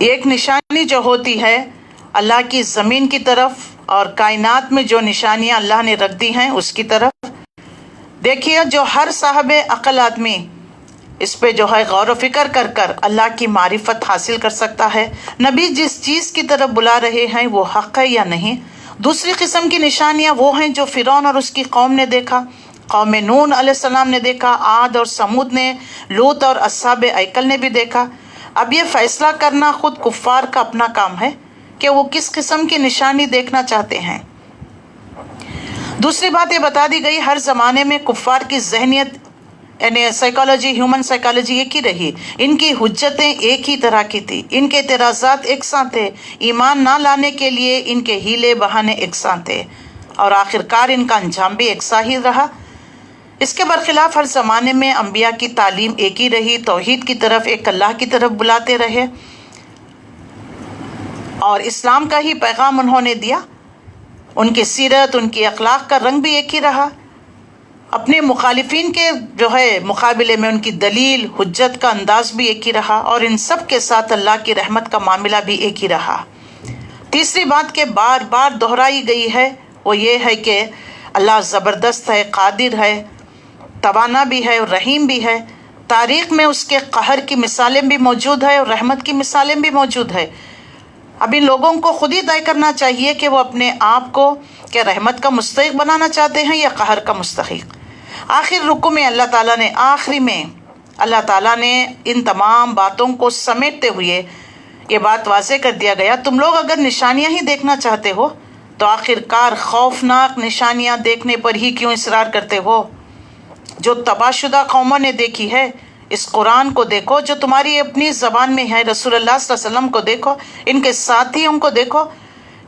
ایک نشانی جو ہوتی ہے اللہ کی زمین کی طرف اور کائنات میں جو نشانیاں اللہ نے رکھ دی ہیں اس کی طرف دیکھیے، جو ہر صاحب عقل آدمی اس پہ جو ہے غور و فکر کر کر اللہ کی معرفت حاصل کر سکتا ہے، نبی جس چیز کی طرف بلا رہے ہیں وہ حق ہے یا نہیں۔ دوسری قسم کی نشانیاں وہ ہیں جو فرعون اور اس کی قوم نے دیکھا، قوم نون علیہ السلام نے دیکھا، عاد اور سمود نے، لوط اور اصحاب ایکل نے بھی دیکھا۔ اب یہ فیصلہ کرنا خود کفار کا اپنا کام ہے کہ وہ کس قسم کی نشانی دیکھنا چاہتے ہیں۔ دوسری بات یہ بتا دی گئی، ہر زمانے میں کفار کی ذہنیت یعنی سائیکالوجی، ہیومن سائیکالوجی ایک ہی رہی، ان کی حجتیں ایک ہی طرح کی تھی، ان کے اعتراضات یکساں تھے، ایمان نہ لانے کے لیے ان کے ہیلے بہانے یکساں تھے، اور آخرکار ان کا انجام بھی یکساں ہی رہا۔ اس کے برخلاف ہر زمانے میں انبیاء کی تعلیم ایک ہی رہی، توحید کی طرف، ایک اللہ کی طرف بلاتے رہے اور اسلام کا ہی پیغام انہوں نے دیا۔ ان کی سیرت، ان کی اخلاق کا رنگ بھی ایک ہی رہا، اپنے مخالفین کے جو ہے مقابلے میں ان کی دلیل، حجت کا انداز بھی ایک ہی رہا، اور ان سب کے ساتھ اللہ کی رحمت کا معاملہ بھی ایک ہی رہا۔ تیسری بات کہ بار بار دہرائی گئی ہے وہ یہ ہے کہ اللہ زبردست ہے، قادر ہے، توانا بھی ہے اور رحیم بھی ہے۔ تاریخ میں اس کے قہر کی مثالیں بھی موجود ہے اور رحمت کی مثالیں بھی موجود ہے۔ اب ان لوگوں کو خود ہی طے کرنا چاہیے کہ وہ اپنے آپ کو کیا رحمت کا مستحق بنانا چاہتے ہیں یا قہر کا مستحق۔ آخر رکوع میں آخری میں اللہ تعالیٰ نے ان تمام باتوں کو سمیٹتے ہوئے یہ بات واضح کر دیا گیا، تم لوگ اگر نشانیاں ہی دیکھنا چاہتے ہو تو آخرکار خوفناک نشانیاں دیکھنے پر ہی کیوں اصرار کرتے ہو؟ جو تباہ شدہ قوموں نے دیکھی ہے، اس قرآن کو دیکھو جو تمہاری اپنی زبان میں ہے، رسول اللہ صلی اللہ علیہ وسلم کو دیکھو، ان کے ساتھیوں کو دیکھو۔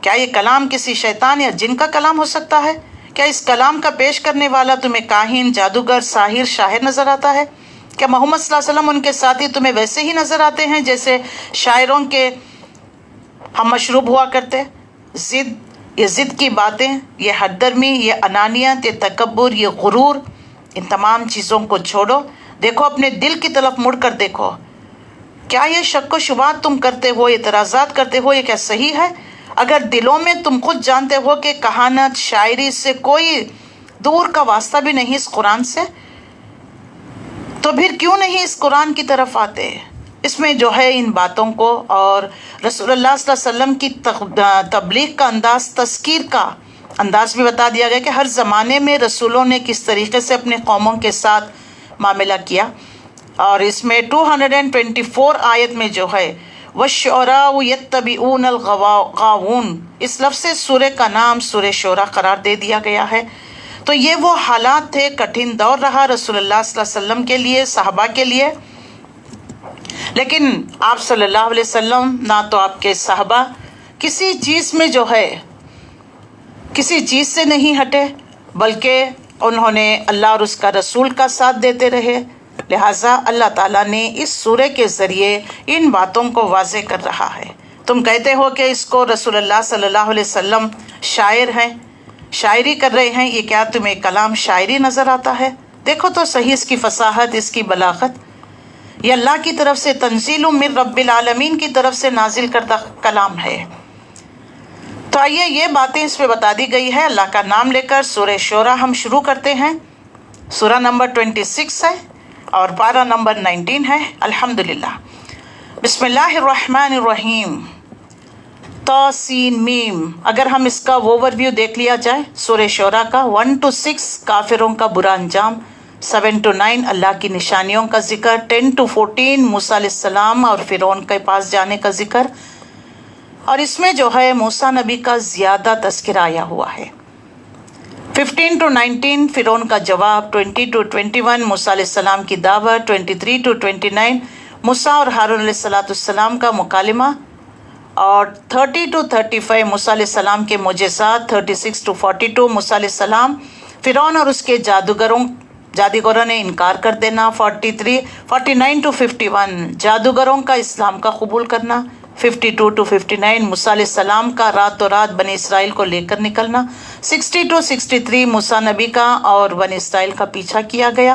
کیا یہ کلام کسی شیطان یا جن کا کلام ہو سکتا ہے؟ کیا اس کلام کا پیش کرنے والا تمہیں کاہن، جادوگر، ساحر، شاعر نظر آتا ہے؟ کیا محمد صلی اللہ علیہ وسلم ان کے ساتھی تمہیں ویسے ہی نظر آتے ہیں جیسے شاعروں کے ہم مشروب ہوا کرتے؟ یہ ضد کی باتیں، یہ حد درمی، یہ انانیت، یہ تکبر، یہ غرور، ان تمام چیزوں کو چھوڑو، دیکھو اپنے دل کی طرف مڑ کر دیکھو۔ کیا یہ شک و شبہات تم کرتے ہو، اعتراضات کرتے ہو، یہ کیا صحیح ہے؟ اگر دلوں میں تم خود جانتے ہو کہ کہانت، شاعری سے کوئی دور کا واسطہ بھی نہیں اس قرآن سے، تو پھر کیوں نہیں اس قرآن کی طرف آتے؟ اس میں جو ہے ان باتوں کو اور رسول اللہ صلی اللہ علیہ وسلم کی تبلیغ کا انداز، تذکیر کا انداز بھی بتا دیا گیا کہ ہر زمانے میں رسولوں نے کس طریقے سے اپنے قوموں کے ساتھ معاملہ کیا۔ اور اس میں 224 آیت میں جو ہے وَالشُّعَرَاءُ يَتَّبِعُونَ الْغَاوُونَ، اس لفظ سے سورہ کا نام سورہ شعراء قرار دے دیا گیا ہے۔ تو یہ وہ حالات تھے، کٹھن دور رہا رسول اللہ صلی اللہ علیہ وسلم کے لیے، صحابہ کے لیے، لیکن آپ صلی اللہ علیہ وسلم نہ تو آپ کے صحابہ کسی چیز میں جو ہے کسی چیز سے نہیں ہٹے، بلکہ انہوں نے اللہ اور اس کا رسول کا ساتھ دیتے رہے۔ لہٰذا اللہ تعالیٰ نے اس سورہ کے ذریعے ان باتوں کو واضح کر رہا ہے۔ تم کہتے ہو کہ اس کو رسول اللہ صلی اللہ علیہ وسلم شاعر ہیں، شاعری کر رہے ہیں، یہ کیا تمہیں کلام شاعری نظر آتا ہے؟ دیکھو تو صحیح اس کی فصاحت، اس کی بلاغت، یہ اللہ کی طرف سے تنزیل من رب العالمین کی طرف سے نازل کردہ کلام ہے۔ تو آئیے یہ باتیں اس پہ بتا دی گئی ہے۔ اللہ کا نام لے کر سورہ شعراء ہم شروع کرتے ہیں۔ سورہ نمبر 26 ہے اور پارہ نمبر 19 ہے۔ الحمدللہ۔ بسم اللہ الرحمن الرحیم۔ ط س م۔ اگر ہم اس کا اوور ویو دیکھ لیا جائے سورہ شعراء کا، 1 to 6 کافروں کا برا انجام، 7 to 9 اللہ کی نشانیوں کا ذکر، 10 to 14 موسیٰ علیہ السلام اور فرعون کے پاس جانے کا ذکر، اور اس میں جو ہے موسیٰ نبی کا زیادہ تذکرہ آیا ہوا ہے۔ 15 to 19 فرعون کا جواب، 20 to 21 موسیٰ علیہ السلام کی دعوت، 23 to 29 موسیٰ اور ہارون علیہ السلام کا مکالمہ، اور 30 to 35 موسیٰ علیہ السلام کے معجزات، 36 to 42 موسیٰ علیہ السلام، فرعون اور اس کے جادوگروں نے انکار کر دینا، 49 to 51 جادوگروں کا اسلام کا قبول کرنا، 52 to 59 موسیٰ علیہ السلام کا راتوں رات بنی اسرائیل کو لے کر نکلنا، 60 to 63 موسیٰ نبی کا اور بنی اسرائیل کا پیچھا کیا گیا،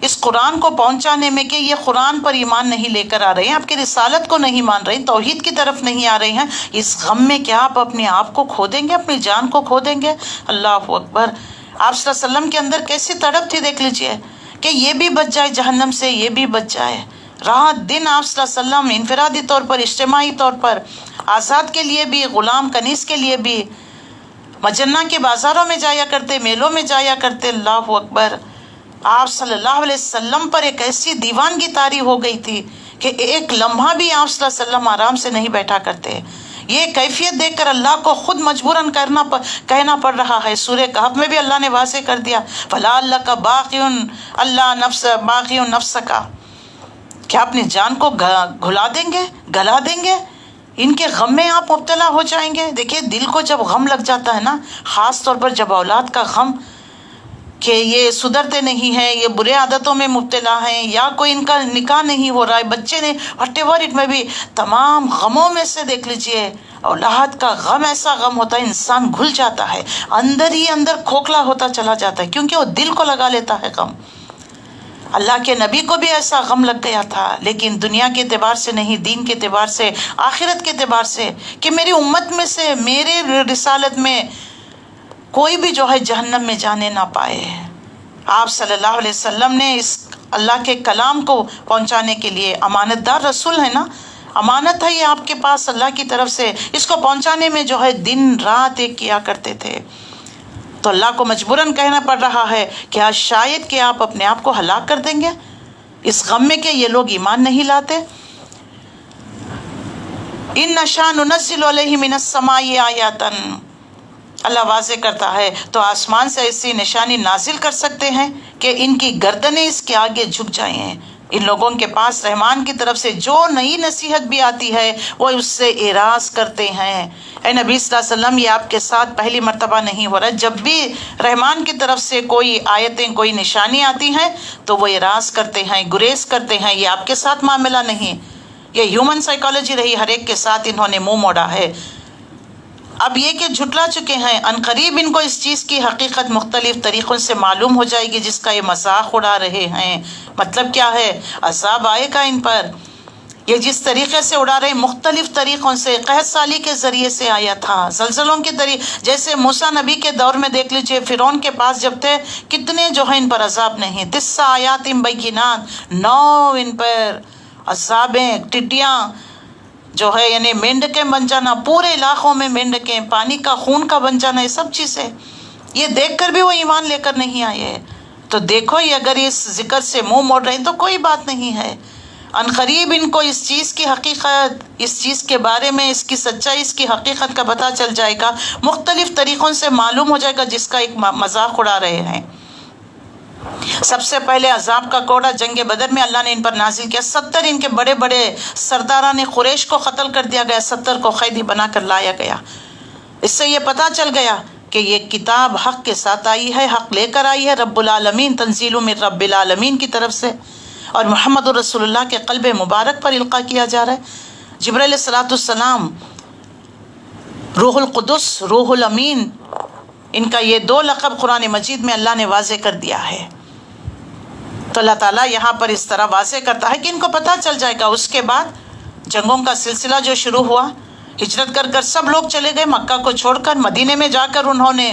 اس قرآن کو پہنچانے میں کہ یہ قرآن پر ایمان نہیں لے کر آ رہے ہیں، آپ کی رسالت کو نہیں مان رہے ہیں، توحید کی طرف نہیں آ رہے ہیں، اس غم میں کیا آپ اپنے آپ کو کھو دیں گے، اپنی جان کو کھو دیں گے؟ اللہ اکبر! آپ صلی اللہ علیہ وسلم کے اندر کیسی تڑپ تھی، دیکھ لیجئے کہ یہ بھی بچ جائے جہنم سے، یہ بھی بچ جائے۔ رات دن آپ صلی اللہ علیہ وسلم انفرادی طور پر، اجتماعی طور پر، آزاد کے لیے بھی، غلام کنیز کے لیے بھی، مجنہ کے بازاروں میں جایا کرتے، میلوں میں جایا کرتے۔ اللہ اکبر! آپ صلی اللہ علیہ وسلم پر ایک ایسی دیوانگی طاری ہو گئی تھی کہ ایک لمحہ بھی آپ صلی اللہ علیہ وسلم آرام سے نہیں بیٹھا کرتے۔ یہ کیفیت دیکھ کر اللہ کو خود مجبوراً کہنا پڑ رہا ہے۔ سورہ کہف میں بھی اللہ نے واضح کر دیا، فَلَعَلَّكَ بَاخِعٌ نَفْسَكَ، کیا اپنی جان کو گھلا دیں گے؟ ان کے غم میں آپ مبتلا ہو جائیں گے۔ دیکھیے دل کو جب غم لگ جاتا ہے نا، خاص طور پر جب اولاد کا غم کہ یہ سدھرتے نہیں ہیں، یہ برے عادتوں میں مبتلا ہیں، یا کوئی ان کا نکاح نہیں ہو رہا ہے، بچے نے وٹ ایور اٹ میں بھی، تمام غموں میں سے دیکھ لیجئے اولاد کا غم ایسا غم ہوتا ہے، انسان گھل جاتا ہے، اندر ہی اندر کھوکھلا ہوتا چلا جاتا ہے، کیونکہ وہ دل کو لگا لیتا ہے غم۔ اللہ کے نبی کو بھی ایسا غم لگ گیا تھا، لیکن دنیا کے اعتبار سے نہیں، دین کے اعتبار سے، آخرت کے اعتبار سے، کہ میری امت میں سے، میرے رسالت میں کوئی بھی جو ہے جہنم میں جانے نہ پائے۔ آپ صلی اللہ علیہ وسلم نے اس اللہ کے کلام کو پہنچانے کے لیے امانت دار رسول ہے نا، امانت ہے یہ آپ کے پاس اللہ کی طرف سے، اس کو پہنچانے میں جو ہے دن رات ایک کیا کرتے تھے۔ تو اللہ کو مجبوراً کہنا پڑ رہا ہے کہ آج شاید کہ آپ اپنے آپ کو ہلاک کر دیں گے اس غم میں کہ یہ لوگ ایمان نہیں لاتے۔ ان نشاء ننزل علیہم من السماء آیات، اللہ واضح کرتا ہے تو آسمان سے ایسی نشانی نازل کر سکتے ہیں کہ ان کی گردنیں اس کے آگے جھک جائیں۔ ان لوگوں کے پاس رحمان کی طرف سے جو نئی نصیحت بھی آتی ہے وہ اس سے اعراض کرتے ہیں۔ اے نبی صلی اللہ علیہ وسلم، یہ آپ کے ساتھ پہلی مرتبہ نہیں ہو رہا، جب بھی رحمان کی طرف سے کوئی آیتیں، کوئی نشانی آتی ہیں تو وہ اعراض کرتے ہیں، گریز کرتے ہیں۔ یہ آپ کے ساتھ معاملہ نہیں، یہ ہیومن سائیکالوجی رہی، ہر ایک کے ساتھ انہوں نے منہ موڑا ہے۔ اب یہ کہ جھٹلا چکے ہیں، عنقریب ان کو اس چیز کی حقیقت مختلف طریقوں سے معلوم ہو جائے گی جس کا یہ مذاق اڑا رہے ہیں۔ مطلب کیا ہے؟ عذاب آئے گا ان پر۔ یہ جس طریقے سے اڑا رہے، مختلف طریقوں سے، قحط سالی کے ذریعے سے آیا تھا، زلزلوں کے طریقے، جیسے موسیٰ نبی کے دور میں دیکھ لیجئے فرعون کے پاس جب تھے، کتنے جو ہے ان پر عذاب نہیں، 9 آیات بینات، 9 ان پر عذابیں، ٹڈیاں جو ہے، یعنی مینڈکیں بن جانا، پورے علاقوں میں مینڈکیں، پانی کا خون کا بن جانا، یہ سب چیزیں یہ دیکھ کر بھی وہ ایمان لے کر نہیں آئے۔ تو دیکھو یہ اگر اس ذکر سے منہ موڑ رہے ہیں تو کوئی بات نہیں ہے، عنقریب ان کو اس چیز کی حقیقت، اس چیز کے بارے میں، اس کی سچائی، اس کی حقیقت کا پتہ چل جائے گا، مختلف طریقوں سے معلوم ہو جائے گا جس کا ایک مذاق اڑا رہے ہیں۔ سب سے پہلے عذاب کا کوڑا جنگ بدر میں اللہ نے ان پر نازل کیا، 70 ان کے بڑے بڑے سرداران قریش کو قتل کر دیا گیا، 70 کو قیدی بنا کر لایا گیا۔ اس سے یہ پتہ چل گیا کہ یہ کتاب حق کے ساتھ آئی ہے، حق لے کر آئی ہے، رب العالمین، تنزیل من رب العالمین کی طرف سے، اور محمد رسول اللہ کے قلب مبارک پر القاء کیا جا رہا ہے۔ جبرائیل علیہ السلام، روح القدس، روح الامین، ان کا یہ 2 لقب قرآن مجید میں اللہ نے واضح کر دیا ہے۔ تو اللہ تعالیٰ یہاں پر اس طرح واضح کرتا ہے کہ ان کو پتہ چل جائے گا۔ اس کے بعد جنگوں کا سلسلہ جو شروع ہوا، ہجرت کر کر سب لوگ چلے گئے مکہ کو چھوڑ کر، مدینے میں جا کر انہوں نے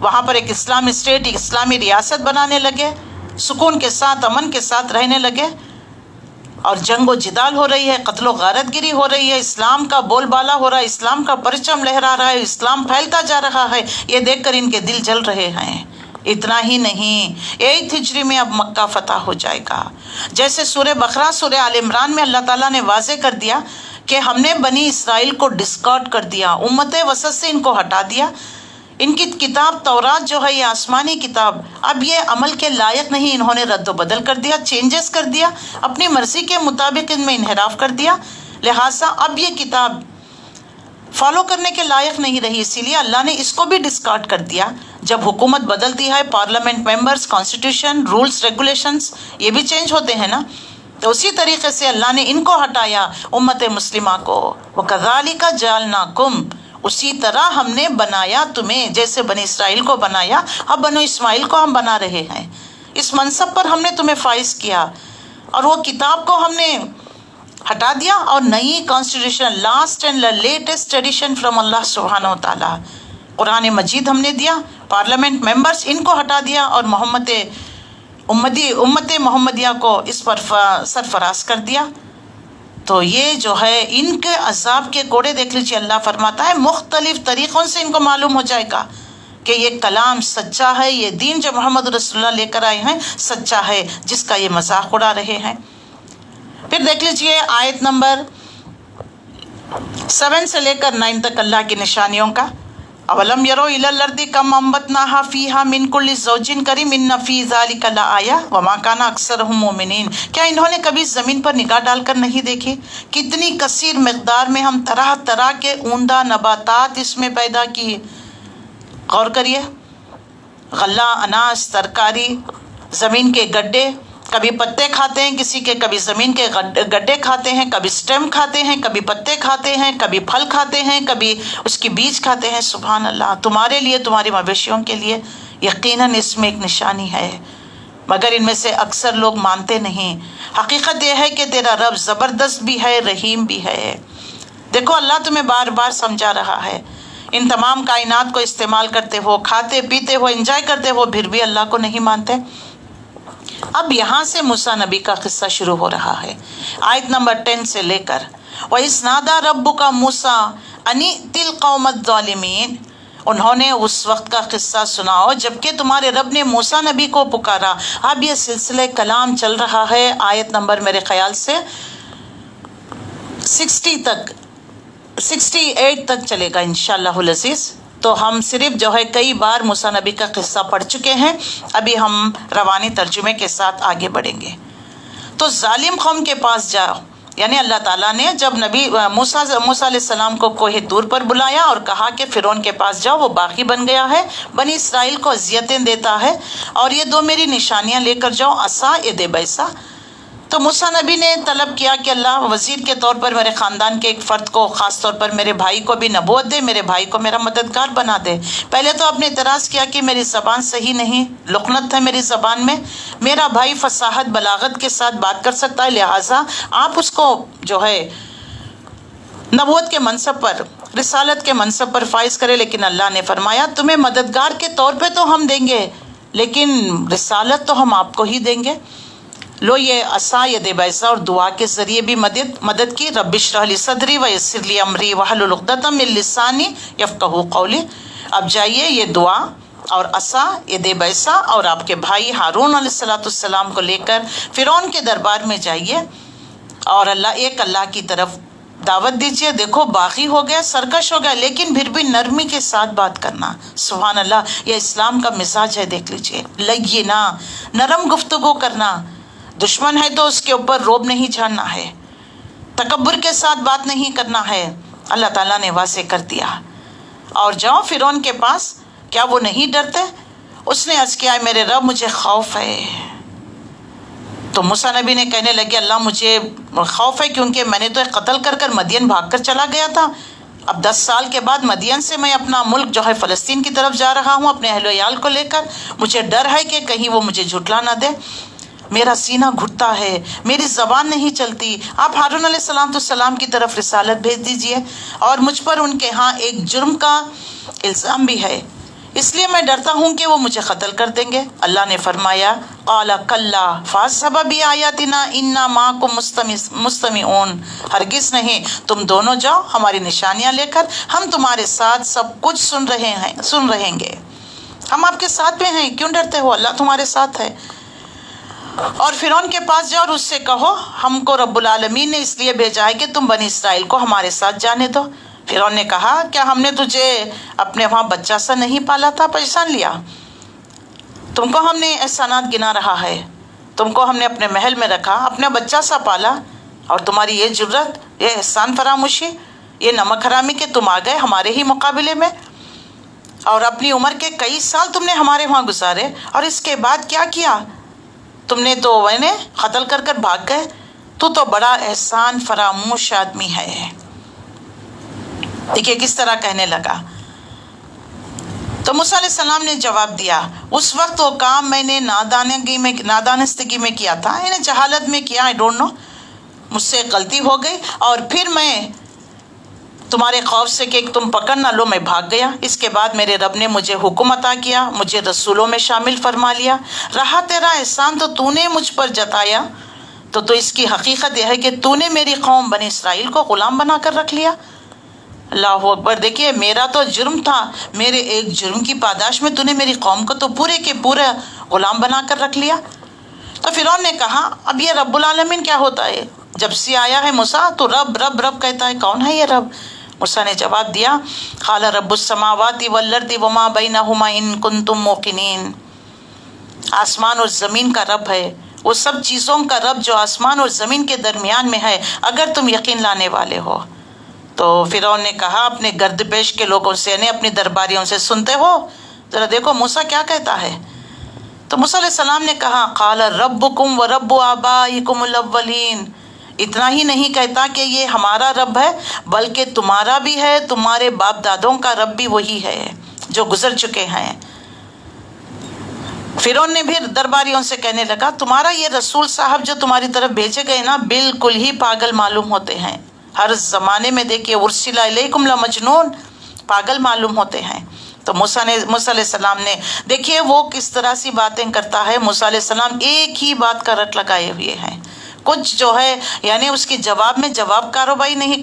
وہاں پر ایک اسلامی اسٹیٹ، ایک اسلامی ریاست بنانے لگے، سکون کے ساتھ، امن کے ساتھ رہنے لگے، اور جنگ و جدال ہو رہی ہے، قتل و غارت گری ہو رہی ہے، اسلام کا بول بالا ہو رہا ہے، اسلام کا پرچم لہرا رہا ہے، اسلام پھیلتا جا رہا ہے۔ یہ دیکھ کر ان کے دل جل رہے ہیں۔ اتنا ہی نہیں، 8 ہجری میں اب مکہ فتح ہو جائے گا۔ جیسے سورہ بقرہ، سورہ آل عمران میں اللہ تعالیٰ نے واضح کر دیا کہ ہم نے بنی اسرائیل کو ڈسکارڈ کر دیا، امت وسط سے ان کو ہٹا دیا، ان کی کتاب تورات جو ہے یہ آسمانی کتاب، اب یہ عمل کے لائق نہیں، انہوں نے رد و بدل کر دیا، چینجز کر دیا، اپنی مرضی کے مطابق ان میں انحراف کر دیا، لہٰذا اب یہ کتاب فالو کرنے کے لائق نہیں رہی، اسی لیے اللہ نے اس کو بھی ڈسکارڈ کر دیا۔ جب حکومت بدلتی ہے، parliament members, constitution, rules, regulations یہ بھی چینج ہوتے ہیں نا، تو اسی طریقے سے اللہ نے ان کو ہٹایا، امت مسلمہ کو۔ وَكَذَلِكَ جَعَلْنَاكُمْ، اسی طرح ہم نے بنایا تمہیں، جیسے بنی اسرائیل کو بنایا، اب بنو اسماعیل کو ہم بنا رہے ہیں۔ اس منصب پر ہم نے تمہیں فائز کیا اور وہ کتاب کو ہم نے ہٹا دیا اور نئی constitution last and latest edition from اللہ سبحانہ و تعالیٰ قرآن مجید ہم نے دیا، پارلیمنٹ ممبرز ان کو ہٹا دیا اور امت محمدیہ کو اس پر سرفراز کر دیا. تو یہ جو ہے ان کے عذاب کے کوڑے دیکھ لیجیے، اللہ فرماتا ہے مختلف طریقوں سے ان کو معلوم ہو جائے گا کہ یہ کلام سچا ہے، یہ دین جو محمد رسول اللہ لے کر آئے ہیں سچا ہے، جس کا یہ مذاق اڑا رہے ہیں. پھر دیکھ لیجیے آیت نمبر 7 سے لے کر 9 تک اللہ کی نشانیوں کا. اولم یرو الی الارض کم انبتناہا فیہا من کل زوج کریم ان فی ذلک لآیہ وما کان اکثرہم مؤمنین. کیا انہوں نے کبھی زمین پر نگاہ ڈال کر نہیں دیکھی کتنی کثیر مقدار میں ہم طرح طرح کے عمدہ نباتات اس میں پیدا کیے. غور کریے، غلہ، اناج، ترکاری، زمین کے گڈھے، کبھی پتے کھاتے ہیں کسی کے، کبھی زمین کے گڈھے کھاتے ہیں، کبھی سٹیم کھاتے ہیں، کبھی پتے کھاتے ہیں، کبھی پھل کھاتے ہیں، کبھی اس کی بیج کھاتے ہیں. سبحان اللہ، تمہارے لیے، تمہاری مویشیوں کے لیے یقیناً اس میں ایک نشانی ہے، مگر ان میں سے اکثر لوگ مانتے نہیں. حقیقت یہ ہے کہ تیرا رب زبردست بھی ہے، رحیم بھی ہے. دیکھو اللہ تمہیں بار بار سمجھا رہا ہے، ان تمام کائنات کو استعمال کرتے ہو، کھاتے پیتے ہو، انجوائے کرتے ہو، پھر بھی اللہ کو نہیں مانتے. اب یہاں سے موسیٰ نبی کا قصہ شروع ہو رہا ہے آیت نمبر 10 سے لے کر. وَإِذْ نَادَىٰ رَبُّكَ مُوسَىٰ أَنِ ائْتِ الْقَوْمَ الظَّالِمِينَ. انہوں نے اس وقت کا قصہ سناؤ جبکہ تمہارے رب نے موسیٰ نبی کو پکارا. اب یہ سلسلہ کلام چل رہا ہے آیت نمبر میرے خیال سے 68 تک چلے گا انشاءاللہ العزیز. تو ہم صرف جو ہے کئی بار موسیٰ نبی کا قصہ پڑھ چکے ہیں، ابھی ہم روانی ترجمے کے ساتھ آگے بڑھیں گے. تو ظالم قوم کے پاس جاؤ، یعنی اللہ تعالیٰ نے جب نبی موسیٰ علیہ السلام کو کوہ طور پر بلایا اور کہا کہ فرعون کے پاس جاؤ، وہ باغی بن گیا ہے، بنی اسرائیل کو اذیتیں دیتا ہے، اور یہ 2 میری نشانیاں لے کر جاؤ، عصا ید بیسا. تو موسیٰ نبی نے طلب کیا کہ اللہ وزیر کے طور پر میرے خاندان کے ایک فرد کو، خاص طور پر میرے بھائی کو بھی نبوت دے، میرے بھائی کو میرا مددگار بنا دے. پہلے تو آپ نے اعتراض کیا کہ میری زبان صحیح نہیں، لقنت ہے میری زبان میں، میرا بھائی فصاحت بلاغت کے ساتھ بات کر سکتا ہے، لہٰذا آپ اس کو جو ہے نبوت کے منصب پر، رسالت کے منصب پر فائز کرے. لیکن اللہ نے فرمایا تمہیں مددگار کے طور پہ تو ہم دیں گے، لیکن رسالت تو ہم آپ کو ہی دیں گے. لو یہ عصا ید بیسا اور دعا کے ذریعے بھی مدد کی. رب اشرح لی صدری ویسر لی امری واحلل عقدۃ من لسانی یفقہوا قولی. اب جائیے یہ دعا اور عصا ید بیسا اور آپ کے بھائی ہارون علیہ السلام کو لے کر فرعون کے دربار میں جائیے اور اللہ کی طرف دعوت دیجیے. دیکھو باغی ہو گیا، سرکش ہو گیا، لیکن پھر بھی نرمی کے ساتھ بات کرنا. سبحان اللہ، یہ اسلام کا مزاج ہے. دیکھ لیجیے، لینا، نرم گفتگو کرنا. دشمن ہے تو اس کے اوپر روب نہیں جھاڑنا ہے، تکبر کے ساتھ بات نہیں کرنا ہے. اللہ تعالیٰ نے واضح کر دیا. اور جاؤ فرعون کے پاس. کیا وہ نہیں ڈرتے؟ اس نے عرض کیا میرے رب مجھے خوف ہے. تو موسیٰ نبی نے کہنے لگے اللہ مجھے خوف ہے کیونکہ میں نے تو قتل کر کر مدین بھاگ کر چلا گیا تھا. اب 10 سال کے بعد مدین سے میں اپنا ملک جو ہے فلسطین کی طرف جا رہا ہوں اپنے اہل و عیال کو لے کر. مجھے ڈر ہے کہ کہیں وہ مجھے جھٹلا نہ دے. میرا سینہ گھٹتا ہے، میری زبان نہیں چلتی. آپ ہارون علیہ السلام کی طرف رسالت بھیج دیجئے. اور مجھ پر ان کے ہاں ایک جرم کا الزام بھی ہے، اس لیے میں ڈرتا ہوں کہ وہ مجھے قتل کر دیں گے. اللہ نے فرمایا قال کلا فاذهب بآیاتنا انا معکم مستمعون. ہرگز نہیں، تم دونوں جاؤ ہماری نشانیاں لے کر، ہم تمہارے ساتھ سب کچھ سن رہیں گے. ہم آپ کے ساتھ میں ہیں، کیوں ڈرتے ہو؟ اللہ تمہارے ساتھ ہے. اور فرعون کے پاس جاؤ اور اس سے کہو ہم کو رب العالمین نے اس لیے بھیجا ہے کہ تم بنی اسرائیل کو ہمارے ساتھ جانے دو. فرعون نے کہا کیا ہم نے تجھے اپنے وہاں بچہ سا نہیں پالا تھا، پہچان لیا؟ تم کو ہم نے احسانات گنا رہا ہے، تم کو ہم نے اپنے محل میں رکھا، اپنا بچہ سا پالا، اور تمہاری یہ جرت، یہ احسان فراموشی، یہ نمک حرامی کہ تم آ گئے ہمارے ہی مقابلے میں، اور اپنی عمر کے کئی سال تم نے ہمارے وہاں گزارے، اور اس کے بعد کیا کیا؟ تم نے تو قتل کر کر بھاگ گئے. تو بڑا احسان فراموش آدمی ہے. دیکھیے کس طرح کہنے لگا. تو موسیٰ علیہ السلام نے جواب دیا اس وقت وہ کام میں نے نادانستگی میں کیا تھا، یعنی جہالت میں کیا، آئی ڈونٹ نو، مجھ سے غلطی ہو گئی، اور پھر میں تمہارے خوف سے کہ تم پکڑ نہ لو میں بھاگ گیا۔ اس کے بعد میرے رب نے مجھے حکم عطا کیا، مجھے رسولوں میں شامل فرما لیا۔ رہا تیرا احسان تو نے مجھ پر جتایا، تو اس کی حقیقت یہ ہے کہ تو نے میری قوم بنی اسرائیل کو غلام بنا کر رکھ لیا۔ اللہ اکبر۔ دیکھیے میرا تو جرم تھا، میرے ایک جرم کی پاداش میں تو نے میری قوم کو تو پورے کے پورا غلام بنا کر رکھ لیا۔ تو فرعون نے کہا اب یہ رب العالمین کیا ہوتا ہے؟ جب سے آیا ہے موسیٰ تو رب رب رب کہتا ہے، کون ہے یہ رب؟ موسیٰ نے جواب دیا قال رب السماوات والارض وما بینہما ان کنتم موقنین، آسمان اور زمین کا رب ہے، وہ سب چیزوں کا رب جو آسمان اور زمین کے درمیان میں ہے، اگر تم یقین لانے والے ہو۔ تو فرعون نے کہا اپنے گرد پیش کے لوگوں سے، یعنی اپنی درباریوں سے، سنتے ہو ذرا دیکھو موسیٰ کیا کہتا ہے۔ تو موسیٰ علیہ السلام نے کہا قال ربکم ورب آبائکم الاولین، اتنا ہی نہیں کہتا کہ یہ ہمارا رب ہے بلکہ تمہارا بھی ہے، تمہارے باپ دادوں کا رب بھی وہی ہے جو گزر چکے ہیں۔ فرعون نے بھی درباریوں سے کہنے لگا تمہارا یہ رسول صاحب جو تمہاری طرف بھیجے گئے نا بالکل ہی پاگل معلوم ہوتے ہیں، ہر زمانے میں دیکھیے ارسل الیکم لمجنون، پاگل معلوم ہوتے ہیں۔ تو موسیٰ علیہ السلام نے دیکھیے وہ کس طرح سی باتیں کرتا ہے۔ موسیٰ علیہ السلام ایک ہی بات کا رٹ لگائے ہوئے ہیں، کچھ جو ہے یعنی اس کے جواب میں کارروائی نہیں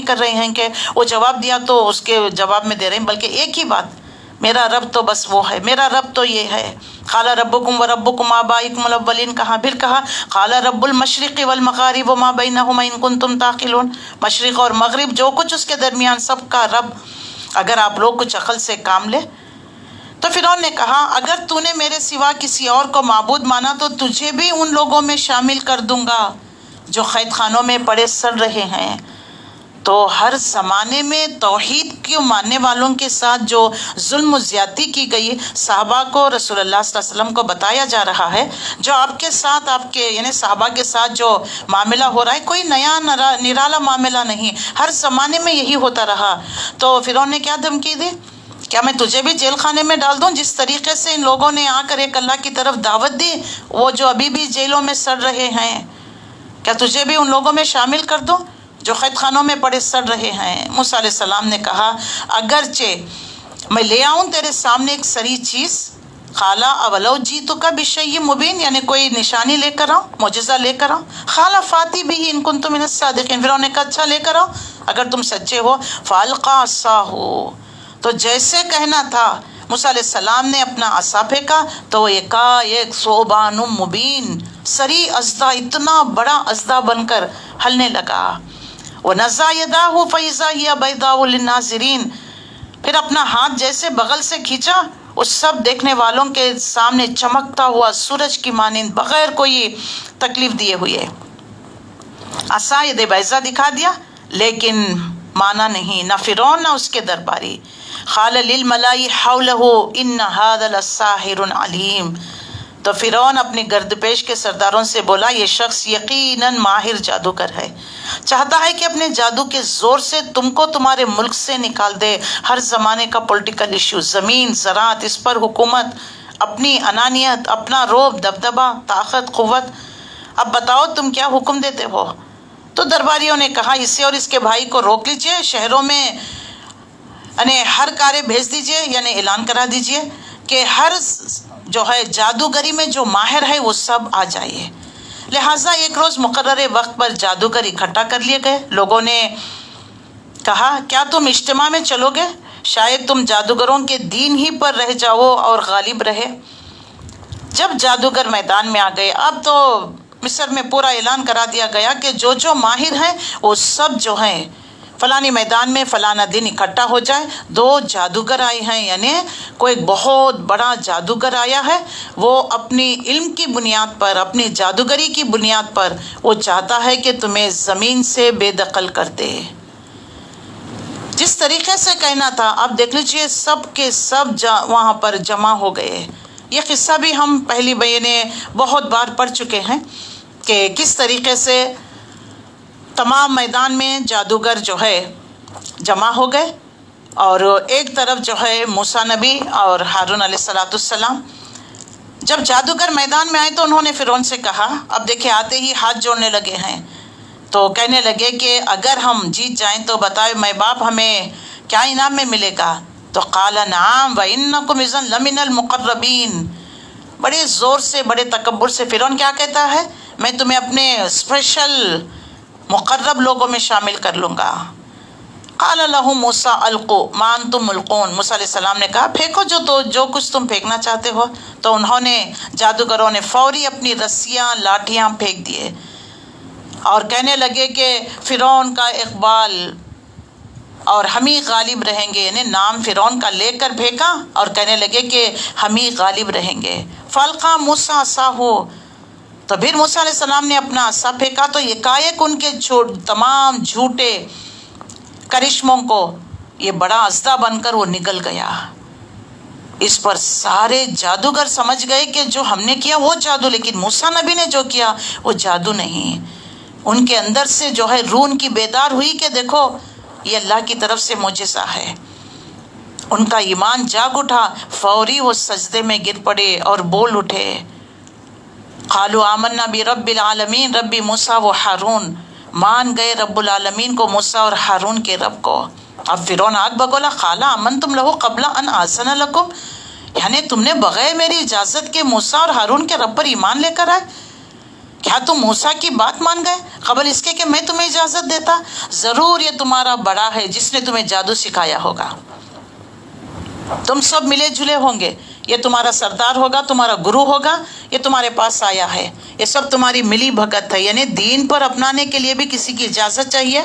کر رہے ہیں کہ وہ جواب دیا تو اس کے جواب میں دے رہے ہیں، بلکہ ایک ہی بات، میرا رب تو بس وہ ہے، میرا رب تو یہ ہے۔ قال ربکم وربکم آبائکم الاولین کہا، پھر کہا قال رب المشرق والمغارب وما بینہما ان کنتم تعقلون، مشرق اور مغرب جو کچھ اس کے درمیان سب کا رب، اگر آپ لوگ کچھ عقل سے کام لے۔ تو فرعون نے کہا اگر تو نے میرے سوا کسی اور کو معبود مانا تو تجھے بھی ان لوگوں میں شامل کر دوں گا جو قید خانوں میں پڑے سڑ رہے ہیں۔ تو ہر زمانے میں توحید کو ماننے والوں کے ساتھ جو ظلم و زیادتی کی گئی، صحابہ کو رسول اللہ صلی اللہ علیہ وسلم کو بتایا جا رہا ہے، جو آپ کے ساتھ آپ کے یعنی صحابہ کے ساتھ جو معاملہ ہو رہا ہے کوئی نیا نرالا معاملہ نہیں، ہر زمانے میں یہی ہوتا رہا۔ تو فرعون نے کیا دھمکی دی؟ کیا میں تجھے بھی جیل خانے میں ڈال دوں؟ جس طریقے سے ان لوگوں نے آ کر ایک اللہ کی طرف دعوت دی، وہ جو ابھی بھی جیلوں میں سڑ رہے ہیں، کیا تجھے بھی ان لوگوں میں شامل کر دوں جو قید خانوں میں پڑے سڑ رہے ہیں؟ موسیٰ علیہ السلام نے کہا اگرچہ میں لے آؤں تیرے سامنے ایک سری چیز، قال اولو جئتک بشیء مبین، یعنی کوئی نشانی لے کر آؤں، معجزہ لے کر آؤں۔ قال فاتی بہ ان کنتم من الصادقین، فرعون نے کہا اچھا لے کر آؤ اگر تم سچے ہو۔ فالقى عصاه، تو جیسے کہنا تھا موسیٰ علیہ السلام نے اپنا عصا پھینکا تو ایک ثعبان مبین، سری اژدہا، اتنا بڑا اژدہا بن کر ہلنے لگا۔ وَنَزَعَ يَدَاهُ فَإِذَا هِيَ بَيْضَاءُ لِلنَّاظِرِينَ، پھر اپنا ہاتھ جیسے بغل سے کھینچا، اس سب دیکھنے والوں کے سامنے چمکتا ہوا سورج کی مانند بغیر کوئی تکلیف دیے ہوئے عصا ید بیضا دکھا دیا، لیکن مانا نہیں، نہ فرعون نہ اس کے درباری۔ قال للملاء حوله ان هذا لساحر علیم، تو فرعون اپنے گرد پیش کے سرداروں سے بولا یہ شخص یقیناً ماہر جادوگر ہے، چاہتا ہے کہ اپنے جادو کے زور سے تم کو تمہارے ملک سے نکال دے۔ ہر زمانے کا پولیٹیکل ایشو، زمین، زراعت، اس پر حکومت، اپنی انانیت، اپنا روب، دبدبہ، طاقت، قوت، اب بتاؤ تم کیا حکم دیتے ہو؟ تو درباریوں نے کہا اسے اور اس کے بھائی کو روک لیجئے، شہروں میں یعنی ہر کارے بھیج دیجئے، یعنی اعلان کرا دیجئے کہ ہر جو ہے جادوگری میں جو ماہر ہے وہ سب آ جائے۔ لہٰذا ایک روز مقررے وقت پر جادوگر اکٹھا کر لیے گئے۔ لوگوں نے کہا کیا تم اجتماع میں چلو گے؟ شاید تم جادوگروں کے دین ہی پر رہ جاؤ اور غالب رہے۔ جب جادوگر میدان میں آ گئے، اب تو مصر میں پورا اعلان کرا دیا گیا کہ جو ماہر ہیں وہ سب جو ہیں فلانی میدان میں فلانا دن اکٹھا ہو جائے۔ 2 جادوگر آئے ہیں، یعنی کوئی بہت بڑا جادوگر آیا ہے، وہ اپنی علم کی بنیاد پر، اپنی جادوگری کی بنیاد پر وہ چاہتا ہے کہ تمہیں زمین سے بے دخل کر دے۔ جس طریقے سے کہنا تھا اب دیکھ لیجیے سب کے سب وہاں پر جمع ہو گئے۔ یہ قصہ بھی ہم پہلی بینے بہت بار پڑھ چکے ہیں کہ کس طریقے سے تمام میدان میں جادوگر جو ہے جمع ہو گئے۔ اور ایک طرف جو ہے موسیٰ نبی اور ہارون علیہ السلام. جب جادوگر میدان میں آئے تو انہوں نے فرعون سے کہا، اب دیکھیں آتے ہی ہاتھ جوڑنے لگے ہیں، تو کہنے لگے کہ اگر ہم جیت جائیں تو بتائے مائی باپ ہمیں کیا انعام میں ملے گا؟ تو قال نعم وانکم اذا لمن المقربین. بڑے زور سے، بڑے تکبر سے فرعون کیا کہتا ہے، میں تمہیں اپنے اسپیشل مقرب لوگوں میں شامل کر لوں گا. قال له موسیٰ القوا ما انتم ملقون. موسیٰ علیہ السلام نے کہا پھینکو جو کچھ تم پھینکنا چاہتے ہو. تو انہوں نے، جادوگروں نے فوری اپنی رسیاں، لاٹھیاں پھینک دیے اور کہنے لگے کہ فرعون کا اقبال اور ہم ہی غالب رہیں گے، یعنی نام فرعون کا لے کر پھینکا اور کہنے لگے کہ ہم ہی غالب رہیں گے. فالقا موسیٰ عصاہ. تو پھر موسیٰ علیہ السلام نے اپنا عصا پھینکا تو یکایک ان کے تمام جھوٹے کرشموں کو یہ بڑا اژدھا بن کر وہ نگل گیا. اس پر سارے جادوگر سمجھ گئے کہ جو ہم نے کیا وہ جادو، لیکن موسیٰ نبی نے جو کیا وہ جادو نہیں. ان کے اندر سے جو ہے روح کی بیدار ہوئی کہ دیکھو یہ اللہ کی طرف سے معجزہ ہے. ان کا ایمان جاگ اٹھا، فوری وہ سجدے میں گر پڑے اور بول اٹھے، قالوا آمنا برب العالمین رب موسیٰ و ہارون. مان گئے رب العالمین کو، موسیٰ اور ہارون کے رب کو. اب فرعون آگ بگولا، قال آمنتم لہ قبل ان آذن لکم. یعنی تم نے بغیر میری اجازت کے موسیٰ اور ہارون کے رب پر ایمان لے کر آئے؟ کیا تم موسیٰ کی بات مان گئے قبل اس کے کہ میں تمہیں اجازت دیتا؟ ضرور یہ تمہارا بڑا ہے جس نے تمہیں جادو سکھایا ہوگا. تم سب ملے جلے ہوں گے، یہ تمہارا سردار ہوگا، تمہارا گرو ہوگا، یہ تمہارے پاس آیا ہے، یہ سب تمہاری ملی بھگت ہے. یعنی دین پر اپنانے کے لیے بھی کسی کی اجازت چاہیے.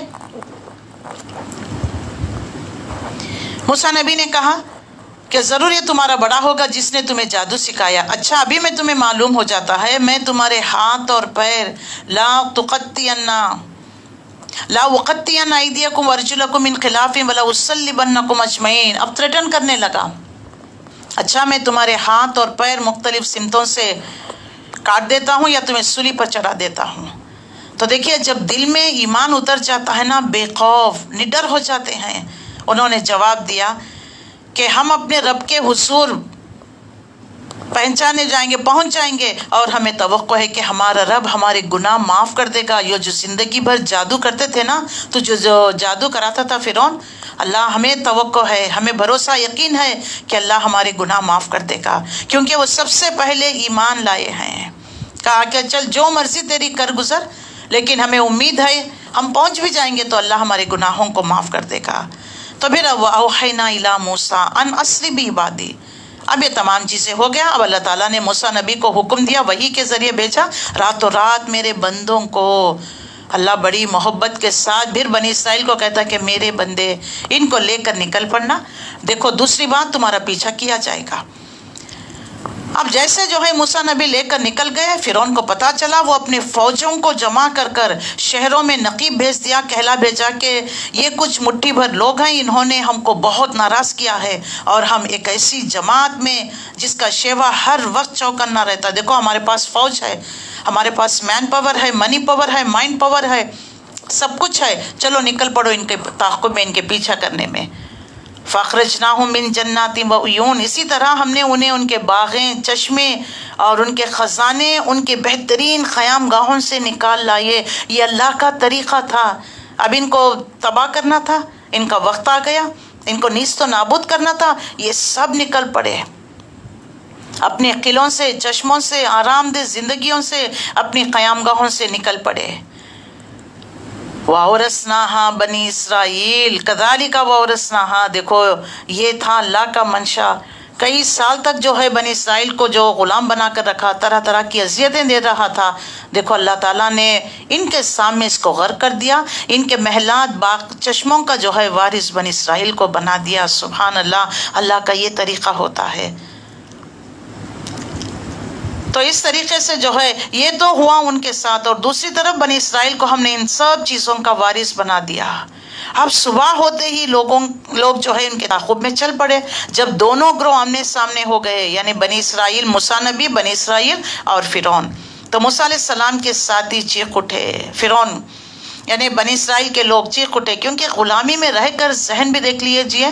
موسیٰ نبی نے کہا کہ ضرور یہ تمہارا بڑا ہوگا جس نے تمہیں جادو سکھایا. اچھا ابھی میں تمہیں معلوم ہو جاتا ہے، میں تمہارے ہاتھ اور پیر لا اقطعن ایدیکم وارجلکم من خلاف ولا اصلبنکم اجمعین. اب تھریٹن کرنے لگا، اچھا میں تمہارے ہاتھ اور پیر مختلف سمتوں سے کاٹ دیتا ہوں یا تمہیں سولی پر چڑھا دیتا ہوں. تو دیکھیے جب دل میں ایمان اتر جاتا ہے نا، بے خوف نڈر ہو جاتے ہیں. انہوں نے جواب دیا کہ ہم اپنے رب کے حضور پہنچ جائیں گے اور ہمیں توقع ہے کہ ہمارا رب ہمارے گناہ معاف کر دے گا. یہ جو زندگی بھر جادو کرتے تھے نا، تو جو جادو کراتا تھا فرعون، اللہ ہمیں توقع ہے، ہمیں بھروسہ یقین ہے کہ اللہ ہمارے گناہ معاف کر دے گا، کیونکہ وہ سب سے پہلے ایمان لائے ہیں. کہا کہ چل جو مرضی تیری کر گزر، لیکن ہمیں امید ہے ہم پہنچ بھی جائیں گے تو اللہ ہمارے گناہوں کو معاف کر دے گا. تو پھر اوحینا الی موسیٰ ان اسری بعبادی. اب یہ تمام چیزیں ہو گیا. اب اللہ تعالیٰ نے موسیٰ نبی کو حکم دیا، وحی کے ذریعے بھیجا، راتوں رات میرے بندوں کو. اللہ بڑی محبت کے ساتھ پھر بنی اسرائیل کو کہتا کہ میرے بندے، ان کو لے کر نکل پڑنا. دیکھو دوسری بات، تمہارا پیچھا کیا جائے گا. اب جیسے جو ہے موسیٰ نبی لے کر نکل گئے، فرعون کو پتا چلا، وہ اپنے فوجوں کو جمع کر کر شہروں میں نقیب بھیج دیا، کہلا بھیجا کہ یہ کچھ مٹھی بھر لوگ ہیں، انہوں نے ہم کو بہت ناراض کیا ہے اور ہم ایک ایسی جماعت میں جس کا شیوا ہر وقت چوکنا رہتا. دیکھو ہمارے پاس فوج ہے، ہمارے پاس مین پاور ہے، منی پاور ہے، مائنڈ پاور ہے، سب کچھ ہے، چلو نکل پڑو ان کے تعاقب میں، ان کے پیچھا کرنے میں. فَأَخْرَجْنَاهُمْ مِنْ جَنَّاتٍ وَعُيُونٍ. اسی طرح ہم نے انہیں ان کے باغیں، چشمے اور ان کے خزانے، ان کے بہترین خیام گاہوں سے نکال لائے. یہ اللہ کا طریقہ تھا. اب ان کو تباہ کرنا تھا، ان کا وقت آ گیا، ان کو نیست و نابود کرنا تھا. یہ سب نکل پڑے اپنے قلعوں سے، چشموں سے، آرام دہ زندگیوں سے، اپنی قیام گاہوں سے نکل پڑے. وَأَوْرَثْنَاهَا بَنِي اسرائیل كَذَلِكَ وَأَوْرَثْنَاهَا. دیکھو یہ تھا اللہ کا منشا. کئی سال تک جو ہے بنی اسرائیل کو جو غلام بنا کر رکھا، طرح طرح کی اذیتیں دے رہا تھا، دیکھو اللہ تعالیٰ نے ان کے سامنے اس کو غرق کر دیا، ان کے محلات، باغ، چشموں کا جو ہے وارث بنی اسرائیل کو بنا دیا. سبحان اللہ، اللہ کا یہ طریقہ ہوتا ہے. تو اس طریقے سے جو ہے یہ تو ہوا ان کے ساتھ، اور دوسری طرف بنی اسرائیل کو ہم نے ان سب چیزوں کا وارث بنا دیا. اب صبح ہوتے ہی لوگ جو ہے ان کے تعاقب میں چل پڑے. جب دونوں گروہ آمنے سامنے ہو گئے، یعنی بنی اسرائیل، موسیٰ نبی، بنی اسرائیل اور فرعون، تو موسیٰ علیہ السلام کے ساتھی چیخ اٹھے. فرعون یعنی بنی اسرائیل کے لوگ چیخ اٹھے، کیونکہ غلامی میں رہ کر ذہن بھی دیکھ لیجیے،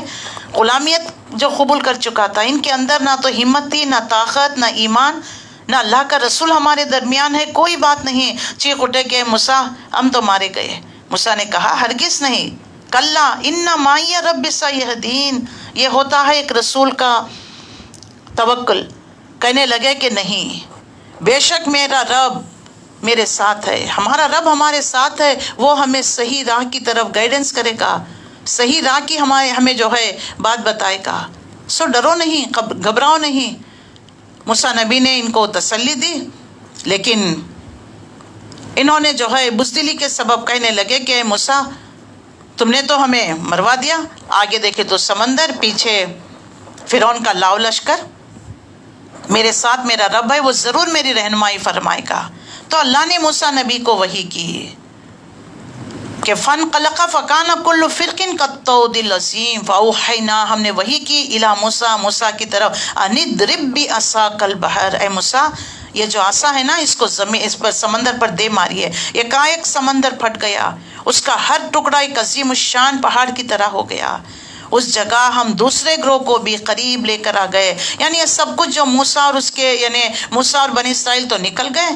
غلامیت جو قبول کر چکا تھا، ان کے اندر نہ تو ہمت تھی، نہ طاقت، نہ ایمان، نہ اللہ کا رسول ہمارے درمیان ہے، کوئی بات نہیں، چیخ اٹھے کہ موسیٰ ہم تو مارے گئے۔ موسیٰ نے کہا ہرگز نہیں، کلا ان معی رب سیہدین، یہ ہوتا ہے ایک رسول کا توکل، کہنے لگے کہ نہیں، بے شک میرا رب میرے ساتھ ہے، ہمارا رب ہمارے ساتھ ہے، وہ ہمیں صحیح راہ کی طرف گائیڈنس کرے گا، صحیح راہ کی ہمیں جو ہے بات بتائے گا، سو ڈرو نہیں، گھبراؤ نہیں۔ موسیٰ نبی نے ان کو تسلی دی، لیکن انہوں نے جو ہے بزدلی کے سبب کہنے لگے کہ موسیٰ تم نے تو ہمیں مروا دیا، آگے دیکھے تو سمندر، پیچھے فرعون کا لاؤ لشکر، میرے ساتھ میرا رب ہے، وہ ضرور میری رہنمائی فرمائے گا۔ تو اللہ نے موسیٰ نبی کو وحی کی کہ فانقلق فکان کل فرق کالطود العظیم فاوحینا، ہم نے وحی کی الی موسیٰ، موسیٰ کی طرف، ان اضرب بعصاک البحر، اے موسیٰ یہ جو عصا ہے نا، اس کو زمین، اس پر سمندر پر دے ماری ہے، ایک سمندر پھٹ گیا، اس کا ہر ٹکڑا ایک عظیم الشان پہاڑ کی طرح ہو گیا۔ اس جگہ ہم دوسرے گروہ کو بھی قریب لے کر آ گئے، یعنی یہ سب کچھ جو موسیٰ اور اس کے، یعنی موسیٰ اور بنی اسرائیل تو نکل گئے،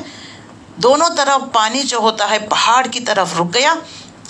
دونوں طرف پانی جو ہوتا ہے پہاڑ کی طرف رک گیا،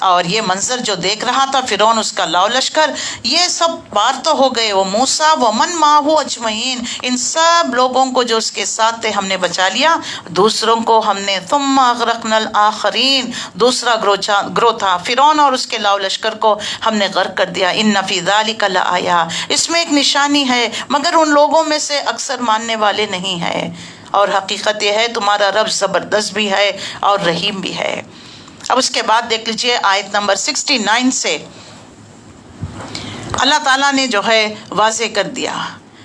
اور یہ منظر جو دیکھ رہا تھا فرعون، اس کا لاؤ لشکر، یہ سب پار تو ہو گئے، وہ موسیٰ ومن معہ اجمعین، ان سب لوگوں کو جو اس کے ساتھ تھے ہم نے بچا لیا، دوسروں کو ہم نے ثم اغرقنا الآخرین، دوسرا گروہ تھا فرعون اور اس کے لاؤ لشکر کو ہم نے غرق کر دیا۔ ان فی ذلک لآیہ، اس میں ایک نشانی ہے، مگر ان لوگوں میں سے اکثر ماننے والے نہیں ہیں، اور حقیقت یہ ہے تمہارا رب زبردست بھی ہے اور رحیم بھی ہے۔ اب اس کے بعد دیکھ لیجئے آیت نمبر 69 سے اللہ تعالیٰ نے جو ہے واضح کر دیا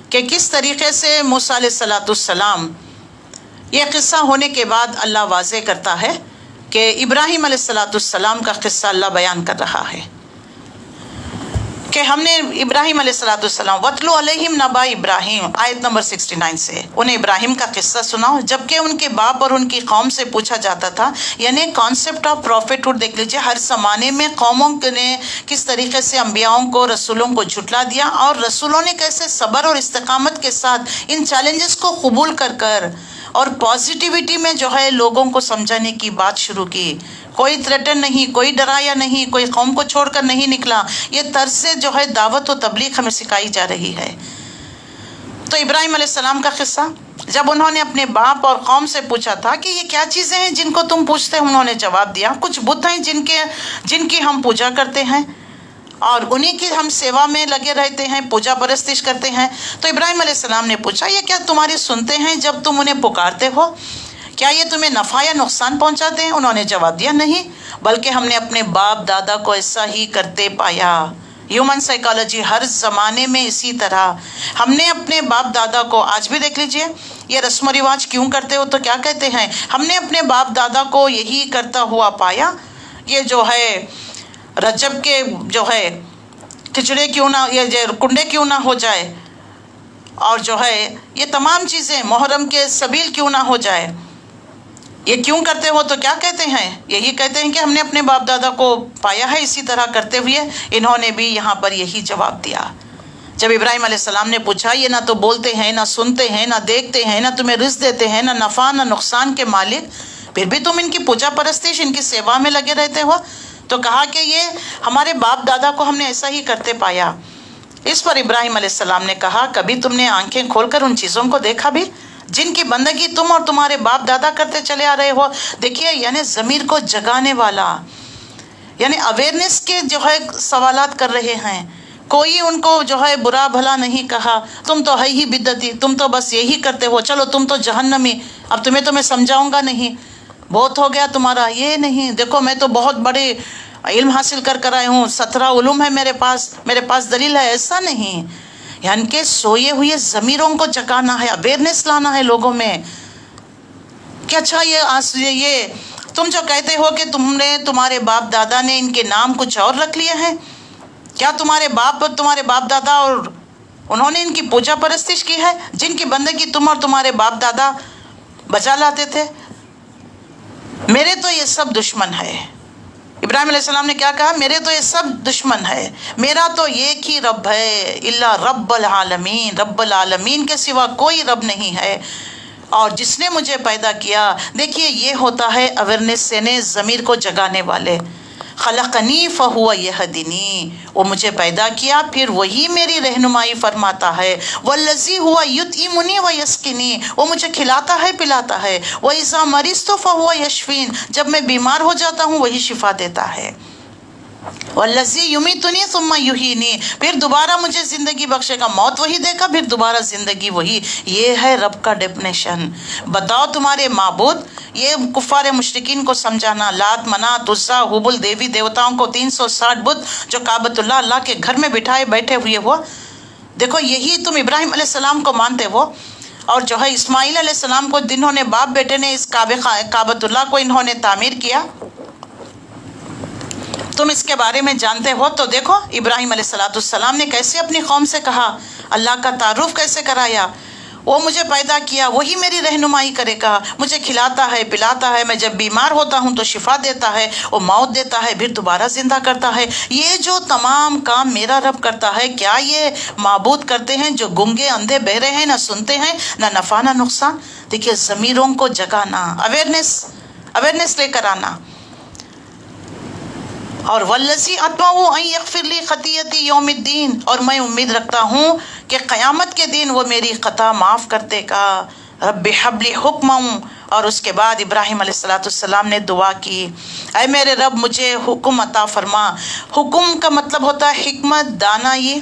کہ کس طریقے سے موسیٰ علیہ السلام، یہ قصہ ہونے کے بعد اللہ واضح کرتا ہے کہ ابراہیم علیہ السلام کا قصہ اللہ بیان کر رہا ہے کہ ہم نے ابراہیم علیہ السلام وَاتْلُ عَلَيْهِمْ نَبَأَ ابراہیم، آیت نمبر 69 سے انہیں ابراہیم کا قصہ سناؤ، جبکہ ان کے باپ اور ان کی قوم سے پوچھا جاتا تھا، یعنی کانسیپٹ آف پروفیٹہڈ دیکھ لیجیے، ہر زمانے میں قوموں نے کس طریقے سے انبیاؤں کو، رسولوں کو جھٹلا دیا، اور رسولوں نے کیسے صبر اور استقامت کے ساتھ ان چیلنجز کو قبول کر اور پازیٹیوٹی میں جو ہے لوگوں کو سمجھانے کی بات شروع کی، کوئی تھریٹن نہیں، کوئی ڈرایا نہیں، کوئی قوم کو چھوڑ کر نہیں نکلا، یہ طرز سے جو ہے دعوت و تبلیغ ہمیں سکھائی جا رہی ہے۔ تو ابراہیم علیہ السلام کا قصہ، جب انہوں نے اپنے باپ اور قوم سے پوچھا تھا کہ یہ کیا چیزیں ہیں جن کو تم پوچھتے ہیں، انہوں نے جواب دیا کچھ بت ہیں جن کی ہم پوجا کرتے ہیں اور انہی کی ہم سیوا میں لگے رہتے ہیں، پوجا پرستش کرتے ہیں۔ تو ابراہیم علیہ السلام نے پوچھا یہ کیا تمہاری سنتے ہیں جب تم انہیں پکارتے ہو؟ کیا یہ تمہیں نفع یا نقصان پہنچاتے ہیں؟ انہوں نے جواب دیا نہیں، بلکہ ہم نے اپنے باپ دادا کو ایسا ہی کرتے پایا۔ ہیومن سائیکالوجی ہر زمانے میں اسی طرح، ہم نے اپنے باپ دادا کو، آج بھی دیکھ لیجئے یہ رسم و رواج کیوں کرتے ہو تو کیا کہتے ہیں، ہم نے اپنے باپ دادا کو یہی کرتا ہوا پایا۔ یہ جو ہے رجب کے جو ہے کھچڑے کیوں نہ، یہ کنڈے کیوں نہ ہو جائے، اور جو ہے یہ تمام چیزیں، محرم کے سبیل کیوں نہ ہو جائے، یہ کیوں کرتے ہو تو کیا کہتے ہیں، یہی کہتے ہیں کہ ہم نے اپنے باپ دادا کو پایا ہے اسی طرح کرتے ہوئے۔ انہوں نے بھی یہاں پر یہی جواب دیا۔ جب ابراہیم علیہ السلام نے پوچھا یہ نہ تو بولتے ہیں، نہ سنتے ہیں، نہ دیکھتے ہیں، نہ تمہیں رزق دیتے ہیں، نہ نفع نہ نقصان کے مالک، پھر بھی تم ان کی پوجا پرستش، ان کی سیوا میں لگے رہتے ہو، تو کہا کہ یہ ہمارے باپ دادا کو ہم نے ایسا ہی کرتے پایا۔ اس پر ابراہیم علیہ السلام نے کہا کبھی تم نے آنکھیں کھول کر ان چیزوں کو دیکھا بھی جن کی بندگی تم اور تمہارے باپ دادا کرتے چلے آ رہے ہو؟ دیکھیے یعنی ضمیر کو جگانے والا، یعنی اویئرنیس کے جو ہے سوالات کر رہے ہیں، کوئی ان کو جو ہے برا بھلا نہیں کہا، تم تو ہے ہی بدعتی، تم تو بس یہی کرتے ہو، چلو تم تو جہنمی، اب تمہیں تو میں سمجھاؤں گا نہیں، بہت ہو گیا تمہارا، یہ نہیں، دیکھو میں تو بہت بڑے علم حاصل کر آئے ہوں، 17 علوم ہے میرے پاس دلیل ہے، ایسا نہیں، یعنی کہ سوئے ہوئے ضمیروں کو جگانا ہے، اویئرنیس لانا ہے لوگوں میں کہ اچھا یہ تم جو کہتے ہو کہ تمہارے باپ دادا نے ان کے نام کچھ اور رکھ لیے ہیں، کیا تمہارے باپ دادا اور انہوں نے ان کی پوجا پرستش کی ہے جن کی بندگی تم اور تمہارے باپ دادا بجا لاتے تھے؟ میرے تو یہ سب دشمن ہے، ابراہیم علیہ السلام نے کیا کہا؟ میرے تو یہ سب دشمن ہے، میرا تو ایک ہی رب ہے، الا رب العالمین، رب العالمین کے سوا کوئی رب نہیں ہے، اور جس نے مجھے پیدا کیا۔ دیکھیے یہ ہوتا ہے اویئرنیس، یعنی ضمیر کو جگانے والے۔ خلقنی فہو یہدنی، وہ مجھے پیدا کیا پھر وہی میری رہنمائی فرماتا ہے۔ والذی ہوا یطعمنی ویسقنی، وہ مجھے کھلاتا ہے پلاتا ہے۔ وَإِذَا مَرِضْتُ فَهُوَ یشفین، جب میں بیمار ہو جاتا ہوں وہی شفا دیتا ہے۔ والذی یمیتنی ثم یحیینی، پھر دوبارہ مجھے زندگی بخشے گا، موت وہی دے گا پھر دوبارہ زندگی وہی۔ یہ ہے رب کا ڈیفینیشن۔ بتاؤ تمہارے معبود، یہ کفار مشرکین کو سمجھانا، لات منات عزا ہبل دیوی دیوتاؤں کو 360 بت جو کعبۃ اللہ کے گھر میں بٹھائے بیٹھے ہوئے ہو، دیکھو یہی تم ابراہیم علیہ السلام کو مانتے ہو، اور جو ہے اسماعیل علیہ السلام کو جنہوں نے باپ بیٹے نے اس کعبۃ اللہ کو انہوں نے تعمیر کیا، تم اس کے بارے میں جانتے ہو۔ تو دیکھو ابراہیم علیہ السلام نے کیسے اپنی قوم سے کہا، اللہ کا تعارف کیسے کرایا، وہ مجھے پیدا کیا وہی میری رہنمائی کرے گا، مجھے کھلاتا ہے پلاتا ہے، میں جب بیمار ہوتا ہوں تو شفا دیتا ہے، وہ موت دیتا ہے پھر دوبارہ زندہ کرتا ہے۔ یہ جو تمام کام میرا رب کرتا ہے، کیا یہ معبود کرتے ہیں جو گنگے اندھے بہرے ہیں، نہ سنتے ہیں، نہ نفع نہ نقصان؟ دیکھیے ضمیروں کو جگانا، اویئرنیس لے کر آنا۔ اور والذی اطمع ان یغفر لی خطیئتی یوم الدین، اور میں امید رکھتا ہوں کہ قیامت کے دن وہ میری خطا معاف کر دے گا۔ رب حب لی حکما، اور اس کے بعد ابراہیم علیہ السلام نے دعا کی، اے میرے رب مجھے حکم عطا فرما۔ حکم کا مطلب ہوتا ہے حکمت، دانائی،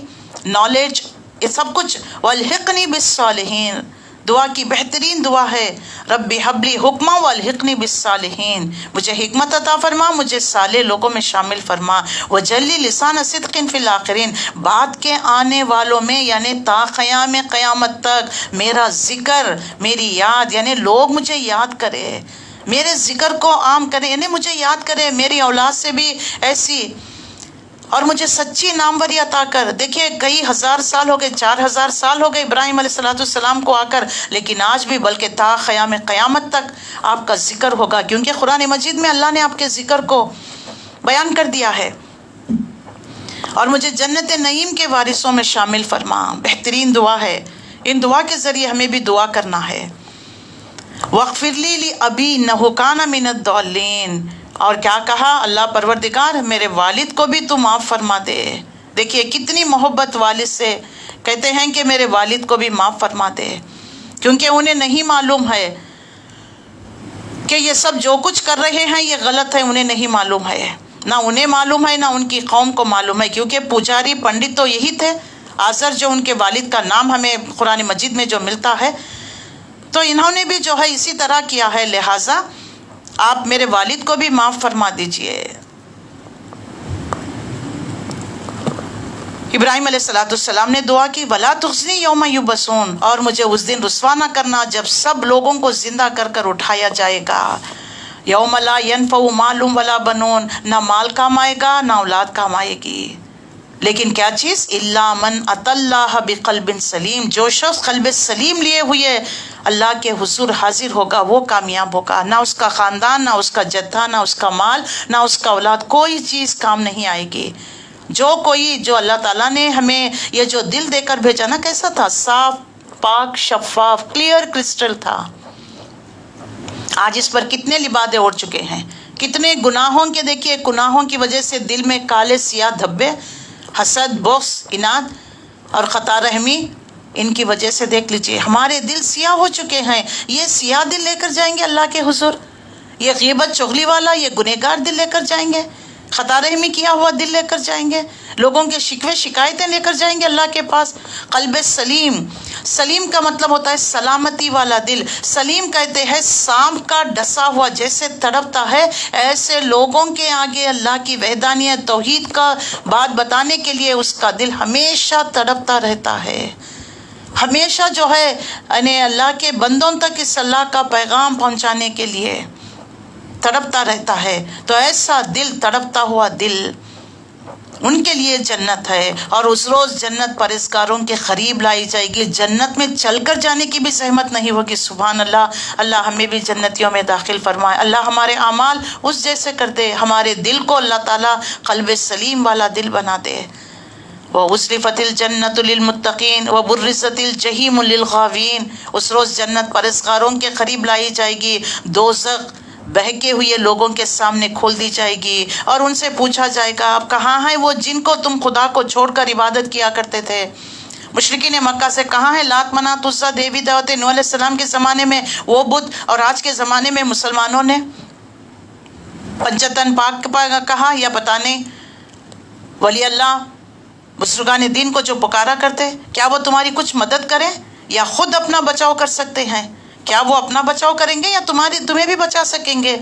نالج، یہ سب کچھ۔ والحقنی بالصالحین، دعا کی بہترین دعا ہے، رب حب لی حکما والحقنی بالصالحین، مجھے حکمت عطا فرما، مجھے صالح لوگوں میں شامل فرما۔ وجلی لسان صدق فی الاخرین، بعد کے آنے والوں میں یعنی تا قیام قیامت تک میرا ذکر، میری یاد، یعنی لوگ مجھے یاد کرے، میرے ذکر کو عام کرے، یعنی مجھے یاد کرے، میری اولاد سے بھی ایسی، اور مجھے سچی ناموری عطا کر۔ دیکھیے کئی ہزار سال ہو گئے، 4000 سال ہو گئے ابراہیم علیہ السلام کو آ کر، لیکن آج بھی بلکہ تا قیام قیامت تک آپ کا ذکر ہوگا، کیونکہ قرآن مجید میں اللہ نے آپ کے ذکر کو بیان کر دیا ہے۔ اور مجھے جنت نعیم کے وارثوں میں شامل فرما، بہترین دعا ہے۔ ان دعا کے ذریعے ہمیں بھی دعا کرنا ہے۔ وَاغْفِرْ لِي لِأَبِي إِنَّهُ كَانَ مِنَ الضَّالِّينَ، اور کیا کہا؟ اللہ پروردگار میرے والد کو بھی تو معاف فرما دے۔ دیکھیے کتنی محبت والد سے، کہتے ہیں کہ میرے والد کو بھی معاف فرما دے، کیونکہ انہیں نہیں معلوم ہے کہ یہ سب جو کچھ کر رہے ہیں یہ غلط ہے، انہیں نہیں معلوم ہے، نہ انہیں معلوم ہے نہ ان کی قوم کو معلوم ہے، کیونکہ پجاری پنڈت تو یہی تھے۔ آزر جو ان کے والد کا نام ہمیں قرآن مجید میں جو ملتا ہے، تو انہوں نے بھی جو ہے اسی طرح کیا ہے، لہٰذا آپ میرے والد کو بھی معاف فرما دیجئے۔ ابراہیم علیہ السلام نے دعا کی، وَلَا تُخْزِنِي يَوْمَ يُبْعَثُونَ، اور مجھے اس دن رسوا نہ کرنا جب سب لوگوں کو زندہ کر کر اٹھایا جائے گا۔ یوم لا ينفع مال ولا بنون، نہ مال کام آئے گا نہ اولاد کام آئے گی، لیکن کیا چیز؟ الا من اتى اللہ بقلب سلیم، جو شخص قلب سلیم لیے ہوئے اللہ کے حضور حاضر ہوگا وہ کامیاب ہوگا۔ نہ اس کا خاندان، نہ اس کا جتھا، نہ اس کا مال، نہ اس کا اولاد، کوئی چیز کام نہیں آئے گی۔ جو اللہ تعالیٰ نے ہمیں یہ جو دل دے کر بھیجا نا، کیسا تھا؟ صاف، پاک، شفاف، کلیئر کرسٹل تھا۔ آج اس پر کتنے لبادے اڑ چکے ہیں، کتنے گناہوں کے، دیکھیے گناہوں کی وجہ سے دل میں کالے سیاہ دھبے، حسد، بغض، اناد اور خطا رحمی، ان کی وجہ سے دیکھ لیجئے ہمارے دل سیاہ ہو چکے ہیں۔ یہ سیاہ دل لے کر جائیں گے اللہ کے حضور، یہ غیبت چغلی والا، یہ گنہگار دل لے کر جائیں گے، خطا رحمی کیا ہوا دل لے کر جائیں گے، لوگوں کے شکوے شکایتیں لے کر جائیں گے اللہ کے پاس۔ قلب سلیم، سلیم کا مطلب ہوتا ہے سلامتی والا دل۔ سلیم کہتے ہیں سانپ کا ڈسا ہوا جیسے تڑپتا ہے، ایسے لوگوں کے آگے اللہ کی وحدانیت توحید کا بات بتانے کے لیے اس کا دل ہمیشہ تڑپتا رہتا ہے، ہمیشہ جو ہے یعنی اللہ کے بندوں تک اس اللہ کا پیغام پہنچانے کے لیے تڑپتا رہتا ہے۔ تو ایسا دل، تڑپتا ہوا دل، ان کے لیے جنت ہے، اور اس روز جنت پرہیزگاروں کے قریب لائی جائے گی، جنت میں چل کر جانے کی بھی زحمت نہیں ہوگی۔ سبحان اللہ، اللہ ہمیں بھی جنتیوں میں داخل فرمائے، اللہ ہمارے اعمال اس جیسے کر دے، ہمارے دل کو اللہ تعالیٰ قلب سلیم والا دل بنا دے۔ وَأُزْلِفَتِ الْجَنَّةُ لِلْمُتَّقِينَ وَبُرِّزَتِ الْجَحِيمُ لِلْغَاوِينَ، اس روز جنت پرہیزگاروں کے قریب لائی جائے گی، دوزخ بہکے ہوئے لوگوں کے سامنے کھول دی جائے گی، اور ان سے پوچھا جائے گا اب کہاں ہیں وہ جن کو تم خدا کو چھوڑ کر عبادت کیا کرتے تھے؟ مشرکین مکہ سے کہاں ہے لات منات عزا دیوی دیوتے؟ نوح علیہ السلام کے زمانے میں وہ بت، اور آج کے زمانے میں مسلمانوں نے پنجتن پاک کہا، یا پتہ نہیں ولی اللہ بزرگان دین کو جو پکارا کرتے، کیا وہ تمہاری کچھ مدد کریں یا خود اپنا بچاؤ کر سکتے ہیں؟ کیا وہ اپنا بچاؤ کریں گے یا تمہیں بھی بچا سکیں گے؟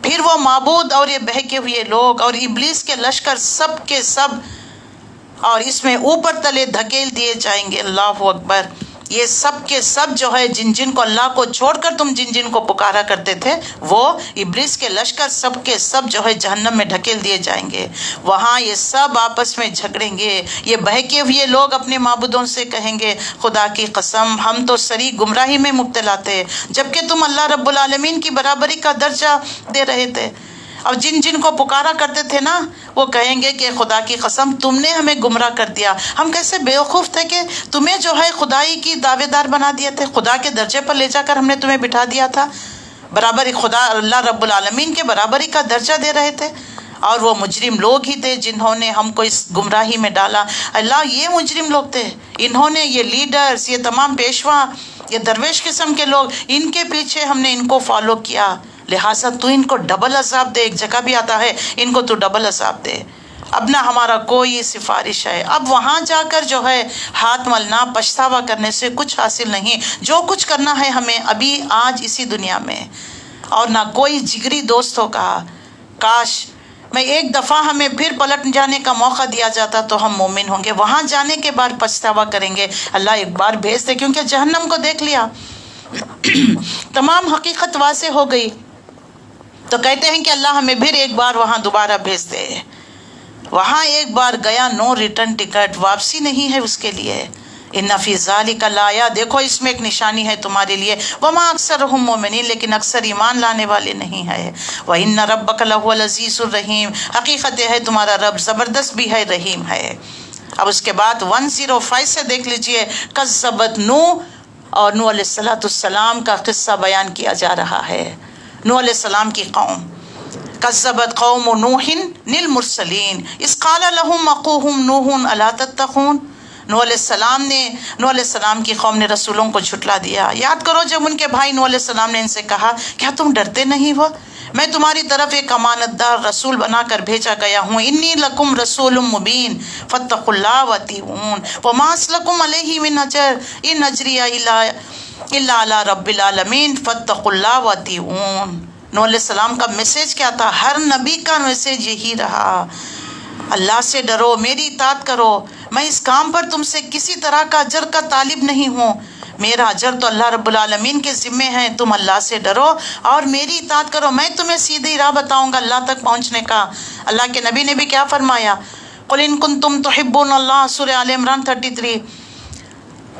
پھر وہ معبود اور یہ بہکے ہوئے لوگ اور ابلیس کے لشکر سب کے سب، اور اس میں اوپر تلے دھکیل دیے جائیں گے۔ اللہ اکبر، یہ سب کے سب جو ہے جن کو اللہ کو چھوڑ کر تم جن کو پکارا کرتے تھے، وہ ابلیس کے لشکر سب کے سب جو ہے جہنم میں ڈھکیل دیے جائیں گے۔ وہاں یہ سب آپس میں جھگڑیں گے، یہ بہکے ہوئے لوگ اپنے معبودوں سے کہیں گے خدا کی قسم ہم تو سری گمراہی میں مبتلا تھے، جبکہ تم اللہ رب العالمین کی برابری کا درجہ دے رہے تھے۔ اور جن کو پکارا کرتے تھے نا، وہ کہیں گے کہ خدا کی قسم تم نے ہمیں گمراہ کر دیا، ہم کیسے بیوقوف تھے کہ تمہیں جو ہے خدائی کی دعوے دار بنا دیے تھے، خدا کے درجے پر لے جا کر ہم نے تمہیں بٹھا دیا تھا، برابری خدا اللہ رب العالمین کے برابری کا درجہ دے رہے تھے، اور وہ مجرم لوگ ہی تھے جنہوں نے ہم کو اس گمراہی میں ڈالا۔ اللہ یہ مجرم لوگ تھے، انہوں نے، یہ لیڈرز، یہ تمام پیشوا، یہ درویش قسم کے لوگ، ان کے پیچھے ہم نے ان کو فالو کیا، لہٰذا تو ان کو ڈبل عذاب دے۔ ایک جگہ بھی آتا ہے ان کو تو ڈبل عذاب دے، اب نہ ہمارا کوئی سفارش ہے۔ اب وہاں جا کر جو ہے ہاتھ ملنا، پچھتاوا کرنے سے کچھ حاصل نہیں، جو کچھ کرنا ہے ہمیں ابھی آج اسی دنیا میں، اور نہ کوئی جگری دوست ہوگا۔ کاش میں ایک دفعہ ہمیں پھر پلٹ جانے کا موقع دیا جاتا تو ہم مومن ہوں گے، وہاں جانے کے بعد پچھتاوا کریں گے اللہ ایک بار بھیج دے، کیونکہ جہنم کو دیکھ لیا تمام حقیقت واضح ہو گئی، تو کہتے ہیں کہ اللہ ہمیں پھر ایک بار وہاں دوبارہ بھیج دے۔ وہاں ایک بار گیا، نو ریٹرن ٹکٹ، واپسی نہیں ہے اس کے لیے۔ ان فی ذالک لآیات، دیکھو اس میں ایک نشانی ہے تمہارے لیے، وما اکثرهم مومنین، لیکن اکثر ایمان لانے والے نہیں ہے۔ وان ربک لہو العزیز الرحیم، حقیقت ہے تمہارا رب زبردست بھی ہے، رحیم ہے۔ اب اس کے بعد 105 سے دیکھ لیجئے، کذبت نوح، اور نوح علیہ السلام کا قصہ بیان کیا جا رہا ہے۔ نوح علیہ السلام کی قوم، کذبت قوم نوح للمرسلین اذ قال لهم اخوهم نوح الا تتقون، نوح علیہ السلام کی قوم نے رسولوں کو جھٹلا دیا۔ یاد کرو جب ان کے بھائی نوح علیہ السلام نے ان سے کہا کیا تم ڈرتے نہیں ہو، میں تمہاری طرف ایک امانت دار رسول بنا کر بھیجا گیا ہوں، انی لکم رسول مبین فاتقوا اللہ واطیعون وما اسلکم علیہ من اجر ان اجری الا علی رب العالمین فاتقوا اللہ واطیعون۔ نوح علیہ السلام کا میسج کیا تھا؟ ہر نبی کا میسج یہی رہا، اللہ سے ڈرو، میری اطاعت کرو، میں اس کام پر تم سے کسی طرح کا اجر کا طالب نہیں ہوں، میرا اجر تو اللہ رب العالمین کے ذمے ہے، تم اللہ سے ڈرو اور میری اطاعت کرو، میں تمہیں سیدھی راہ بتاؤں گا اللہ تک پہنچنے کا۔ اللہ کے نبی نے بھی کیا فرمایا؟ قل ان کنتم تحبون اللہ، سورہ آل عمران 33،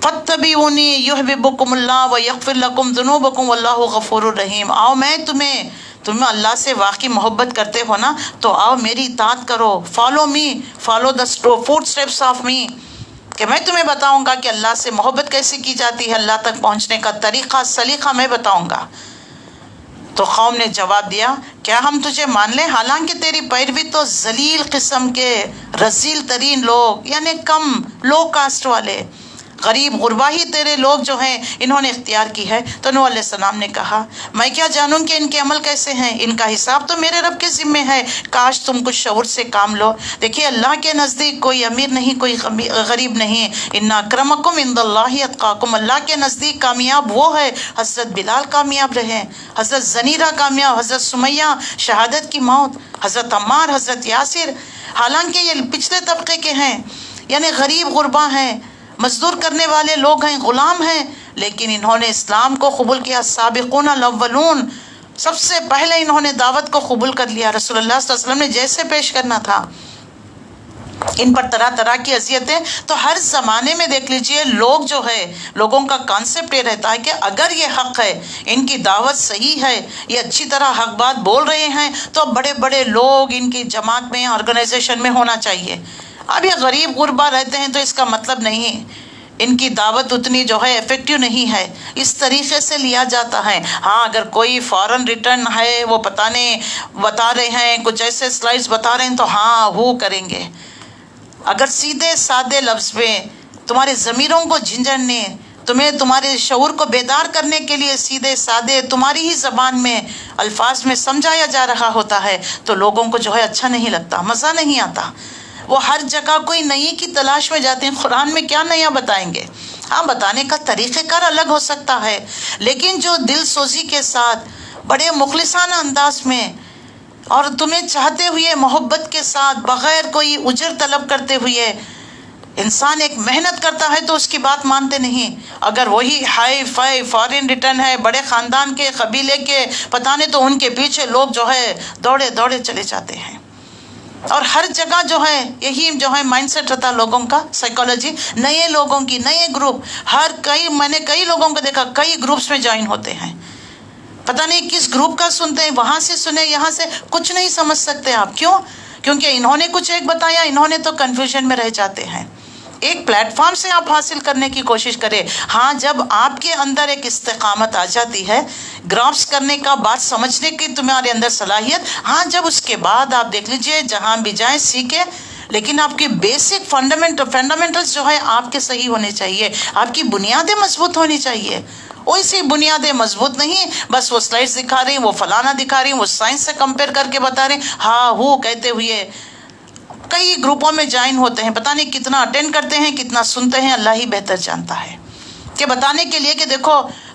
فاتبعونی یحببکم اللہ ویغفر لکم ذنوبکم واللہ غفور الرحیم، آؤ میں تمہیں اللہ سے واقعی محبت کرتے ہو نا تو آؤ میری اطاعت کرو، follow me, follow the footsteps of me, کہ میں تمہیں بتاؤں گا کہ اللہ سے محبت کیسے کی جاتی ہے، اللہ تک پہنچنے کا طریقہ سلیقہ میں بتاؤں گا۔ تو قوم نے جواب دیا کیا ہم تجھے مان لیں، حالانکہ تیری پیروی تو ذلیل قسم کے رذیل ترین لوگ، یعنی کم لو کاسٹ والے غریب غربا ہی تیرے لوگ جو ہیں انہوں نے اختیار کی ہے۔ تو نوح علیہ السلام نے کہا میں کیا جانوں کہ ان کے عمل کیسے ہیں، ان کا حساب تو میرے رب کے ذمے ہے، کاش تم کچھ شعور سے کام لو۔ دیکھیے اللہ کے نزدیک کوئی امیر نہیں، کوئی غریب نہیں، ان اکرمکم عند اللہ اتقاکم، اللہ کے نزدیک کامیاب وہ ہے، حضرت بلال کامیاب رہے، حضرت زنیرہ کامیاب، حضرت سمیہ شہادت کی موت، حضرت عمار، حضرت یاسر، حالانکہ یہ پچھلے طبقے کے ہیں، یعنی غریب غربا ہیں، مزدور کرنے والے لوگ ہیں، غلام ہیں، لیکن انہوں نے اسلام کو قبول کیا، سابقون الاولون، سب سے پہلے انہوں نے دعوت کو قبول کر لیا، رسول اللہ صلی اللہ علیہ وسلم نے جیسے پیش کرنا تھا۔ ان پر طرح طرح کی اذیتیں. تو ہر زمانے میں دیکھ لیجئے لوگ جو ہے، لوگوں کا کانسیپٹ یہ رہتا ہے کہ اگر یہ حق ہے، ان کی دعوت صحیح ہے، یہ اچھی طرح حق بات بول رہے ہیں، تو بڑے بڑے لوگ ان کی جماعت میں، آرگنائزیشن میں ہونا چاہیے. اب یہ غریب غربا رہتے ہیں تو اس کا مطلب نہیں ان کی دعوت اتنی جو ہے افیکٹو نہیں ہے، اس طریقے سے لیا جاتا ہے. ہاں اگر کوئی فارن ریٹرن ہے، وہ پتہ نہیں بتا رہے ہیں، کچھ ایسے سلائڈز بتا رہے ہیں تو ہاں وہ کریں گے. اگر سیدھے سادے لفظ میں تمہارے ضمیروں کو جھنجھڑنے، تمہیں تمہارے شعور کو بیدار کرنے کے لیے سیدھے سادے تمہاری ہی زبان میں الفاظ میں سمجھایا جا رہا ہوتا ہے تو لوگوں کو جو ہے اچھا نہیں لگتا، مزہ نہیں آتا. وہ ہر جگہ کوئی نئی کی تلاش میں جاتے ہیں. قرآن میں کیا نیا بتائیں گے؟ ہاں بتانے کا طریقہ کار الگ ہو سکتا ہے، لیکن جو دل سوزی کے ساتھ بڑے مخلصانہ انداز میں اور تمہیں چاہتے ہوئے محبت کے ساتھ بغیر کوئی اجر طلب کرتے ہوئے انسان ایک محنت کرتا ہے تو اس کی بات مانتے نہیں. اگر وہی ہائی فائی فارن ریٹرن ہے، بڑے خاندان کے، قبیلے کے، پتہ نہیں، تو ان کے پیچھے لوگ جو ہے دوڑے دوڑے چلے جاتے ہیں. اور ہر جگہ جو ہے یہی جو ہے مائنڈ سیٹ رہتا ہے لوگوں کا، سائیکالوجی، نئے لوگوں کی، نئے گروپ. میں نے کئی لوگوں کو دیکھا کئی گروپس میں جوائن ہوتے ہیں، پتہ نہیں کس گروپ کا سنتے ہیں، وہاں سے سنے، یہاں سے کچھ نہیں سمجھ سکتے آپ. کیوں؟ کیونکہ انہوں نے کچھ ایک بتایا، انہوں نے تو کنفیوژن میں رہ جاتے ہیں. ایک پلیٹ فارم سے آپ حاصل کرنے کی کوشش کریں. ہاں جب آپ کے اندر ایک استقامت آ جاتی ہے، گراسپ کرنے کا، بات سمجھنے کی تمہارے اندر صلاحیت، ہاں جب اس کے بعد آپ دیکھ لیجئے جہاں بھی جائیں سیکھیں، لیکن آپ کی بیسک فنڈامنٹلز جو ہے آپ کے صحیح ہونے چاہیے، آپ کی بنیادیں مضبوط ہونی چاہیے. ویسی بنیادیں مضبوط نہیں، بس وہ سلائڈز دکھا رہی ہیں، وہ فلانا دکھا رہی ہیں، وہ سائنس سے کمپیئر کر کے بتا رہے ہیں، ہاں ہو کہتے ہوئے کئی گروپوں میں جوائن ہوتے ہیں. پتہ نہیں کتنا اٹینڈ کرتے ہیں، کتنا سنتے ہیں، اللہ ہی بہتر جانتا ہے. کہ بتانے کے لیے کہ دیکھو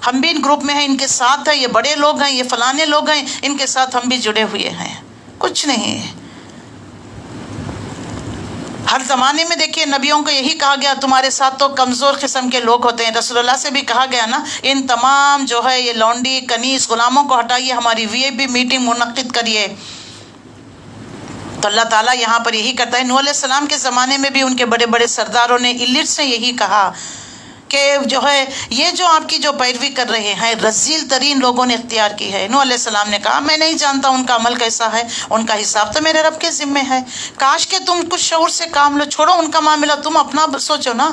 ہم بھی ان گروپ میں ہیں، ان کے ساتھ ہیں، یہ بڑے لوگ ہیں، یہ فلانے لوگ ہیں، ان کے ساتھ ہم بھی جڑے ہوئے ہیں. کچھ نہیں. ہر زمانے میں دیکھیے نبیوں کو یہی کہا گیا تمہارے ساتھ تو کمزور قسم کے لوگ ہوتے ہیں. رسول اللہ سے بھی کہا گیا نا، ان تمام جو ہے یہ لونڈی کنیز غلاموں کو ہٹائیے، ہماری وی آئی پی میٹنگ منعقد کریے. تو اللہ تعالیٰ یہاں پر یہی کرتا ہے. نوح علیہ السلام کے زمانے میں بھی ان کے بڑے بڑے سرداروں نے، ایلیٹس نے یہی کہا کہ جو ہے یہ جو آپ کی جو پیروی کر رہے ہیں رذیل ترین لوگوں نے اختیار کی ہے. نوح علیہ السلام نے کہا میں نہیں جانتا ان کا عمل کیسا ہے، ان کا حساب تو میرے رب کے ذمے ہے. کاش کہ تم کچھ شعور سے کام لو، چھوڑو ان کا معاملہ، تم اپنا سوچو نا،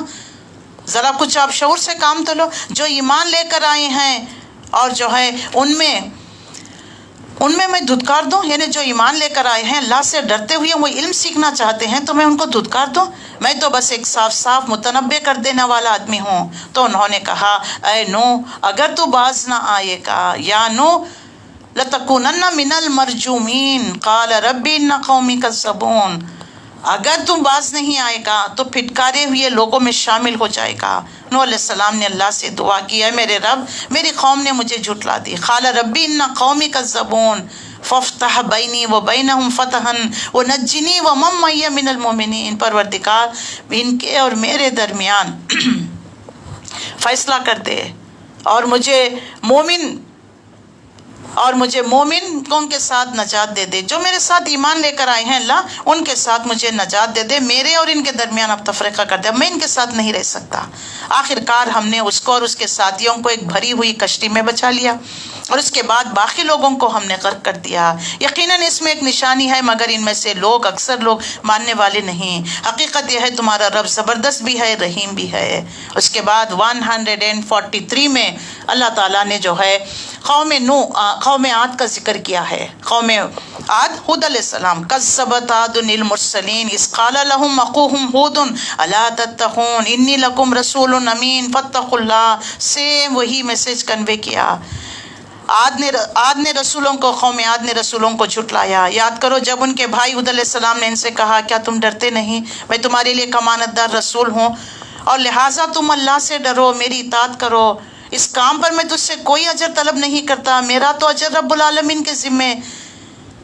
ذرا کچھ آپ شعور سے کام تو لو. جو ایمان لے کر آئے ہیں اور جو ہے ان میں میں دھتکار دوں، یعنی جو ایمان لے کر آئے ہیں اللہ سے ڈرتے ہوئے وہ علم سیکھنا چاہتے ہیں تو میں ان کو دھتکار دوں؟ میں تو بس ایک صاف صاف متنبع کر دینے والا آدمی ہوں. تو انہوں نے کہا اے نوح اگر تو باز نہ آئے گا، یا نوح لتکونن من المرجومین قال رب ان قومی کذبون، اگر تم باز نہیں آئے گا تو پھٹکارے ہوئے لوگوں میں شامل ہو جائے گا. نوح علیہ السلام نے اللہ سے دعا کی، اے میرے رب میری قوم نے مجھے جھٹلا دی. قال رب ان قومی کذبون فافتح بینی و بینہم فتحا ونجنی ومن معی من المؤمنین. پروردگار ان کے اور میرے درمیان فیصلہ کر دے اور مجھے مومنوں کے ساتھ نجات دے دے. جو میرے ساتھ ایمان لے کر آئے ہیں اللہ ان کے ساتھ مجھے نجات دے دے، میرے اور ان کے درمیان اب تفرقہ کر دے، میں ان کے ساتھ نہیں رہ سکتا. آخر کار ہم نے اس کو اور اس کے ساتھیوں کو ایک بھری ہوئی کشتی میں بچا لیا اور اس کے بعد باقی لوگوں کو ہم نے غرق کر دیا. یقیناً اس میں ایک نشانی ہے مگر ان میں سے اکثر لوگ ماننے والے نہیں. حقیقت یہ ہے تمہارا رب زبردست بھی ہے، رحیم بھی ہے. اس کے بعد 143 میں اللہ تعالیٰ نے جو ہے قوم عاد کا ذکر کیا ہے. قوم عاد ہود علیہ السلام، کذبت عاد المرسلین اذ قال لهم اخوهم ہود الا تتقون انی لکم رسول امین فاتقوا اللہ. سیم وہی میسج کنوے کیا. عاد نے رسولوں کو، قوم عاد نے رسولوں کو جھٹلایا. یاد کرو جب ان کے بھائی ہود علیہ السلام نے ان سے کہا کیا تم ڈرتے نہیں، میں تمہارے لیے امانت دار رسول ہوں اور لہٰذا تم اللہ سے ڈرو، میری اطاعت کرو، اس کام پر میں تجھ سے کوئی اجر طلب نہیں کرتا، میرا تو اجر رب العالمین کے ذمے.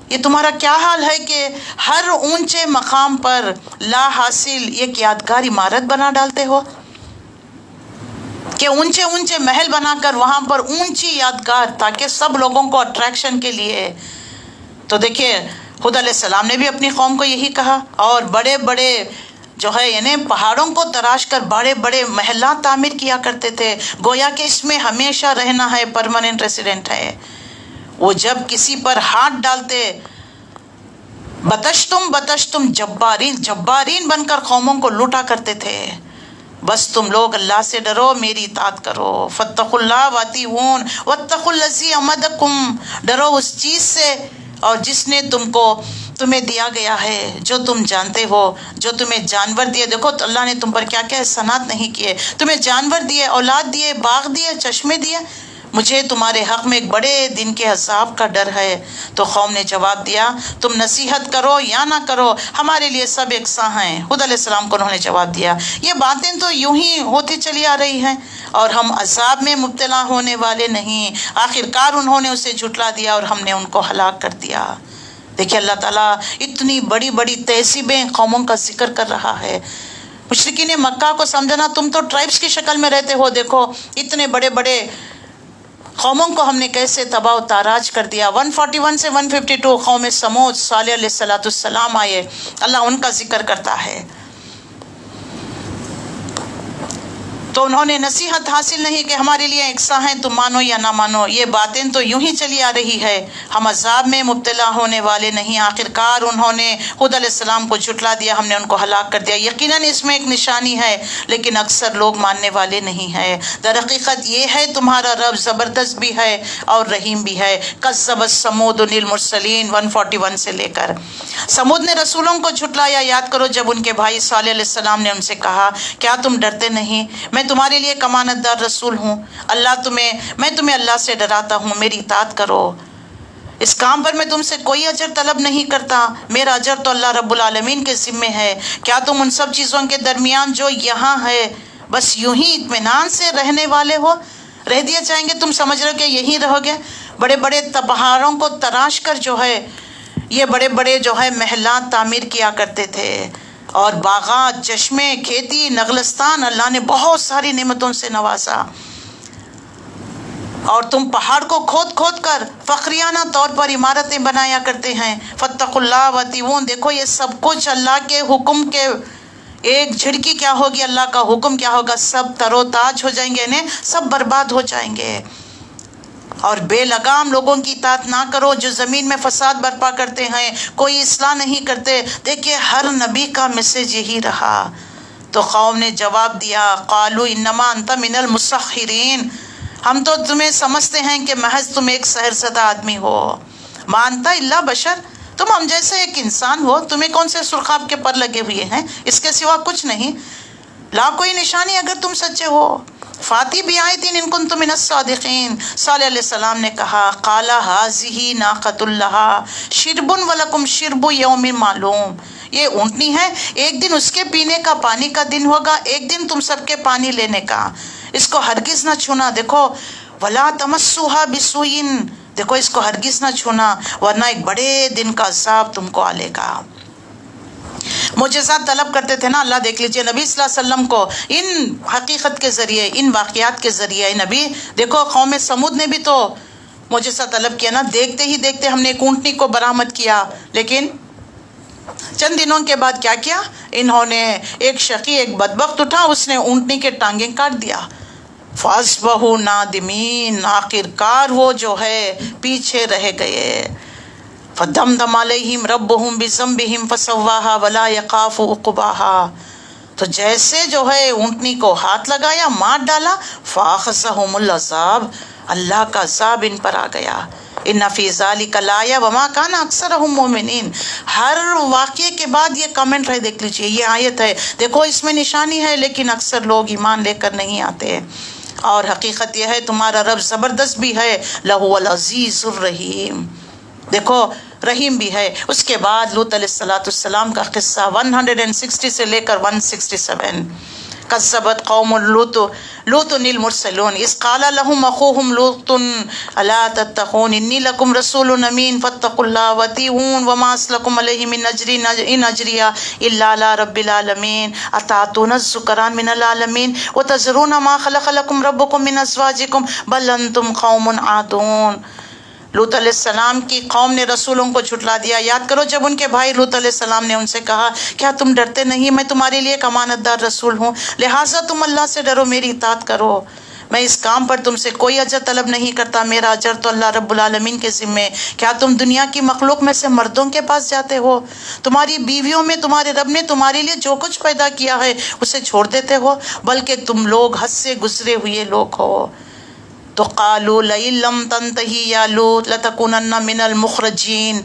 یہ تمہارا کیا حال ہے کہ ہر اونچے مقام پر لا حاصل ایک یادگار عمارت بنا ڈالتے ہو، کہ اونچے اونچے محل بنا کر وہاں پر اونچی یادگار تاکہ سب لوگوں کو اٹریکشن کے لیے. تو دیکھیے ہود علیہ السلام نے بھی اپنی قوم کو یہی کہا اور بڑے بڑے جو ہے یعنی پہاڑوں کو تراش کر بڑے بڑے محلات تعمیر کیا کرتے تھے، گویا کہ اس میں ہمیشہ رہنا ہے، پرماننٹ ریسیڈنٹ ہے۔ وہ جب کسی پر ہاتھ ڈالتے، بتشتم جبارین بن کر قوموں کو لوٹا کرتے تھے۔ بس تم لوگ اللہ سے ڈرو، میری اطاعت کرو، فاتقوا اللہ واطیعون واتقوا الذی امدکم، ڈرو اس چیز سے اور جس نے تمہیں دیا گیا ہے، جو تم جانتے ہو، جو تمہیں جانور دیے۔ دیکھو تو اللہ نے تم پر کیا کیا احسانات نہیں کیے، تمہیں جانور دیے، اولاد دیے، باغ دیے، چشمے دیے، مجھے تمہارے حق میں ایک بڑے دن کے عذاب کا ڈر ہے۔ تو قوم نے جواب دیا، تم نصیحت کرو یا نہ کرو، ہمارے لیے سب یکساں ہیں۔ خود علیہ السلام کو انہوں نے جواب دیا، یہ باتیں تو یوں ہی ہوتی چلی آ رہی ہیں اور ہم عذاب میں مبتلا ہونے والے نہیں۔ آخرکار انہوں نے اسے جھٹلا دیا اور ہم نے ان کو ہلاک کر دیا۔ دیکھیے اللہ تعالیٰ اتنی بڑی بڑی تہذیبیں قوموں کا ذکر کر رہا ہے۔ مشرکین مکہ کو سمجھنا، تم تو ٹرائبس کی شکل میں رہتے ہو، دیکھو اتنے بڑے بڑے قوموں کو ہم نے کیسے تباہ و تاراج کر دیا۔ 141 سے 152 قوم سمود، صالح علیہ السلام آئے، اللہ ان کا ذکر کرتا ہے۔ تو انہوں نے نصیحت حاصل نہیں کہ ہمارے لیے یکساں ہیں، تم مانو یا نہ مانو، یہ باتیں تو یوں ہی چلی آ رہی ہے، ہم عذاب میں مبتلا ہونے والے نہیں۔ آخرکار انہوں نے خود علیہ السلام کو جھٹلا دیا، ہم نے ان کو ہلاک کر دیا۔ یقیناً اس میں ایک نشانی ہے لیکن اکثر لوگ ماننے والے نہیں ہیں۔ در حقیقت یہ ہے تمہارا رب زبردست بھی ہے اور رحیم بھی ہے۔ کذبت ثمود المرسلین 141 سے لے کر۔ سمود نے رسولوں کو جھٹلایا، یاد کرو جب ان کے بھائی صالح علیہ السلام نے ان سے کہا، کیا تم ڈرتے نہیں، میں تمہارے لیے امانت دار رسول ہوں، میں تمہیں اللہ سے ڈراتا ہوں، میری اطاعت کرو، اس کام پر میں تم سے کوئی اجر طلب نہیں کرتا، میرا اجر تو اللہ رب العالمین کے ذمے ہے۔ کیا تم ان سب چیزوں کے درمیان جو یہاں ہے بس یوں ہی اطمینان سے رہنے والے ہو، رہ دیے جائیں گے؟ تم سمجھ رہے ہو کہ یہی رہو گے؟ بڑے بڑے پہاڑوں کو تراش کر جو ہے یہ بڑے بڑے جو ہے محلات تعمیر کیا کرتے تھے، اور باغات، چشمے، کھیتی، نغلستان، اللہ نے بہت ساری نعمتوں سے نوازا، اور تم پہاڑ کو کھود کھود کر فخریانہ طور پر عمارتیں بنایا کرتے ہیں۔ فاتقوا اللہ واطیعون، دیکھو یہ سب کچھ اللہ کے حکم کے ایک جھڑکی کیا ہوگی، اللہ کا حکم کیا ہوگا، سب تر و تاج ہو جائیں گے، انہیں سب برباد ہو جائیں گے۔ اور بے لگام لوگوں کی اطاعت نہ کرو جو زمین میں فساد برپا کرتے ہیں، کوئی اصلاح نہیں کرتے۔ دیکھیے ہر نبی کا میسج یہی رہا۔ تو قوم نے جواب دیا، قالوا انما انت من المسخرین، ہم تو تمہیں سمجھتے ہیں کہ محض تم ایک سحر زدہ آدمی ہو۔ ما انت الا بشر، تم ہم جیسے ایک انسان ہو، تمہیں کون سے سرخاب کے پر لگے ہوئے ہیں، اس کے سوا کچھ نہیں، لا کوئی نشانی اگر تم سچے ہو۔ فاتی بآیت ان کنتم من الصادقین، صالح علیہ السلام نے کہا، قال هذه ناقۃ لها شرب ولکم شرب یوم معلوم، یہ اونٹنی ہے، ایک دن اس کے پینے کا، پانی کا دن ہوگا، ایک دن تم سب کے پانی لینے کا، اس کو ہرگز نہ چھونا۔ دیکھو ولا تمسوها بسوء، دیکھو اس کو ہرگز نہ چھونا ورنہ ایک بڑے دن کا عذاب تم کو آ لے گا۔ معجزات طلب کرتے تھے نا اللہ، دیکھ لیجئے نبی صلی اللہ علیہ وسلم کو ان حقیقت کے ذریعے، ان واقعات کے ذریعے، نبی دیکھو قوم سمود نے بھی تو معجزہ طلب کیا نا، دیکھتے ہی دیکھتے ہم نے ایک اونٹنی کو برآمد کیا، لیکن چند دنوں کے بعد کیا کیا انہوں نے، ایک شقی، ایک بدبخت اٹھا، اس نے اونٹنی کے ٹانگیں کاٹ دیا۔ فاصبحوا نادمین، آخرکار وہ جو ہے پیچھے رہ گئے۔ فدمدم علیہم ربہم بذنبہم فسواہا ولا یخاف عقباہا، تو جیسے جو ہے اونٹنی کو ہاتھ لگایا، مار ڈالا، فاخذہم العذاب، اللہ کا عذاب ان پر آ گیا۔ ان فی ذلک لآیہ وما کان اکثرہم مؤمنین، ہر واقعے کے بعد یہ کمنٹ ہے، دیکھ لیجئے یہ آیت ہے، دیکھو اس میں نشانی ہے لیکن اکثر لوگ ایمان لے کر نہیں آتے۔ اور حقیقت یہ ہے تمہارا رب زبردست بھی ہے، لہو العزیز الرحیم، دیکھو رحیم بھی ہے۔ اس کے بعد لوط علیہ السلام کا قصہ 160 سے لے کر 167۔ کذبت قوم لوط المرسلون اذ قال لهم اخوهم لوط الا تتقون انی لکم رسول امین فاتقوا اللہ واطیعون وما اسلکم علیہ من اجر ان اجری الا علی رب العالمین اتاتون الذکران من العالمین وتذرون ما خلق لکم ربکم من ازواجکم بل انتم قوم عادون۔ لوط علیہ السلام کی قوم نے رسولوں کو جھٹلا دیا. یاد کرو جب ان کے بھائی لوط علیہ السلام نے ان سے کہا کیا تم ڈرتے نہیں, میں تمہارے لیے ایک امانت دار رسول ہوں, لہٰذا تم اللہ سے ڈرو, میری اطاعت کرو, میں اس کام پر تم سے کوئی اجر طلب نہیں کرتا, میرا اجر تو اللہ رب العالمین کے ذمے. کیا تم دنیا کی مخلوق میں سے مردوں کے پاس جاتے ہو, تمہاری بیویوں میں تمہارے رب نے تمہارے لیے جو کچھ پیدا کیا ہے اسے چھوڑ دیتے ہو, بلکہ تم لوگ حد سے گزرے ہوئے لوگ ہو. تو قالوا لئن لم تنتہی یا لوط لتکونن من المخرجین.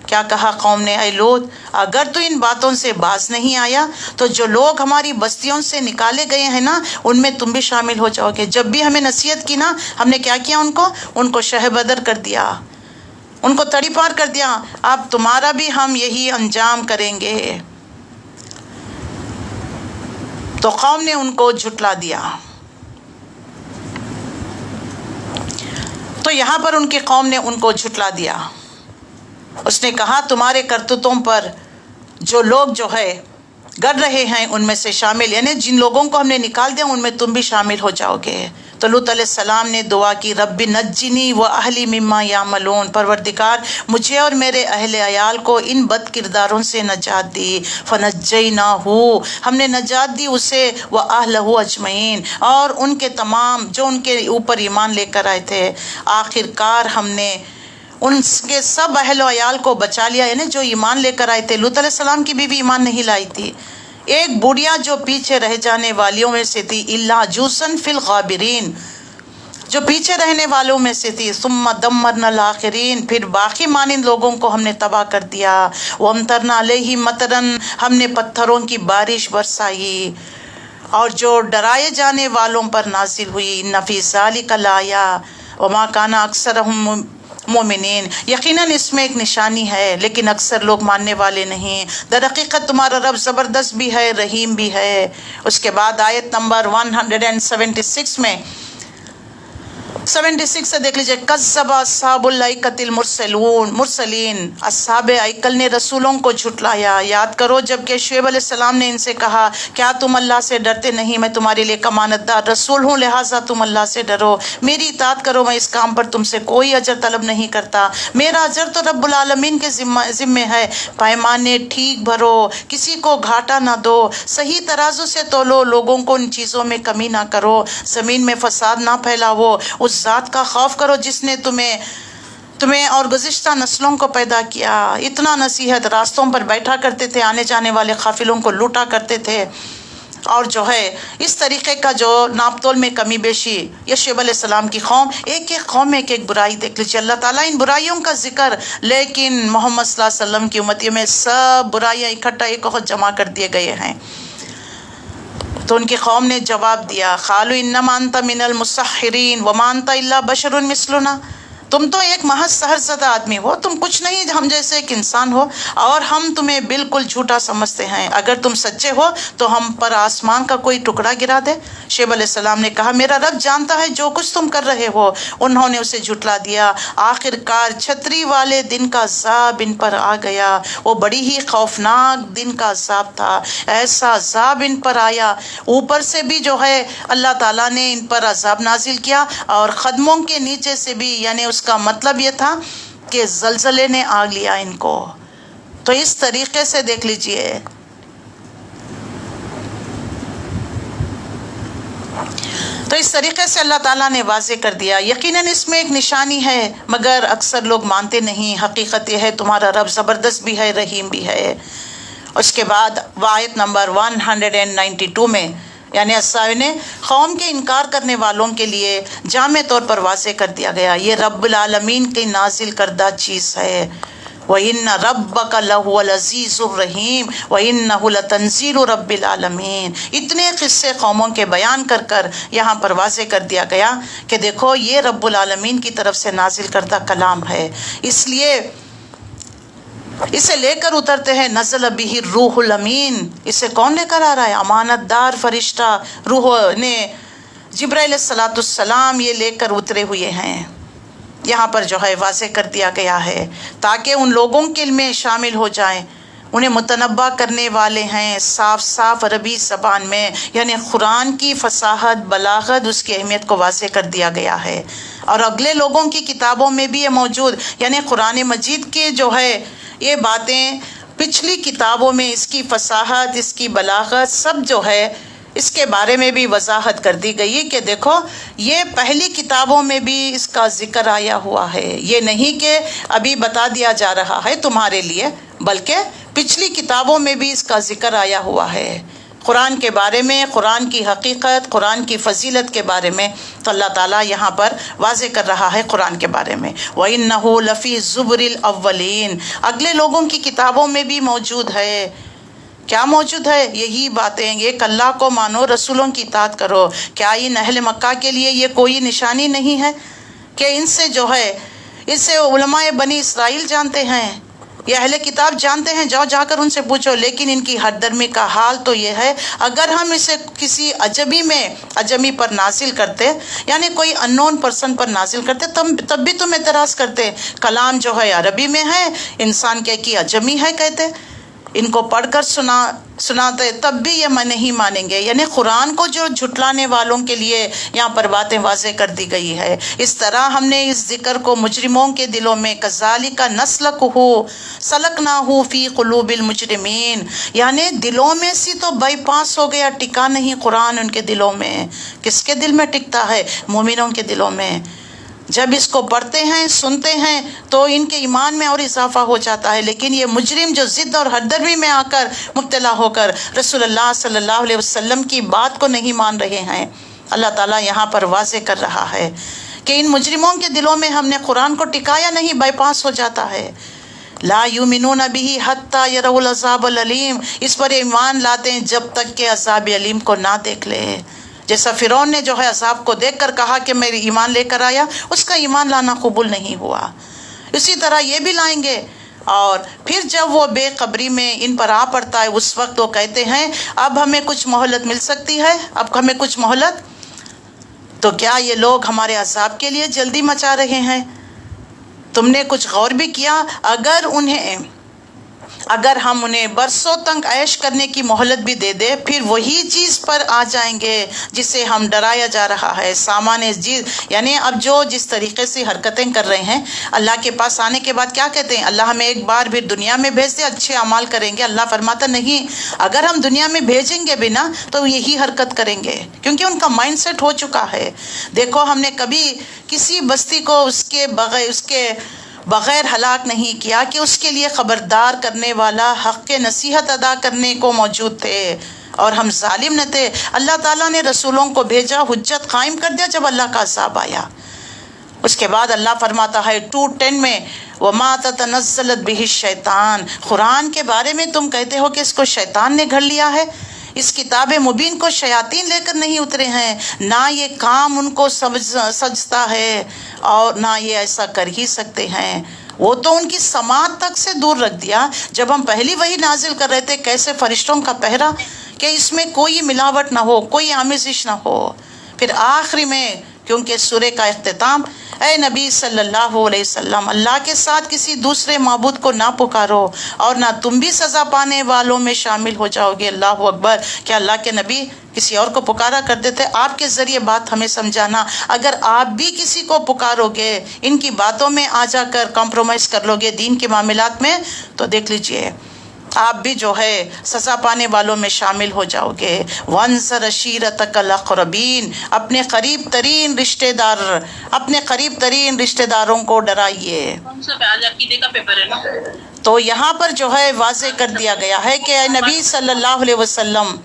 کیا کہا قوم نے, اے لوط اگر تو ان باتوں سے باز نہیں آیا تو جو لوگ ہماری بستیوں سے نکالے گئے ہیں نا ان میں تم بھی شامل ہو جاؤ گے. جب بھی ہمیں نصیحت کی نا ہم نے کیا کیا, ان کو شہ بدر کر دیا, ان کو تڑی پار کر دیا, اب تمہارا بھی ہم یہی انجام کریں گے. تو قوم نے ان کو جھٹلا دیا. تو یہاں پر ان کی قوم نے ان کو جھٹلا دیا. اس نے کہا تمہارے کرتوتوں پر جو لوگ جو ہے گڑ رہے ہیں ان میں سے شامل, یعنی جن لوگوں کو ہم نے نکال دیا ان میں تم بھی شامل ہو جاؤ گے. تو لوط علیہ السلام نے دعا کی, رب نجنی و اہلی مما یعملون, پروردگار مجھے اور میرے اہل عیال کو ان بد کرداروں سے نجات دی. فنجیناہ, ہم نے نجات دی اسے, و اہلہ اجمعین, اور ان کے تمام جو ان کے اوپر ایمان لے کر آئے تھے. آخر کار ہم نے ان کے سب اہل و عیال کو بچا لیا, یعنی جو ایمان لے کر آئے تھے. لوط علیہ السلام کی بیوی ایمان نہیں لائی تھی, ایک بوڑھیا جو پیچھے رہ جانے والیوں میں سے تھی, الا جوسن فی الغابرین, جو پیچھے رہنے والوں میں سے تھی. ثم دمرنا الاخرین, پھر باقی مانند لوگوں کو ہم نے تباہ کر دیا. وامطرنا علیہم مطرا, ہم نے پتھروں کی بارش برسائی اور جو ڈرائے جانے والوں پر نازل ہوئی. ان فی ذلک لآیہ وما کان اکثرہم مومنین, یقیناً اس میں ایک نشانی ہے لیکن اکثر لوگ ماننے والے نہیں. در حقیقت تمہارا رب زبردست بھی ہے رحیم بھی ہے. اس کے بعد آیت نمبر 176 میں 76 سے دیکھ لیجئے, کذب اصحاب الایکۃ المرسلین, اصحاب ایکل نے رسولوں کو جھٹلایا. یاد کرو جب کہ شعیب علیہ السلام نے ان سے کہا کیا تم اللہ سے ڈرتے نہیں, میں تمہارے لیے امانت دار رسول ہوں, لہٰذا تم اللہ سے ڈرو, میری اطاعت کرو, میں اس کام پر تم سے کوئی اجر طلب نہیں کرتا, میرا اجر تو رب العالمین کے ذمے ہے. پیمانے ٹھیک بھرو, کسی کو گھاٹا نہ دو, صحیح ترازو سے تولو, لوگوں کو ان چیزوں میں کمی نہ کرو, زمین میں فساد نہ پھیلاؤ. اس ذات کا خوف کرو جس نے تمہیں اور گزشتہ نسلوں کو پیدا کیا. اتنا نصیحت, راستوں پر بیٹھا کرتے تھے, آنے جانے والے قافلوں کو لوٹا کرتے تھے, اور جو ہے اس طریقے کا جو ناپ تول میں کمی بیشی. یہ شعیب علیہ السلام کی قوم, ایک ایک قوم ایک ایک برائی دیکھ لیجیے. اللہ تعالیٰ ان برائیوں کا ذکر, لیکن محمد صلی اللہ علیہ وسلم کی امتیوں میں سب برائیاں اکٹھا ایک وقت جمع کر دیے گئے ہیں. تو ان کی قوم نے جواب دیا, قالوا انما انت من المسحرین وما انت الا بشر مثلنا, تم تو ایک محض سحر زدہ آدمی ہو, تم کچھ نہیں ہم جیسے ایک انسان ہو, اور ہم تمہیں بالکل جھوٹا سمجھتے ہیں. اگر تم سچے ہو تو ہم پر آسمان کا کوئی ٹکڑا گرا دے. شعیب علیہ السلام نے کہا میرا رب جانتا ہے جو کچھ تم کر رہے ہو. انہوں نے اسے جھٹلا دیا. آخر کار چھتری والے دن کا عذاب ان پر آ گیا, وہ بڑی ہی خوفناک دن کا عذاب تھا. ایسا عذاب ان پر آیا, اوپر سے بھی جو ہے اللہ تعالیٰ نے ان پر عذاب نازل کیا, اور قدموں کے نیچے سے بھی, یعنی اس کا مطلب یہ تھا کہ زلزلے نے آگ لیا ان کو. تو اس طریقے سے دیکھ لیجئے, تو اس طریقے سے اللہ تعالیٰ نے واضح کر دیا. یقیناً اس میں ایک نشانی ہے مگر اکثر لوگ مانتے نہیں. حقیقت یہ ہے تمہارا رب زبردست بھی ہے رحیم بھی ہے. اس کے بعد آیت نمبر 192 میں, یعنی اصحاب نے قوم کے انکار کرنے والوں کے لیے جامع طور پر واضح کر دیا گیا, یہ رب العالمین کی نازل کردہ چیز ہے. وَإِنَّ رَبَّكَ لَهُوَ الْعَزِيزُ الرَّحِيمُ وَإِنَّهُ لَتَنزِيلُ رَبِّ الْعَالَمِينَ. اتنے قصے قوموں کے بیان کر کر یہاں پر واضح کر دیا گیا کہ دیکھو یہ رب العالمین کی طرف سے نازل کردہ کلام ہے, اس لیے اسے لے کر اترتے ہیں. نزل بہ الروح الامین, اسے کون لے کر آ رہا ہے؟ امانت دار فرشتہ روح نے, جبرائیل علیہ السلام یہ لے کر اترے ہوئے ہیں. یہاں پر جو ہے واضح کر دیا گیا ہے تاکہ ان لوگوں کے میں شامل ہو جائیں انہیں متنبع کرنے والے ہیں صاف صاف عربی زبان میں، یعنی قرآن کی فصاحت، بلاغت، اس کی اہمیت کو واضح کر دیا گیا ہے۔ اور اگلے لوگوں کی کتابوں میں بھی یہ موجود، یعنی قرآن مجید کی جو ہے یہ باتیں پچھلی کتابوں میں اس کی فصاحت، اس کی بلاغت سب جو ہے اس کے بارے میں بھی وضاحت کر دی گئی کہ دیکھو یہ پہلی کتابوں میں بھی اس کا ذکر آیا ہوا ہے، یہ نہیں کہ ابھی بتا دیا جا رہا ہے تمہارے لیے، بلکہ پچھلی کتابوں میں بھی اس کا ذکر آیا ہوا ہے قرآن کے بارے میں، قرآن کی حقیقت، قرآن کی فضیلت کے بارے میں۔ تو اللہ تعالیٰ یہاں پر واضح کر رہا ہے قرآن کے بارے میں، وَإِنَّهُ لَفِي زُبُرِ الْأَوَّلِينَ، اگلے لوگوں کی کتابوں میں بھی موجود ہے۔ کیا موجود ہے؟ یہی باتیں، ایک اللہ کو مانو، رسولوں کی اطاعت کرو۔ کیا ان اہل مکہ کے لیے یہ کوئی نشانی نہیں ہے کہ ان سے جو ہے، اس سے علماء بنی اسرائیل جانتے ہیں، یہ اہل کتاب جانتے ہیں، جاؤ جا کر ان سے پوچھو، لیکن ان کی ہر درمی کا حال تو یہ ہے اگر ہم اسے کسی عجمی پر نازل کرتے، یعنی کوئی انون پرسن پر نازل کرتے، تب بھی تم اعتراض کرتے، کلام جو ہے عربی میں ہے، انسان کی عجمی ہے کہتے، ان کو پڑھ کر سناتے تب بھی یہ نہیں مانیں گے۔ یعنی قرآن کو جو جھٹلانے والوں کے لیے یہاں پر باتیں واضح کر دی گئی ہے۔ اس طرح ہم نے اس ذکر کو مجرموں کے دلوں میں کذالک نسلکہ سلکناہ فی قلوب المجرمین، یعنی دلوں میں سے تو بائی پاس ہو گیا، ٹکا نہیں قرآن ان کے دلوں میں۔ کس کے دل میں ٹکتا ہے؟ مومنوں کے دلوں میں۔ جب اس کو پڑھتے ہیں، سنتے ہیں تو ان کے ایمان میں اور اضافہ ہو جاتا ہے، لیکن یہ مجرم جو ضد اور ہردرمی میں آ کر مبتلا ہو کر رسول اللہ صلی اللہ علیہ وسلم کی بات کو نہیں مان رہے ہیں، اللہ تعالیٰ یہاں پر واضح کر رہا ہے کہ ان مجرموں کے دلوں میں ہم نے قرآن کو ٹکایا نہیں، بائی پاس ہو جاتا ہے۔ لا یؤمنون بہ حتی یروا العذاب العلیم، اس پر ایمان لاتے ہیں جب تک کہ عذاب علیم کو نہ دیکھ لے۔ جیسا فرعون نے جو ہے عذاب کو دیکھ کر کہا کہ میں ایمان لے کر آیا، اس کا ایمان لانا قبول نہیں ہوا، اسی طرح یہ بھی لائیں گے۔ اور پھر جب وہ بے قبری میں ان پر آ پڑتا ہے، اس وقت وہ کہتے ہیں اب ہمیں کچھ مہلت مل سکتی ہے، اب ہمیں کچھ مہلت۔ تو کیا یہ لوگ ہمارے عذاب کے لیے جلدی مچا رہے ہیں؟ تم نے کچھ غور بھی کیا؟ اگر ہم انہیں برسوں تک عیش کرنے کی مہلت بھی دے دے، پھر وہی چیز پر آ جائیں گے جسے ہم ڈرایا جا رہا ہے، سامان چیز، یعنی اب جو جس طریقے سے حرکتیں کر رہے ہیں، اللہ کے پاس آنے کے بعد کیا کہتے ہیں؟ اللہ ہمیں ایک بار بھی دنیا میں بھیج دے، اچھے اعمال کریں گے۔ اللہ فرماتا نہیں، اگر ہم دنیا میں بھیجیں گے بھی نا تو یہی حرکت کریں گے، کیونکہ ان کا مائنڈ سیٹ ہو چکا ہے۔ دیکھو ہم نے کبھی کسی بستی کو اس کے بغیر ہلاک نہیں کیا کہ اس کے لیے خبردار کرنے والا، حق کے نصیحت ادا کرنے کو موجود تھے، اور ہم ظالم نہ تھے۔ اللہ تعالیٰ نے رسولوں کو بھیجا، حجت قائم کر دیا جب اللہ کا عذاب آیا۔ اس کے بعد اللہ فرماتا ہے 2:10 میں وَمَا تَتَنَزَّلَتْ بِهِ الشَّيْطَانُ، قرآن کے بارے میں تم کہتے ہو کہ اس کو شیطان نے گھڑ لیا ہے۔ اس کتاب مبین کو شیاطین لے کر نہیں اترے ہیں، نہ یہ کام ان کو سجتا ہے اور نہ یہ ایسا کر ہی سکتے ہیں۔ وہ تو ان کی سماعت تک سے دور رکھ دیا جب ہم پہلی وحی نازل کر رہے تھے، کیسے فرشتوں کا پہرا کہ اس میں کوئی ملاوٹ نہ ہو، کوئی آمیزش نہ ہو۔ پھر آخری میں کیونکہ سورہ کا اختتام، اے نبی صلی اللہ علیہ وسلم، اللہ کے ساتھ کسی دوسرے معبود کو نہ پکارو اور نہ تم بھی سزا پانے والوں میں شامل ہو جاؤ گے۔ اللہ اکبر! کیا اللہ کے نبی کسی اور کو پکارا کرتے تھے؟ آپ کے ذریعے بات ہمیں سمجھانا، اگر آپ بھی کسی کو پکارو گے، ان کی باتوں میں آ جا کر کمپرومائز کر لو گے دین کے معاملات میں، تو دیکھ لیجئے آپ بھی جو ہے سزا پانے والوں میں شامل ہو جاؤ گے۔ وَانذِرْ عَشِيرَتَكَ الْأَقْرَبِينَ، اپنے قریب ترین رشتہ داروں کو ڈرائیے۔ آج عقیدے کا پیپر ہے نا، تو یہاں پر جو ہے واضح کر دیا گیا ہے کہ اے نبی صلی اللہ علیہ وسلم،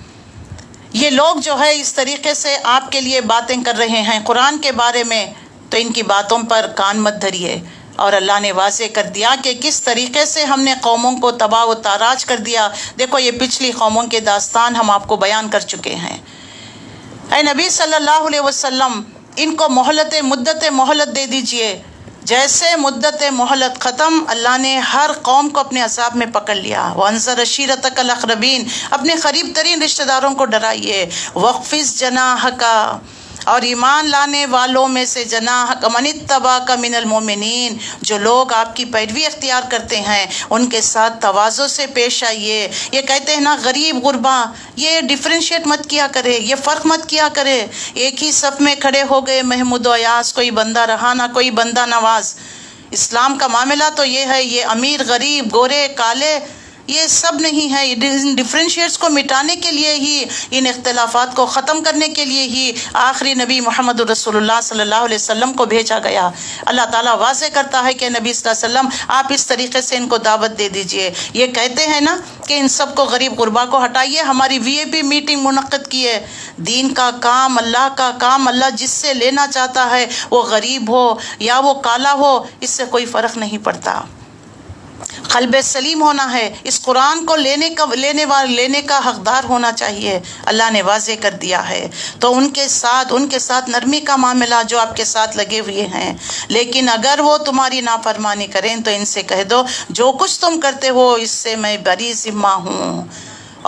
یہ لوگ جو ہے اس طریقے سے آپ کے لیے باتیں کر رہے ہیں قرآن کے بارے میں، تو ان کی باتوں پر کان مت دھریے۔ اور اللہ نے واضح کر دیا کہ کس طریقے سے ہم نے قوموں کو تباہ و تاراج کر دیا۔ دیکھو یہ پچھلی قوموں کے داستان ہم آپ کو بیان کر چکے ہیں۔ اے نبی صلی اللہ علیہ وسلم، ان کو مدت مہلت دے دیجئے۔ جیسے مدت مہلت ختم، اللہ نے ہر قوم کو اپنے عذاب میں پکڑ لیا۔ وَانذِرْ عَشِيرَتَكَ الْأَقْرَبِينَ، اپنے قریب ترین رشتہ داروں کو ڈرائیے۔ وَاخْفِضْ جَنَاحَكَ، اور ایمان لانے والوں میں سے جناح من اتبعک من المؤمنین، جو لوگ آپ کی پیروی اختیار کرتے ہیں ان کے ساتھ تواضع سے پیش آئیے۔ یہ کہتے ہیں نا غریب غربا، یہ ڈفرینشیٹ مت کیا کرے، یہ فرق مت کیا کرے، ایک ہی صف میں کھڑے ہو گئے محمود و ایاز، کوئی بندہ رہا نہ کوئی بندہ نواز۔ اسلام کا معاملہ تو یہ ہے، یہ امیر غریب گورے کالے یہ سب نہیں ہے، ان ڈفرینشیٹس کو مٹانے کے لیے ہی، ان اختلافات کو ختم کرنے کے لیے ہی آخری نبی محمد رسول اللہ صلی اللہ علیہ وسلم کو بھیجا گیا۔ اللہ تعالیٰ واضح کرتا ہے کہ نبی صلی اللہ علیہ وسلم آپ اس طریقے سے ان کو دعوت دے دیجئے۔ یہ کہتے ہیں نا کہ ان سب کو غریب غربا کو ہٹائیے، ہماری وی اے پی میٹنگ منعقد کیے۔ دین کا کام، اللہ کا کام، اللہ جس سے لینا چاہتا ہے وہ غریب ہو یا وہ کالا ہو، اس سے کوئی فرق نہیں پڑتا۔ قلب سلیم ہونا ہے، اس قرآن کو لینے کا حقدار ہونا چاہیے، اللہ نے واضح کر دیا ہے۔ تو ان کے ساتھ نرمی کا معاملہ جو آپ کے ساتھ لگے ہوئے ہیں، لیکن اگر وہ تمہاری نافرمانی کریں تو ان سے کہہ دو جو کچھ تم کرتے ہو اس سے میں بری ذمہ ہوں،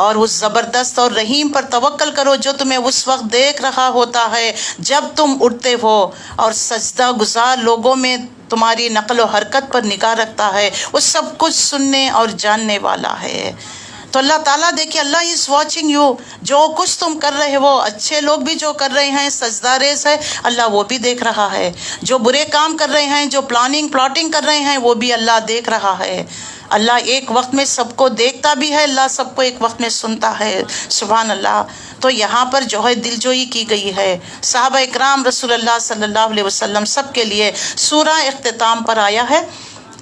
اور اس زبردست اور رحیم پر توکل کرو جو تمہیں اس وقت دیکھ رہا ہوتا ہے جب تم اٹھتے ہو، اور سجدہ گزار لوگوں میں تمہاری نقل و حرکت پر نگاہ رکھتا ہے، وہ سب کچھ سننے اور جاننے والا ہے۔ تو اللہ تعالیٰ دیکھیے، اللہ از واچنگ یو، جو کچھ تم کر رہے ہو، اچھے لوگ بھی جو کر رہے ہیں سجدہ ریز ہے، اللہ وہ بھی دیکھ رہا ہے، جو برے کام کر رہے ہیں، جو پلاٹنگ کر رہے ہیں، وہ بھی اللہ دیکھ رہا ہے۔ اللہ ایک وقت میں سب کو دیکھتا بھی ہے، اللہ سب کو ایک وقت میں سنتا ہے، سبحان اللہ۔ تو یہاں پر جو ہے دل جوئی کی گئی ہے، صحابہ اکرام رسول اللہ صلی اللہ علیہ وسلم سب کے لیے سورہ اختتام پر آیا ہے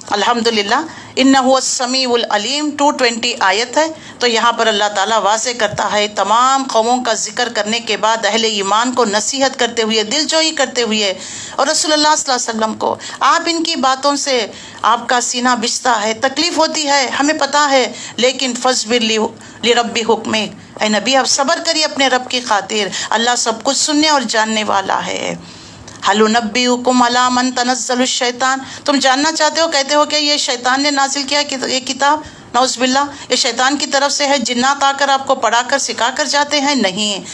الحمدللہ، انہ السمیع العلیم 220 آیت ہے۔ تو یہاں پر اللہ تعالیٰ واضح کرتا ہے، تمام قوموں کا ذکر کرنے کے بعد اہل ایمان کو نصیحت کرتے ہوئے، دل جوئی کرتے ہوئے، اور رسول اللہ صلی اللہ علیہ وسلم کو آپ ان کی باتوں سے آپ کا سینہ بچتا ہے، تکلیف ہوتی ہے، ہمیں پتا ہے، لیکن فاصبر لرب حکمک، اے نبی آپ صبر کریے اپنے رب کی خاطر، اللہ سب کچھ سننے اور جاننے والا ہے۔ هل انبئکم علی من تنزل الشیطان، تم جاننا چاہتے ہو، کہتے ہو کہ یہ شیطان نے نازل کیا یہ کتاب، نعوذ باللہ، یہ شیطان کی طرف سے ہے، جنات آ کر آپ کو پڑھا کر سکھا کر جاتے ہیں؟ نہیں۔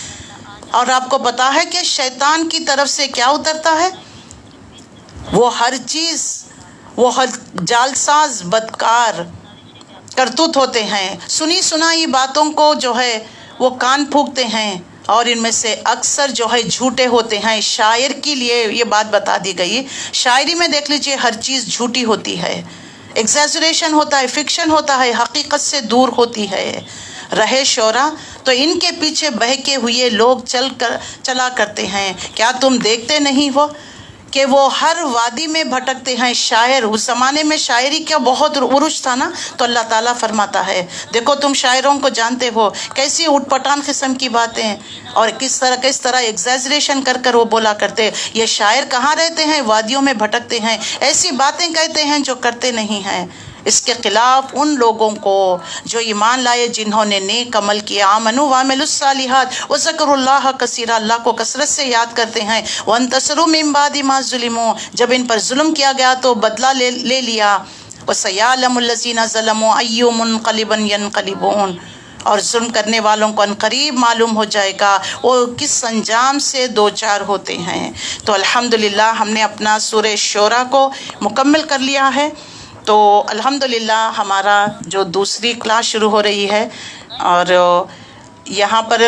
اور آپ کو پتا ہے کہ شیطان کی طرف سے کیا اترتا ہے؟ وہ ہر چیز، وہ ہر جالساز بدکار کرتوت ہوتے ہیں، سنی سنائی باتوں کو جو ہے وہ کان پھونکتے ہیں، اور ان میں سے اکثر جو ہے جھوٹے ہوتے ہیں۔ شاعر کے لیے یہ بات بتا دی گئی، شاعری میں دیکھ لیجئے ہر چیز جھوٹی ہوتی ہے، ایگزیجریشن ہوتا ہے، فکشن ہوتا ہے، حقیقت سے دور ہوتی ہے۔ رہے شعرا تو ان کے پیچھے بہکے ہوئے لوگ چلا کرتے ہیں، کیا تم دیکھتے نہیں ہو کہ وہ ہر وادی میں بھٹکتے ہیں؟ شاعر، اس زمانے میں شاعری کا بہت عروج تھا نا، تو اللہ تعالیٰ فرماتا ہے دیکھو تم شاعروں کو جانتے ہو کیسی اٹھ پٹان قسم کی باتیں اور کس طرح ایگزیجریشن کر وہ بولا کرتے۔ یہ شاعر کہاں رہتے ہیں؟ وادیوں میں بھٹکتے ہیں، ایسی باتیں کہتے ہیں جو کرتے نہیں ہیں۔ اس کے خلاف ان لوگوں کو جو ایمان لائے، جنہوں نے نیک عمل کیا، آمنوا وعملوا الصالحات وذکروا اللہ کثیرا، اللہ کو کثرت سے یاد کرتے ہیں، وانتصروا من بعد ما ظلموا، جب ان پر ظلم کیا گیا تو بدلہ لے لیا، وسیعلم الذین ظلموا ای منقلب ینقلبون، اور ظلم کرنے والوں کو عنقریب معلوم ہو جائے گا وہ کس انجام سے دوچار ہوتے ہیں۔ تو الحمدللہ ہم نے اپنا سورہ شعراء کو مکمل کر لیا ہے۔ تو الحمدللہ ہمارا جو دوسری کلاس شروع ہو رہی ہے، اور یہاں پر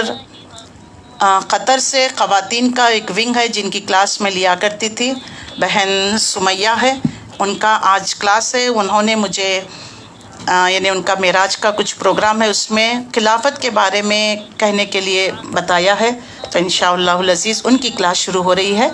قطر سے خواتین کا ایک ونگ ہے جن کی کلاس میں لیا کرتی تھی، بہن سمیہ ہے، ان کا آج کلاس ہے۔ انہوں نے مجھے یعنی ان کا معراج کا کچھ پروگرام ہے، اس میں خلافت کے بارے میں کہنے کے لیے بتایا ہے، تو انشاءاللہ العزیز ان کی کلاس شروع ہو رہی ہے۔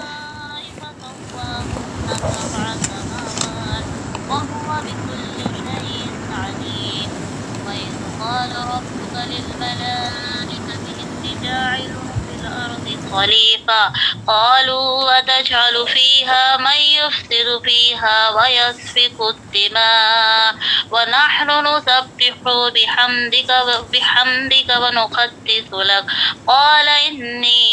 خليفة قالوا أتجعل فيها من يفسد فيها ويسفك الدماء ونحن نسبح بحمدك ونقدس لك قال إني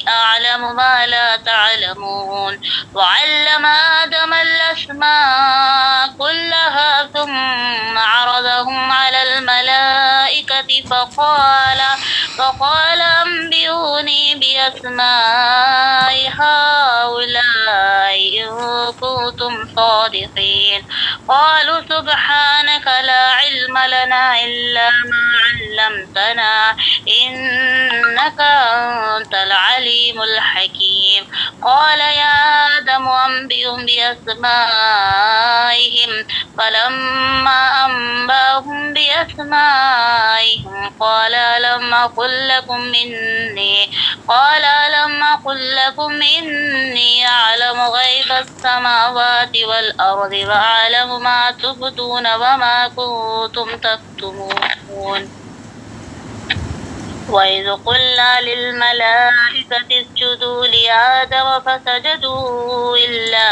أعلم ما لا تعلمون وعلم آدم الأسماء كلها ثم عرضهم على الملائكة فقال أنبئوني بأسماء هؤلاء إن كنتم صادقين قالوا سبحانك لا علم لنا إلا ما علمتنا إنك أنت العليم الحكيم قال يا آدم أنبئهم بأسمائهم فلما أنبأهم بأسمائهم قال ألم أقل لكم إني أعلم غيب السماوات والأرض وأعلم ما تبدون وما كنتم تكتمون وإذ قلنا للملائكة اسجدوا لآدم فسجدوا إلا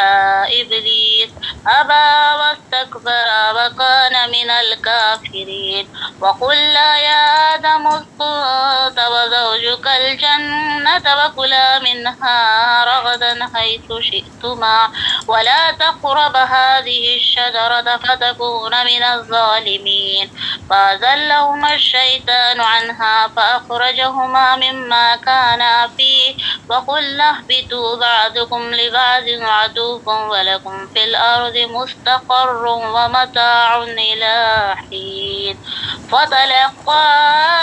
إبليس أبى واستكبر وكان من الكافرين وقلنا يا آدم اسكن أنت وزوجك الجنة وكلا منها رغدا حيث شئتما ولا تقربا هذه الشجرة فتكونا من الظالمين فأزلهما الشيطان عنها فأخرجهما مما كانا فيه وقلنا اهبطوا بعضكم لبعض عدو ولكم في الأرض مستقر ومتاع إلى حين فتلقى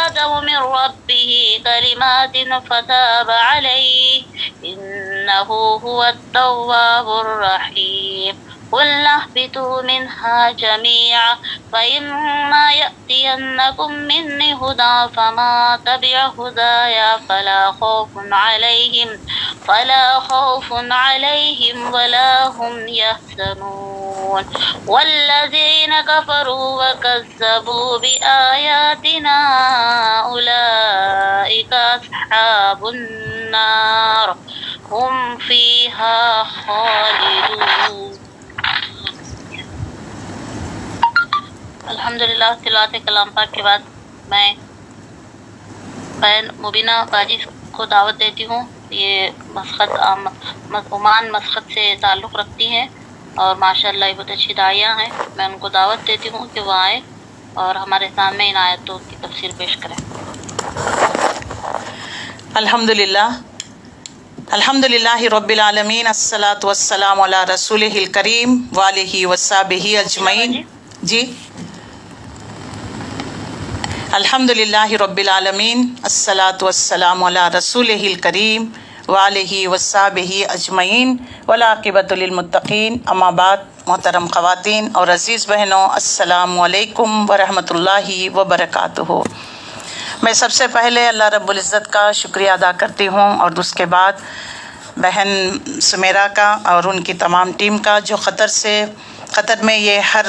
آدم من ربه كلمات فتاب عليه إنه هو التواب الرحيم قلنا اهبطوا منها جميعا فإما يأتينكم مني هدى فما تبع هدايا فلا خوف عليهم ولا هم يحزنون والذين كفروا وكذبوا بآياتنا أولئك أصحاب النار هم فيها خالدون. الحمدللہ تلاوت کلام پاک کے بعد میں بہن مبینہ باجی کو دعوت دیتی ہوں. یہ عمان مسقط سے تعلق رکھتی ہیں اور ماشاءاللہ یہ بہت اچھی داعیہ ہیں. میں ان کو دعوت دیتی ہوں کہ وہ آئیں اور ہمارے سامنے ان آیتوں کی تفسیر پیش کریں. الحمدللہ رب العالمین الصلاۃ والسلام علی رسولہ الکریم وآلہ وصحبہ اجمعین. جی الحمدللہ رب العالمین الصلاۃ والسلام علی رسولہ الکریم وآلہ وصحبہ اجمعین والعاقبۃ للمتقین. اما بعد، محترم خواتین اور عزیز بہنوں، السلام علیکم ورحمۃ اللہ وبرکاتہ. میں سب سے پہلے اللہ رب العزت کا شکریہ ادا کرتی ہوں اور اس کے بعد بہن سمیرا کا اور ان کی تمام ٹیم کا جو قطر میں یہ ہر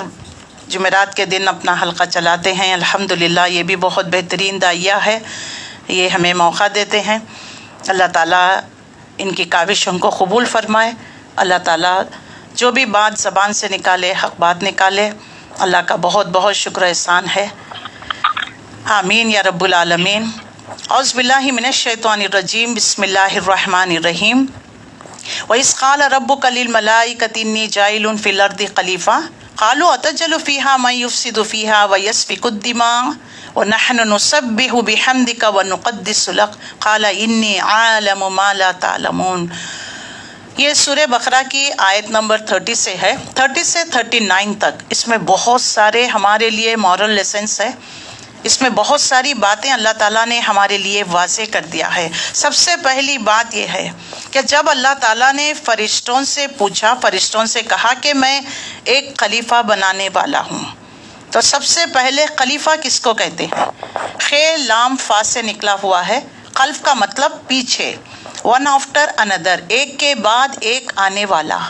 جمعرات کے دن اپنا حلقہ چلاتے ہیں. الحمدللہ یہ بھی بہت بہترین داعیہ ہے، یہ ہمیں موقع دیتے ہیں. اللہ تعالیٰ ان کی کاوشوں کو قبول فرمائے. اللہ تعالیٰ جو بھی بات زبان سے نکالے، حق بات نکالے، اللہ کا بہت بہت شکر احسان ہے. آمین یا رب العالمین. اعوذ باللہ من الشیطان الرجیم. بسم اللہ الرحمن الرحیم. وَإِذْ قَالَ رَبُّكَ لِلْمَلَائِكَةِ إِنِّي جَاعِلٌ فِي الْأَرْضِ خَلِيفَةً قَالُوا أَتَجْعَلُ فِيهَا مَن يُفْسِدُ فِيهَا وَيَسْفِكُ الدِّمَاءَ وَنَحْنُ نُسَبِّحُ بِحَمْدِكَ وَنُقَدِّسُ لَكَ قَالَ إِنِّي أَعْلَمُ مَا لَا تَعْلَمُونَ. یہ سورہ بقرہ کی آیت نمبر 30 سے ہے، 30 سے 39 تک. اس میں بہت سارے ہمارے لیے مورل لیسنس ہے. اس میں بہت ساری باتیں اللہ تعالیٰ نے ہمارے لیے واضح کر دیا ہے. سب سے پہلی بات یہ ہے کہ جب اللہ تعالیٰ نے فرشتوں سے پوچھا، فرشتوں سے کہا کہ میں ایک خلیفہ بنانے والا ہوں، تو سب سے پہلے خلیفہ کس کو کہتے ہیں؟ خے لام فا سے نکلا ہوا ہے. خلف کا مطلب پیچھے، ون آفٹر اندر، ایک کے بعد ایک آنے والا.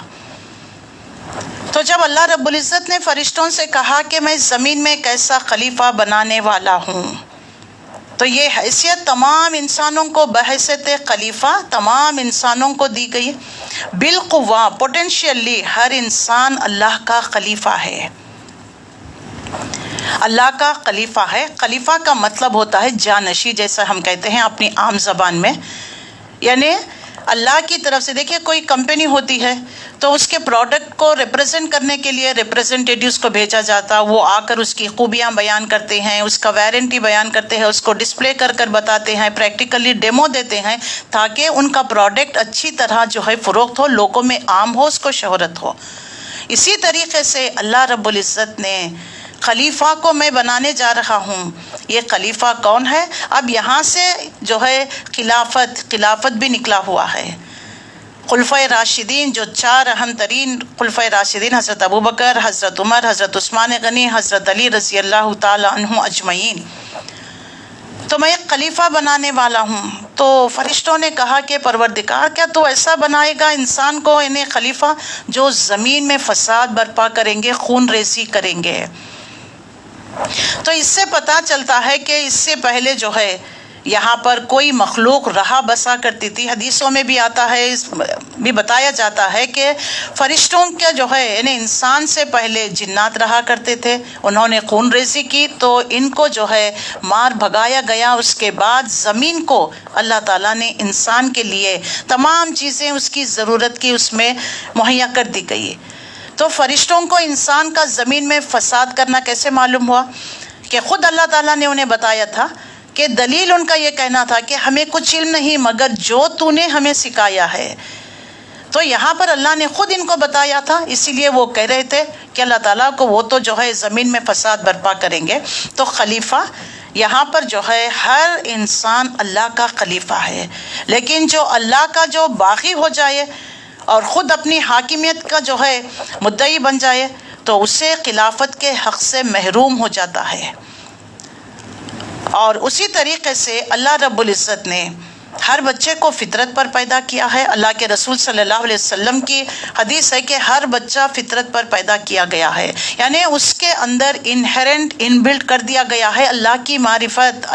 تو جب اللہ رب العزت نے فرشتوں سے کہا کہ میں زمین میں ایک ایسا خلیفہ بنانے والا ہوں، تو یہ حیثیت تمام انسانوں کو بحیثیت خلیفہ تمام انسانوں کو دی گئی. بالقوہ پوٹینشیلی ہر انسان اللہ کا خلیفہ ہے، اللہ کا خلیفہ ہے. خلیفہ کا مطلب ہوتا ہے جانشی، جیسا ہم کہتے ہیں اپنی عام زبان میں. یعنی اللہ کی طرف سے. دیکھیے کوئی کمپنی ہوتی ہے تو اس کے پروڈکٹ کو ریپرزینٹ کرنے کے لیے ریپرزینٹیٹیوز کو بھیجا جاتا، وہ آ کر اس کی خوبیاں بیان کرتے ہیں، اس کا وارنٹی بیان کرتے ہیں، اس کو ڈسپلے کر کر بتاتے ہیں، پریکٹیکلی ڈیمو دیتے ہیں تاکہ ان کا پروڈکٹ اچھی طرح جو ہے فروخت ہو، لوگوں میں عام ہو، اس کو شہرت ہو. اسی طریقے سے اللہ رب العزت نے خلیفہ کو میں بنانے جا رہا ہوں. یہ خلیفہ کون ہے؟ اب یہاں سے جو ہے خلافت بھی نکلا ہوا ہے. خلفۂ راشدین، جو 4 اہم ترین خلفۂ راشدین، حضرت ابوبکر، حضرت عمر، حضرت عثمان غنی، حضرت علی رضی اللہ تعالی عنہ اجمعین. تو میں ایک خلیفہ بنانے والا ہوں. تو فرشتوں نے کہا کہ پروردگار کیا تو ایسا بنائے گا انسان کو، انہیں خلیفہ جو زمین میں فساد برپا کریں گے، خون ریزی کریں گے. تو اس سے پتہ چلتا ہے کہ اس سے پہلے جو ہے یہاں پر کوئی مخلوق رہا بسا کرتی تھی. حدیثوں میں بھی آتا ہے، بھی بتایا جاتا ہے کہ فرشتوں کا جو ہے انہیں انسان سے پہلے جنات رہا کرتے تھے، انہوں نے خون ریزی کی تو ان کو جو ہے مار بھگایا گیا. اس کے بعد زمین کو اللہ تعالیٰ نے انسان کے لیے تمام چیزیں اس کی ضرورت کی اس میں مہیا کر دی گئی. تو فرشتوں کو انسان کا زمین میں فساد کرنا کیسے معلوم ہوا؟ کہ خود اللہ تعالیٰ نے انہیں بتایا تھا کہ دلیل ان کا یہ کہنا تھا کہ ہمیں کچھ علم نہیں مگر جو تو نے ہمیں سکھایا ہے. تو یہاں پر اللہ نے خود ان کو بتایا تھا، اسی لیے وہ کہہ رہے تھے کہ اللہ تعالیٰ کو وہ تو جو ہے زمین میں فساد برپا کریں گے. تو خلیفہ یہاں پر جو ہے ہر انسان اللہ کا خلیفہ ہے، لیکن جو اللہ کا جو باغی ہو جائے اور خود اپنی حاکمیت کا جو ہے مدعی بن جائے تو اسے خلافت کے حق سے محروم ہو جاتا ہے. اور اسی طریقے سے اللہ رب العزت نے ہر بچے کو فطرت پر پیدا کیا ہے. اللہ کے رسول صلی اللہ علیہ وسلم کی حدیث ہے کہ ہر بچہ فطرت پر پیدا کیا گیا ہے، یعنی اس کے اندر انہیرنٹ انبلٹ کر دیا گیا ہے اللہ کی معرفت،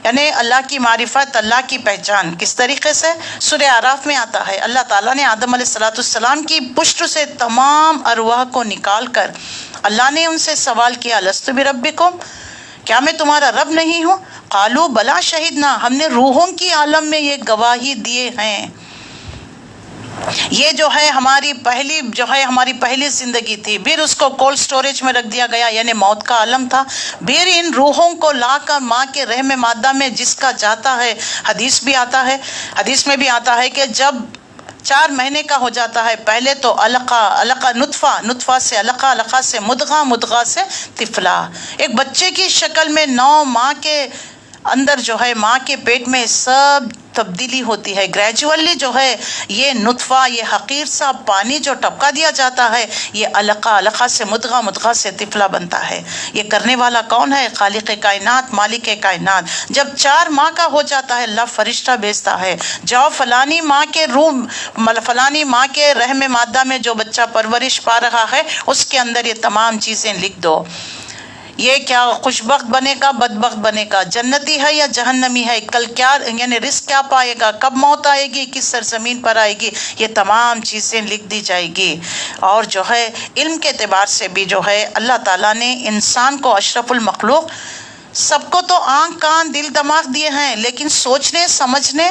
یعنی اللہ کی معرفت، اللہ کی پہچان. کس طریقے سے؟ سورہ اعراف میں آتا ہے اللہ تعالیٰ نے آدم علیہ السلام کی پشت سے تمام ارواح کو نکال کر اللہ نے ان سے سوال کیا، لست بربکم، کیا میں تمہارا رب نہیں ہوں؟ قالوا بلا شہدنا، ہم نے روحوں کی عالم میں یہ گواہی دیے ہیں. یہ جو ہے ہماری پہلی زندگی تھی، پھر اس کو کولڈ سٹوریج میں رکھ دیا گیا، یعنی موت کا عالم تھا. پھر ان روحوں کو لا کر ماں کے رحم مادہ میں جس کا جاتا ہے، حدیث میں بھی آتا ہے کہ جب 4 مہینے کا ہو جاتا ہے، پہلے تو علقہ نطفہ سے علقہ سے مدغہ سے طفلہ، ایک بچے کی شکل میں 9 ماہ کے اندر جو ہے ماں کے پیٹ میں سب تبدیلی ہوتی ہے. گریجولی جو ہے یہ نطفہ، یہ حقیر سا پانی جو ٹپکا دیا جاتا ہے، یہ علقہ سے مدغہ سے طفلہ بنتا ہے. یہ کرنے والا کون ہے؟ خالق کائنات، مالک کائنات. جب 4 ماہ کا ہو جاتا ہے اللہ فرشتہ بھیجتا ہے، جاؤ فلانی ماں کے رحم مادہ میں جو بچہ پرورش پا رہا ہے اس کے اندر یہ تمام چیزیں لکھ دو. یہ کیا خوشبخت بنے گا، بدبخت بنے گا، جنتی ہے یا جہنمی ہے، کل کیا یعنی رزق کیا پائے گا، کب موت آئے گی، کس سرزمین پر آئے گی، یہ تمام چیزیں لکھ دی جائے گی. اور جو ہے علم کے اعتبار سے بھی جو ہے اللہ تعالیٰ نے انسان کو اشرف المخلوق، سب کو تو آنکھ کان دل دماغ دیے ہیں، لیکن سوچنے سمجھنے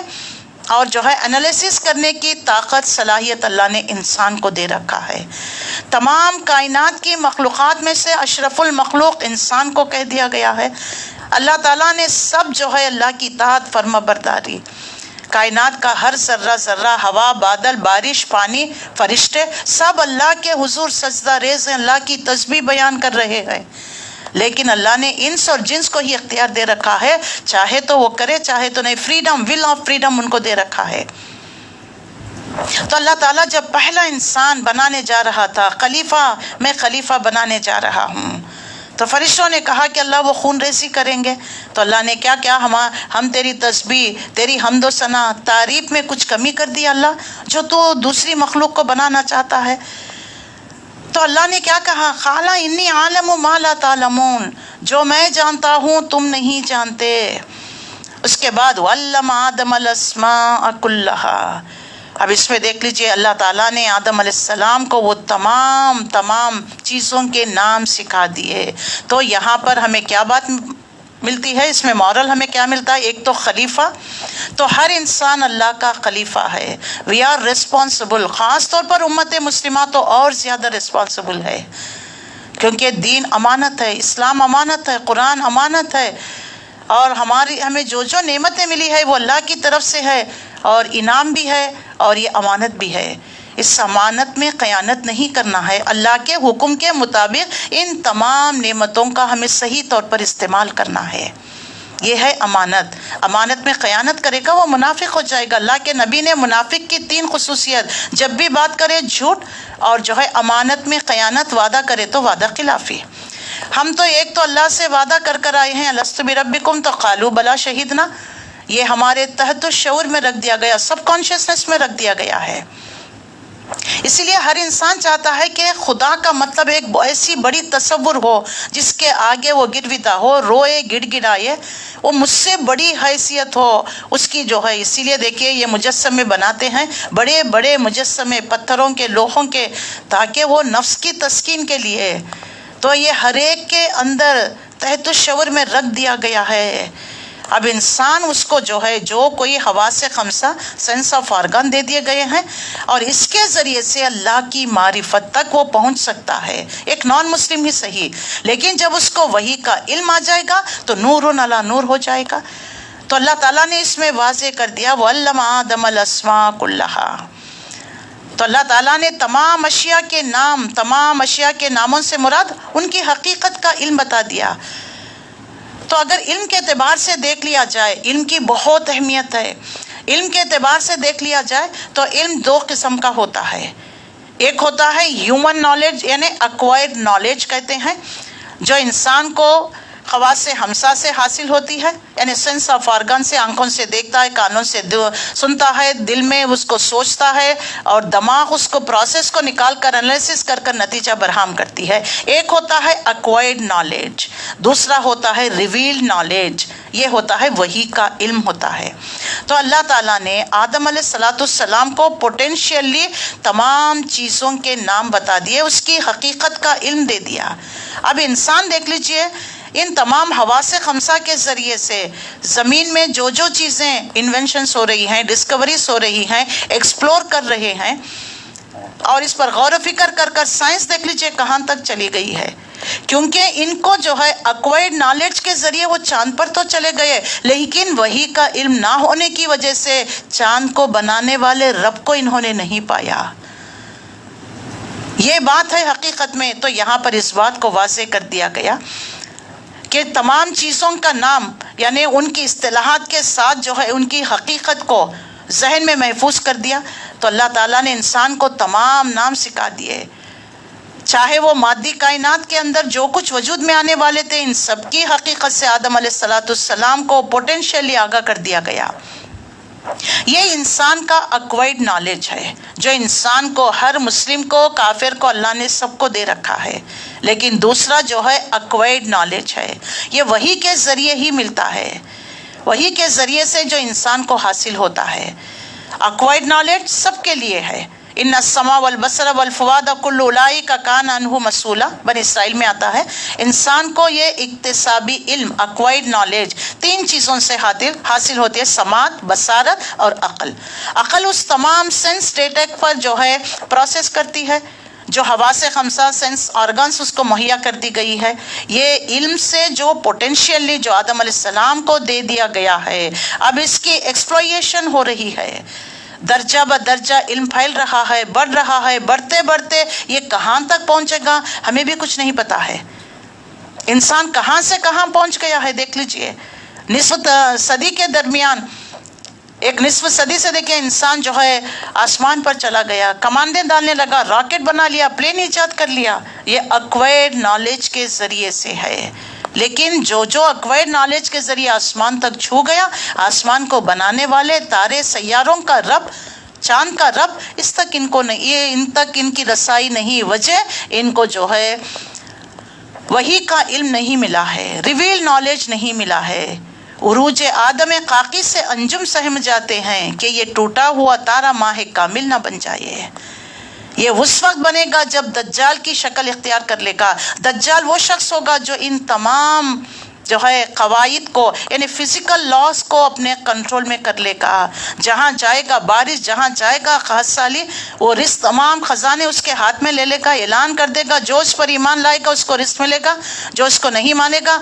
اور جو ہے انالیسس کرنے کی طاقت صلاحیت اللہ نے انسان کو دے رکھا ہے. تمام کائنات کی مخلوقات میں سے اشرف المخلوق انسان کو کہہ دیا گیا ہے. اللہ تعالیٰ نے سب جو ہے اللہ کی اطاعت فرما برداری، کائنات کا ہر ذرہ، ہوا، بادل، بارش، پانی، فرشتے سب اللہ کے حضور سجدہ ریز ہیں، اللہ کی تسبیح بیان کر رہے ہیں. لیکن اللہ نے انس اور جنس کو ہی اختیار دے رکھا ہے، چاہے تو وہ کرے چاہے تو نہیں. Freedom, will of freedom in کو دے رکھا ہے. تو اللہ تعالیٰ جب پہلا انسان بنانے جا رہا تھا، میں خلیفہ بنانے جا رہا ہوں، تو فرشتوں نے کہا کہ اللہ وہ خون ریزی کریں گے. تو اللہ نے کیا ہم تیری تسبیح، تیری حمد و ثنا، تعریف میں کچھ کمی کر دی اللہ، جو تو دوسری مخلوق کو بنانا چاہتا ہے. تو اللہ نے کیا کہا؟ قال انی عالم ما لا تعلمون، جو میں جانتا ہوں تم نہیں جانتے. اس کے بعد وعلم آدم الاسماء کلھا. اب اس میں دیکھ لیجئے اللہ تعالیٰ نے آدم علیہ السلام کو وہ تمام چیزوں کے نام سکھا دیے. تو یہاں پر ہمیں کیا بات ملتی ہے، اس میں مورل ہمیں کیا ملتا ہے؟ ایک تو خلیفہ، تو ہر انسان اللہ کا خلیفہ ہے. وی آر ریسپانسبل، خاص طور پر امت مسلمہ تو اور زیادہ ریسپانسبل ہے، کیونکہ دین امانت ہے، اسلام امانت ہے، قرآن امانت ہے، اور ہمیں جو نعمتیں ملی ہے وہ اللہ کی طرف سے ہے، اور انعام بھی ہے، اور یہ امانت بھی ہے. اس امانت میں خیانت نہیں کرنا ہے. اللہ کے حکم کے مطابق ان تمام نعمتوں کا ہمیں صحیح طور پر استعمال کرنا ہے. یہ ہے امانت. امانت میں خیانت کرے گا وہ منافق ہو جائے گا. اللہ کے نبی نے منافق کی 3 خصوصیت، جب بھی بات کرے جھوٹ، اور جو ہے امانت میں خیانت، وعدہ کرے تو وعدہ خلافی. ہم تو ایک تو اللہ سے وعدہ کر آئے ہیں الست بربکم، تو قالوا بلا شہیدنا، یہ ہمارے تحت الشعور میں رکھ دیا گیا، سب کانشیسنس میں رکھ دیا گیا ہے. اسی لیے ہر انسان چاہتا ہے کہ خدا کا مطلب ایک ایسی بڑی تصور ہو جس کے آگے وہ گرویدہ ہو، روئے، گڑ گڑائے، وہ مجھ سے بڑی حیثیت ہو اس کی جو ہے. اسی لیے دیکھیے یہ مجسمے بناتے ہیں، بڑے بڑے مجسمے پتھروں کے، لوہوں کے، تاکہ وہ نفس کی تسکین کے لیے. تو یہ ہر ایک کے اندر تحت الشعور میں رکھ دیا گیا ہے. اب انسان اس کو جو ہے، جو کوئی حواس خمسہ، سینس آف آرگن دے دیے گئے ہیں، اور اس کے ذریعے سے اللہ کی معرفت تک وہ پہنچ سکتا ہے، ایک نان مسلم ہی صحیح. لیکن جب اس کو وحی کا علم آ جائے گا تو نور علی نور ہو جائے گا. تو اللہ تعالیٰ نے اس میں واضح کر دیا وَعَلَّمَ آدَمَ الْأَسْمَاءَ كُلَّهَا. تو اللہ تعالیٰ نے تمام اشیاء کے نام، تمام اشیاء کے ناموں سے مراد ان کی حقیقت کا علم بتا دیا. تو اگر علم کے اعتبار سے دیکھ لیا جائے، علم کی بہت اہمیت ہے. علم کے اعتبار سے دیکھ لیا جائے تو علم 2 قسم کا ہوتا ہے. ایک ہوتا ہے ہیومن نالج، یعنی اکوائرڈ نالج کہتے ہیں، جو انسان کو خواص ہمسہ سے حاصل ہوتی ہے، یعنی سینس آف آرگن سے، آنکھوں سے دیکھتا ہے، کانوں سے سنتا ہے، دل میں اس کو سوچتا ہے، اور دماغ اس کو پروسیس کو نکال کر انالیسس کر کر نتیجہ برہم کرتی ہے. ایک ہوتا ہے ایکوائرڈ نالج، دوسرا ہوتا ہے ریویل نالج، یہ ہوتا ہے وحی کا علم ہوتا ہے. تو اللہ تعالیٰ نے آدم علیہ السلام کو پوٹینشیلی تمام چیزوں کے نام بتا دیے، اس کی حقیقت کا علم دے دیا. اب انسان دیکھ لیجئے، ان تمام حواس خمسہ کے ذریعے سے زمین میں جو چیزیں انوینشنز ہو رہی ہیں، ڈسکوریز ہو رہی ہیں، ایکسپلور کر رہے ہیں، اور اس پر غور و فکر کر کر سائنس دیکھ لیجئے کہاں تک چلی گئی ہے. کیونکہ ان کو جو ہے ایکوائرڈ نالج کے ذریعے وہ چاند پر تو چلے گئے، لیکن وحی کا علم نہ ہونے کی وجہ سے چاند کو بنانے والے رب کو انہوں نے نہیں پایا. یہ بات ہے حقیقت میں. تو یہاں پر اس بات کو واضح کر دیا گیا کہ تمام چیزوں کا نام، یعنی ان کی اصطلاحات کے ساتھ جو ہے ان کی حقیقت کو ذہن میں محفوظ کر دیا. تو اللہ تعالیٰ نے انسان کو تمام نام سکھا دیے، چاہے وہ مادی کائنات کے اندر جو کچھ وجود میں آنے والے تھے، ان سب کی حقیقت سے آدم علیہ السلام کو پوٹینشیلی آگاہ کر دیا گیا. یہ انسان کا ایکوائرڈ نالج ہے، جو انسان کو، ہر مسلم کو، کافر کو اللہ نے سب کو دے رکھا ہے. لیکن دوسرا جو ہے ایکوائرڈ نالج ہے، یہ وحی کے ذریعے ہی ملتا ہے، وحی کے ذریعے سے جو انسان کو حاصل ہوتا ہے. ایکوائرڈ نالج سب کے لیے ہے. ان السمع والبصر والفؤاد کل اولئک کان عنہ مسئولا، بنی اسرائیل میں آتا ہے. انسان کو یہ اکتسابی علم، ایکوائرڈ نالج 3 چیزوں سے حاصل ہوتی ہے: سماعت، بصارت اور عقل. عقل اس تمام سینس ڈیٹا پر جو ہے پروسیس کرتی ہے، جو حواس خمسہ، سینس آرگنس اس کو مہیا کر دی گئی ہے. یہ علم سے جو پوٹینشیلی جو آدم علیہ السلام کو دے دیا گیا ہے، اب اس کی ایکسپلوئیشن ہو رہی ہے. درجہ بدرجہ علم پھیل رہا ہے، بڑھ رہا ہے. بڑھتے بڑھتے یہ کہاں تک پہنچے گا ہمیں بھی کچھ نہیں پتا ہے. انسان کہاں سے کہاں پہنچ گیا ہے دیکھ لیجئے. نصف صدی کے درمیان، ایک نصف صدی سے دیکھیں، انسان جو ہے آسمان پر چلا گیا، کماندیں ڈالنے لگا، راکٹ بنا لیا، پلین ایجاد کر لیا. یہ ایکوائرڈ نالج کے ذریعے سے ہے. لیکن جو ایکوائرڈ نالج کے ذریعے آسمان تک چھو گیا، آسمان کو بنانے والے، تارے سیاروں کا رب، چاند کا رب، اس تک ان کو نہیں، یہ ان تک ان کی رسائی نہیں. وجہ ان کو جو ہے وحی کا علم نہیں ملا ہے، ریویل نالج نہیں ملا ہے. عروج آدم قاقی سے انجم سہم جاتے ہیں کہ یہ ٹوٹا ہوا تارا ماہ کامل نہ بن جائے. یہ اس وقت بنے گا جب دجال کی شکل اختیار کر لے گا. دجال وہ شخص ہوگا جو ان تمام جو ہے قواعد کو یعنی فزیکل لاز کو اپنے کنٹرول میں کر لے گا. جہاں جائے گا بارش، جہاں جائے گا خاص سالی، وہ رزق تمام خزانے اس کے ہاتھ میں لے لے گا، اعلان کر دے گا جو اس پر ایمان لائے گا اس کو رزق ملے گا، جو اس کو نہیں مانے گا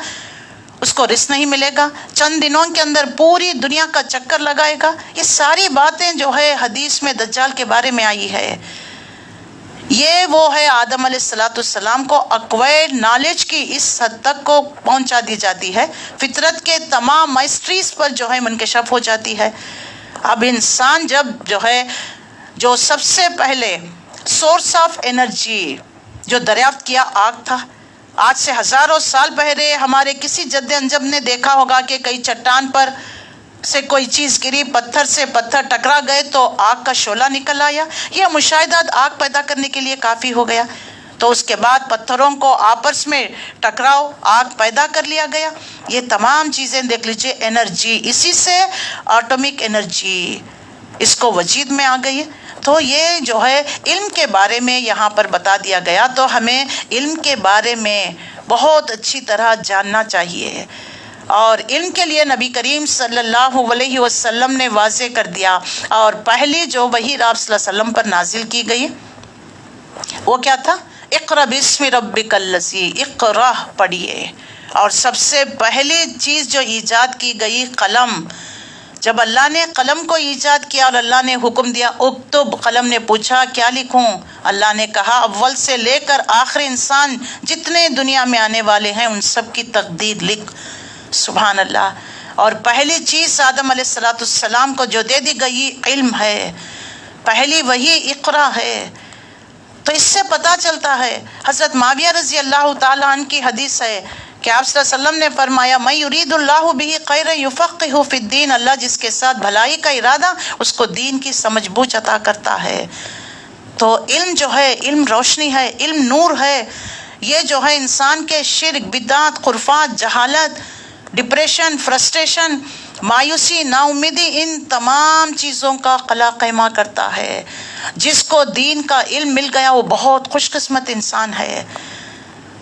اس کو رزق نہیں ملے گا. چند دنوں کے اندر پوری دنیا کا چکر لگائے گا. یہ ساری باتیں جو ہے حدیث میں دجال کے بارے میں آئی ہے. یہ وہ ہے آدم علیہ السلام کو ایکوائرڈ نالج کی اس حد تک کو پہنچا دی جاتی ہے، فطرت کے تمام مائسٹریز پر جو ہے منکشف ہو جاتی ہے. اب انسان جب جو ہے جو سب سے پہلے سورس آف انرجی جو دریافت کیا آگ تھا. آج سے ہزاروں سال پہلے ہمارے کسی جد انجب نے دیکھا ہوگا کہ کئی چٹان پر سے کوئی چیز گری، پتھر سے پتھر ٹکرا گئے تو آگ کا شعلہ نکل آیا. یہ مشاہدات آگ پیدا کرنے کے لیے کافی ہو گیا. تو اس کے بعد پتھروں کو آپس میں ٹکراؤ، آگ پیدا کر لیا گیا. یہ تمام چیزیں دیکھ لیجئے انرجی، اسی سے ایٹمک انرجی اس کو وجود میں آ گئی ہے. تو یہ جو ہے علم کے بارے میں یہاں پر بتا دیا گیا. تو ہمیں علم کے بارے میں بہت اچھی طرح جاننا چاہیے، اور علم کے لیے نبی کریم صلی اللہ علیہ وسلم نے واضح کر دیا. اور پہلی جو وحی آپ صلی اللہ علیہ وسلم پر نازل کی گئی وہ کیا تھا؟ اقرأ باسم ربک الذی، اقرأ پڑھیے. اور سب سے پہلی چیز جو ایجاد کی گئی قلم. جب اللہ نے قلم کو ایجاد کیا اور اللہ نے حکم دیا اکتب، قلم نے پوچھا کیا لکھوں؟ اللہ نے کہا اول سے لے کر آخری انسان جتنے دنیا میں آنے والے ہیں ان سب کی تقدیر لکھ. سبحان اللہ. اور پہلی چیز آدم علیہ السلام کو جو دے دی گئی علم ہے، پہلی وہی اقرا ہے. تو اس سے پتہ چلتا ہے، حضرت معاویہ رضی اللہ تعالی عنہ کی حدیث ہے کہ آپ صلی اللہ علیہ وسلم نے فرمایا میں یرید اللہ بہ خیر یفقہہ فی الدین، اللہ جس کے ساتھ بھلائی کا ارادہ اس کو دین کی سمجھ بوجھ عطا کرتا ہے. تو علم جو ہے، علم روشنی ہے، علم نور ہے. یہ جو ہے انسان کے شرک، بدعت، خرافات، جہالت، ڈپریشن، فرسٹریشن، مایوسی، نا امیدی، ان تمام چیزوں کا قلع قیمہ کرتا ہے. جس کو دین کا علم مل گیا وہ بہت خوش قسمت انسان ہے.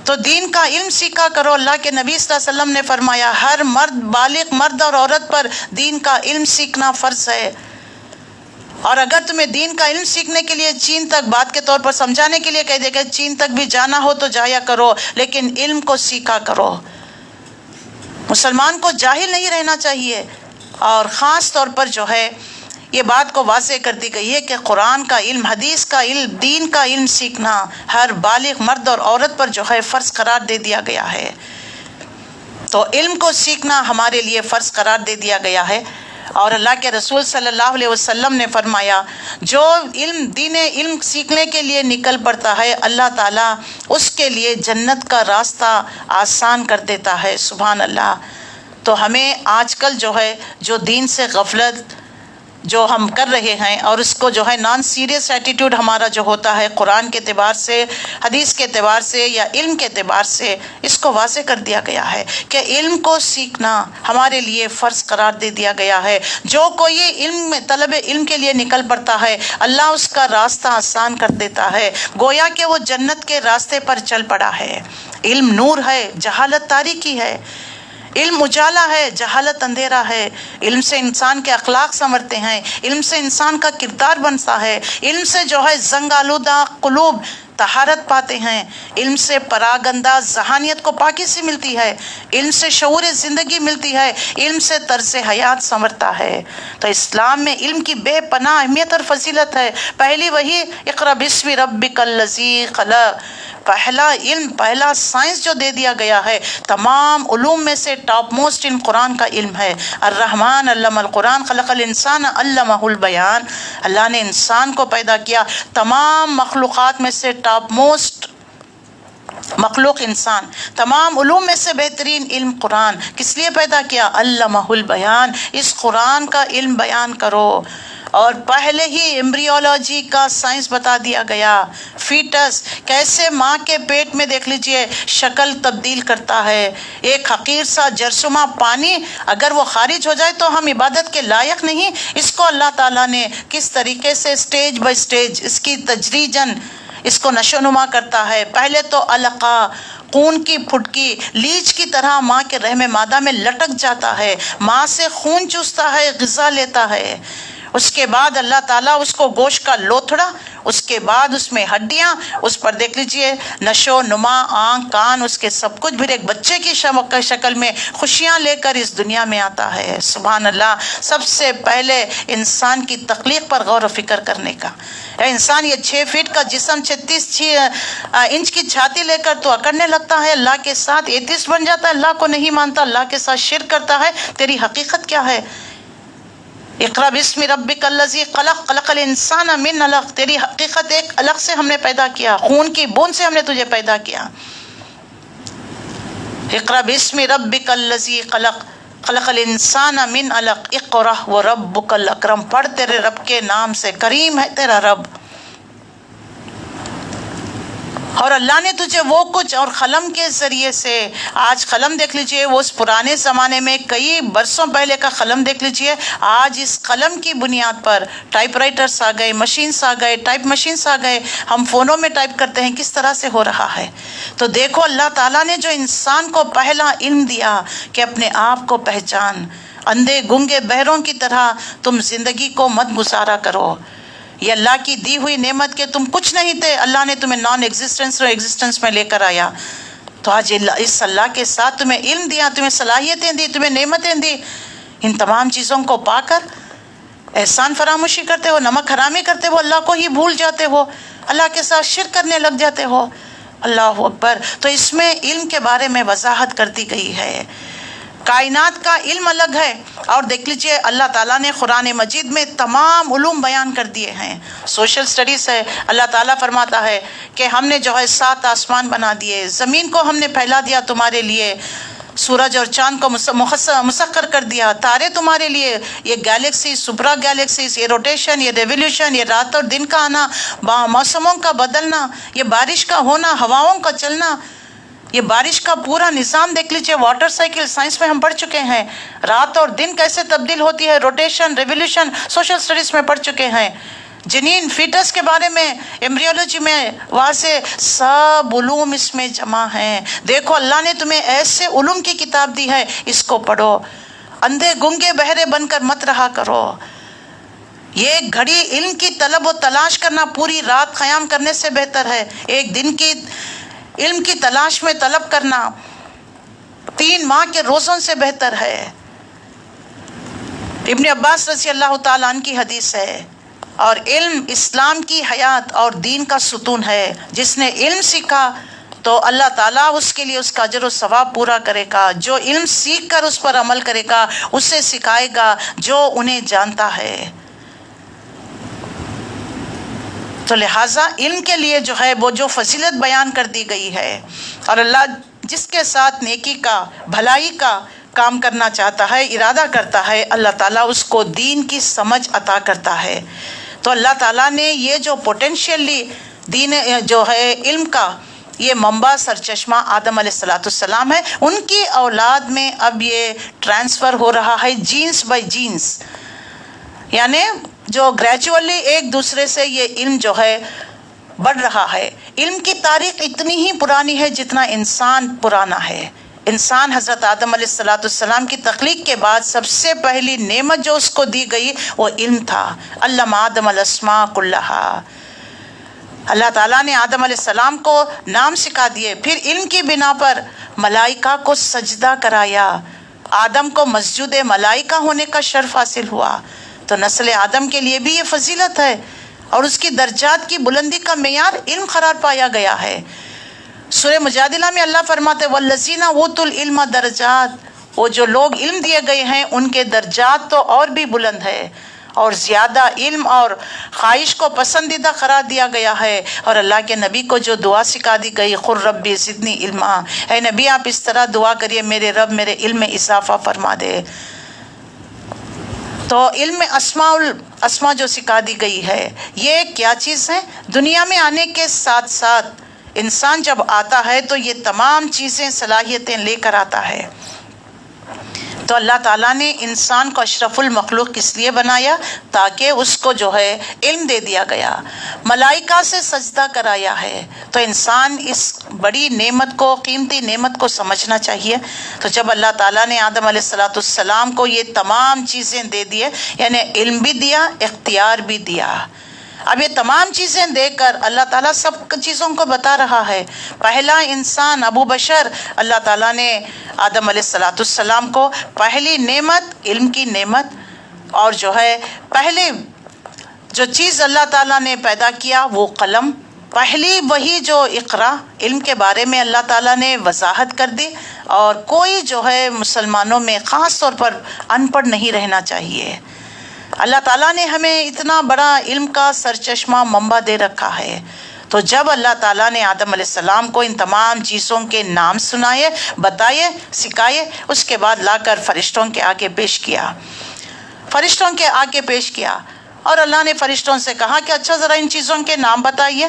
تو دین کا علم سیکھا کرو. اللہ کے نبی صلی اللہ علیہ وسلم نے فرمایا ہر مرد، بالغ مرد اور عورت پر دین کا علم سیکھنا فرض ہے. اور اگر تمہیں دین کا علم سیکھنے کے لیے چین تک، بات کے طور پر سمجھانے کے لیے کہہ دے کہ چین تک بھی جانا ہو تو جایا کرو، لیکن علم کو سیکھا کرو. مسلمان کو جاہل نہیں رہنا چاہیے. اور خاص طور پر جو ہے یہ بات کو واضح کر دی گئی ہے کہ قرآن کا علم، حدیث کا علم، دین کا علم سیکھنا ہر بالغ مرد اور عورت پر جو ہے فرض قرار دے دیا گیا ہے. تو علم کو سیکھنا ہمارے لیے فرض قرار دے دیا گیا ہے. اور اللہ کے رسول صلی اللہ علیہ وسلم نے فرمایا جو دین علم سیکھنے کے لیے نکل پڑتا ہے اللہ تعالیٰ اس کے لیے جنت کا راستہ آسان کر دیتا ہے. سبحان اللہ. تو ہمیں آج کل جو ہے جو دین سے غفلت جو ہم کر رہے ہیں، اور اس کو جو ہے نان سیریس ایٹیٹیوڈ ہمارا جو ہوتا ہے قرآن کے اعتبار سے، حدیث کے اعتبار سے یا علم کے اعتبار سے، اس کو واضح کر دیا گیا ہے کہ علم کو سیکھنا ہمارے لیے فرض قرار دے دیا گیا ہے. جو کوئی علم طلب علم کے لیے نکل پڑتا ہے اللہ اس کا راستہ آسان کر دیتا ہے، گویا کہ وہ جنت کے راستے پر چل پڑا ہے. علم نور ہے، جہالت تاریکی ہے. علم اجالا ہے، جہالت اندھیرا ہے. علم سے انسان کے اخلاق سنورتے ہیں، علم سے انسان کا کردار بنتا ہے، علم سے جو ہے زنگ آلودہ قلوب طہارت پاتے ہیں، علم سے پراگ انداز ذہانیت کو پاکی سے ملتی ہے، علم سے شعور زندگی ملتی ہے، علم سے طرز حیات سنورتا ہے. تو اسلام میں علم کی بے پناہ اہمیت اور فضیلت ہے. پہلی وہی اقرأ باسم ربک الذی خلق، پہلا علم، پہلا سائنس جو دے دیا گیا ہے تمام علوم میں سے ٹاپ موسٹ علم قرآن کا علم ہے. الرحمن علم القرآن خلق الانسان علمہ البیان. اللہ نے انسان کو پیدا کیا، تمام مخلوقات میں سے ٹاپ موسٹ مخلوق انسان، تمام علوم میں سے بہترین علم قرآن. کس لیے پیدا کیا؟ علمہ البیان، اس قرآن کا علم بیان کرو. اور پہلے ہی ایمبریولوجی کا سائنس بتا دیا گیا، فیٹس کیسے ماں کے پیٹ میں دیکھ لیجئے شکل تبدیل کرتا ہے. ایک حقیر سا جرثومہ پانی اگر وہ خارج ہو جائے تو ہم عبادت کے لائق نہیں. اس کو اللہ تعالیٰ نے کس طریقے سے سٹیج بائی سٹیج اس کی تجریجاً اس کو نشو نما کرتا ہے. پہلے تو علقہ خون کی پھٹکی لیچ کی طرح ماں کے رحم مادہ میں لٹک جاتا ہے، ماں سے خون چوستا ہے، غذا لیتا ہے. اس کے بعد اللہ تعالیٰ اس کو گوشت کا لوتھڑا، اس کے بعد اس میں ہڈیاں، اس پر دیکھ لیجئے نشو نما، آنکھ کان، اس کے سب کچھ، پھر ایک بچے کی شکل میں خوشیاں لے کر اس دنیا میں آتا ہے. سبحان اللہ. سب سے پہلے انسان کی تخلیق پر غور و فکر کرنے کا. انسان یہ 6 فٹ کا جسم، 36 انچ کی چھاتی لے کر تو اکڑنے لگتا ہے، اللہ کے ساتھ ایتھسٹ بن جاتا ہے، اللہ کو نہیں مانتا، اللہ کے ساتھ شرک کرتا ہے. تیری حقیقت کیا ہے؟ اقرا بسم ربک الذی خلق، خلق الانسان من علق. تیری حقیقت ایک علق سے ہم نے پیدا کیا، خون کی بوند سے ہم نے تجھے پیدا کیا. اقرا بسم ربک الذی خلق، خلق الانسان من علق، اقرا وربک الاکرم. پڑھ تیرے رب کے نام سے، کریم ہے تیرا رب. اور اللہ نے تجھے وہ کچھ، اور قلم کے ذریعے سے، آج قلم دیکھ لیجئے، وہ اس پرانے زمانے میں کئی برسوں پہلے کا قلم دیکھ لیجئے، آج اس قلم کی بنیاد پر ٹائپ رائٹرز آ گئے، مشینز آ گئے، ٹائپ مشینز آ گئے، ہم فونوں میں ٹائپ کرتے ہیں. کس طرح سے ہو رہا ہے. تو دیکھو اللہ تعالیٰ نے جو انسان کو پہلا علم دیا کہ اپنے آپ کو پہچان، اندھے گنگے بہروں کی طرح تم زندگی کو مت گزارا کرو. یہ اللہ کی دی ہوئی نعمت کہ تم کچھ نہیں تھے، اللہ نے تمہیں نان ایگزسٹنس اور ایگزسٹنس میں لے کر آیا. تو آج اس اللہ کے ساتھ تمہیں علم دیا، تمہیں صلاحیتیں دی، تمہیں نعمتیں دی. ان تمام چیزوں کو پا کر احسان فراموشی کرتے ہو، نمک حرامی کرتے ہو، اللہ کو ہی بھول جاتے ہو، اللہ کے ساتھ شرک کرنے لگ جاتے ہو. اللہ اکبر. تو اس میں علم کے بارے میں وضاحت کر دی گئی ہے. کائنات کا علم الگ ہے، اور دیکھ لیجئے اللہ تعالیٰ نے قرآن مجید میں تمام علوم بیان کر دیے ہیں. سوشل سٹڈیز ہے، اللہ تعالیٰ فرماتا ہے کہ ہم نے جو ہے 7 آسمان بنا دیے، زمین کو ہم نے پھیلا دیا تمہارے لیے، سورج اور چاند کو مسخر کر دیا، تارے تمہارے لیے، یہ گیلیکسی، سپرا گیلیکسیز، یہ روٹیشن، یہ ریولیوشن، یہ رات اور دن کا آنا، موسموں کا بدلنا، یہ بارش کا ہونا، ہواؤں کا چلنا، یہ بارش کا پورا نظام دیکھ لیجئے. واٹر سائیکل سائنس میں ہم پڑھ چکے ہیں، رات اور دن کیسے تبدیل ہوتی ہے، روٹیشن، ریولیوشن سوشل سٹڈیز میں پڑھ چکے ہیں. جنین فیٹس کے بارے میں ایمبریولوجی میں واضح سب علوم اس میں جمع ہیں. دیکھو اللہ نے تمہیں ایسے علوم کی کتاب دی ہے، اس کو پڑھو. اندھے گنگے بہرے بن کر مت رہا کرو. یہ ایک گھڑی علم کی طلب و تلاش کرنا پوری رات قیام کرنے سے بہتر ہے. ایک دن کی علم کی تلاش میں طلب کرنا 3 ماہ کے روزوں سے بہتر ہے. ابن عباس رضی اللہ تعالیٰ عنہ کی حدیث ہے، اور علم اسلام کی حیات اور دین کا ستون ہے. جس نے علم سیکھا تو اللہ تعالیٰ اس کے لیے اس کا اجر و ثواب پورا کرے گا. جو علم سیکھ کر اس پر عمل کرے گا اسے سکھائے گا جو انہیں جانتا ہے. تو لہٰذا علم کے لیے جو ہے وہ جو فضیلت بیان کر دی گئی ہے، اور اللہ جس کے ساتھ نیکی کا، بھلائی کا کام کرنا چاہتا ہے، ارادہ کرتا ہے، اللہ تعالیٰ اس کو دین کی سمجھ عطا کرتا ہے. تو اللہ تعالیٰ نے یہ جو پوٹینشیلی دین جو ہے علم کا یہ منبع سرچشمہ آدم علیہ السلام ہے، ان کی اولاد میں اب یہ ٹرانسفر ہو رہا ہے جینس بائی جینس، یعنی جو گریجولی ایک دوسرے سے یہ علم جو ہے بڑھ رہا ہے. علم کی تاریخ اتنی ہی پرانی ہے جتنا انسان پرانا ہے. انسان حضرت آدم علیہ السلام کی تخلیق کے بعد سب سے پہلی نعمت جو اس کو دی گئی وہ علم تھا. علم آدم الاسماء کلھا. اللہ تعالیٰ نے آدم علیہ السلام کو نام سکھا دیے، پھر علم کی بنا پر ملائکہ کو سجدہ کرایا. آدم کو مسجود ملائکہ ہونے کا شرف حاصل ہوا. تو نسل آدم کے لیے بھی یہ فضیلت ہے، اور اس کی درجات کی بلندی کا معیار علم قرار پایا گیا ہے. سورہ مجادلہ میں اللہ فرماتے والذین اوتوا العلم درجات، وہ جو لوگ علم دیے گئے ہیں ان کے درجات تو اور بھی بلند ہے، اور زیادہ علم اور خواہش کو پسندیدہ قرار دیا گیا ہے. اور اللہ کے نبی کو جو دعا سکھا دی گئی قل ربی زدنی علما، اے نبی آپ اس طرح دعا کریے میرے رب میرے علم میں اضافہ فرما دے. تو علم اسماء جو سکھا دی گئی ہے یہ کیا چیز ہے؟ دنیا میں آنے کے ساتھ ساتھ انسان جب آتا ہے تو یہ تمام چیزیں صلاحیتیں لے کر آتا ہے. تو اللہ تعالیٰ نے انسان کو اشرف المخلوق کس لیے بنایا؟ تاکہ اس کو جو ہے علم دے دیا گیا، ملائکہ سے سجدہ کرایا ہے، تو انسان اس بڑی نعمت کو، قیمتی نعمت کو سمجھنا چاہیے۔ تو جب اللہ تعالیٰ نے آدم علیہ السلام کو یہ تمام چیزیں دے دیے، یعنی علم بھی دیا، اختیار بھی دیا، اب یہ تمام چیزیں دے کر اللہ تعالیٰ سب چیزوں کو بتا رہا ہے۔ پہلا انسان ابو بشر، اللہ تعالیٰ نے آدم علیہ السلام کو پہلی نعمت، علم کی نعمت، اور جو ہے پہلی جو چیز اللہ تعالیٰ نے پیدا کیا وہ قلم، پہلی وہی جو اقرا، علم کے بارے میں اللہ تعالیٰ نے وضاحت کر دی، اور کوئی جو ہے مسلمانوں میں خاص طور پر ان پڑھ نہیں رہنا چاہیے۔ اللہ تعالیٰ نے ہمیں اتنا بڑا علم کا سرچشمہ منبع دے رکھا ہے، تو جب اللہ تعالیٰ نے آدم علیہ السلام کو ان تمام چیزوں کے نام سنائے، بتائے، سکھائے، اس کے بعد لا کر فرشتوں کے آگے پیش کیا، فرشتوں کے آگے پیش کیا، اور اللہ نے فرشتوں سے کہا کہ اچھا ذرا ان چیزوں کے نام بتائیے۔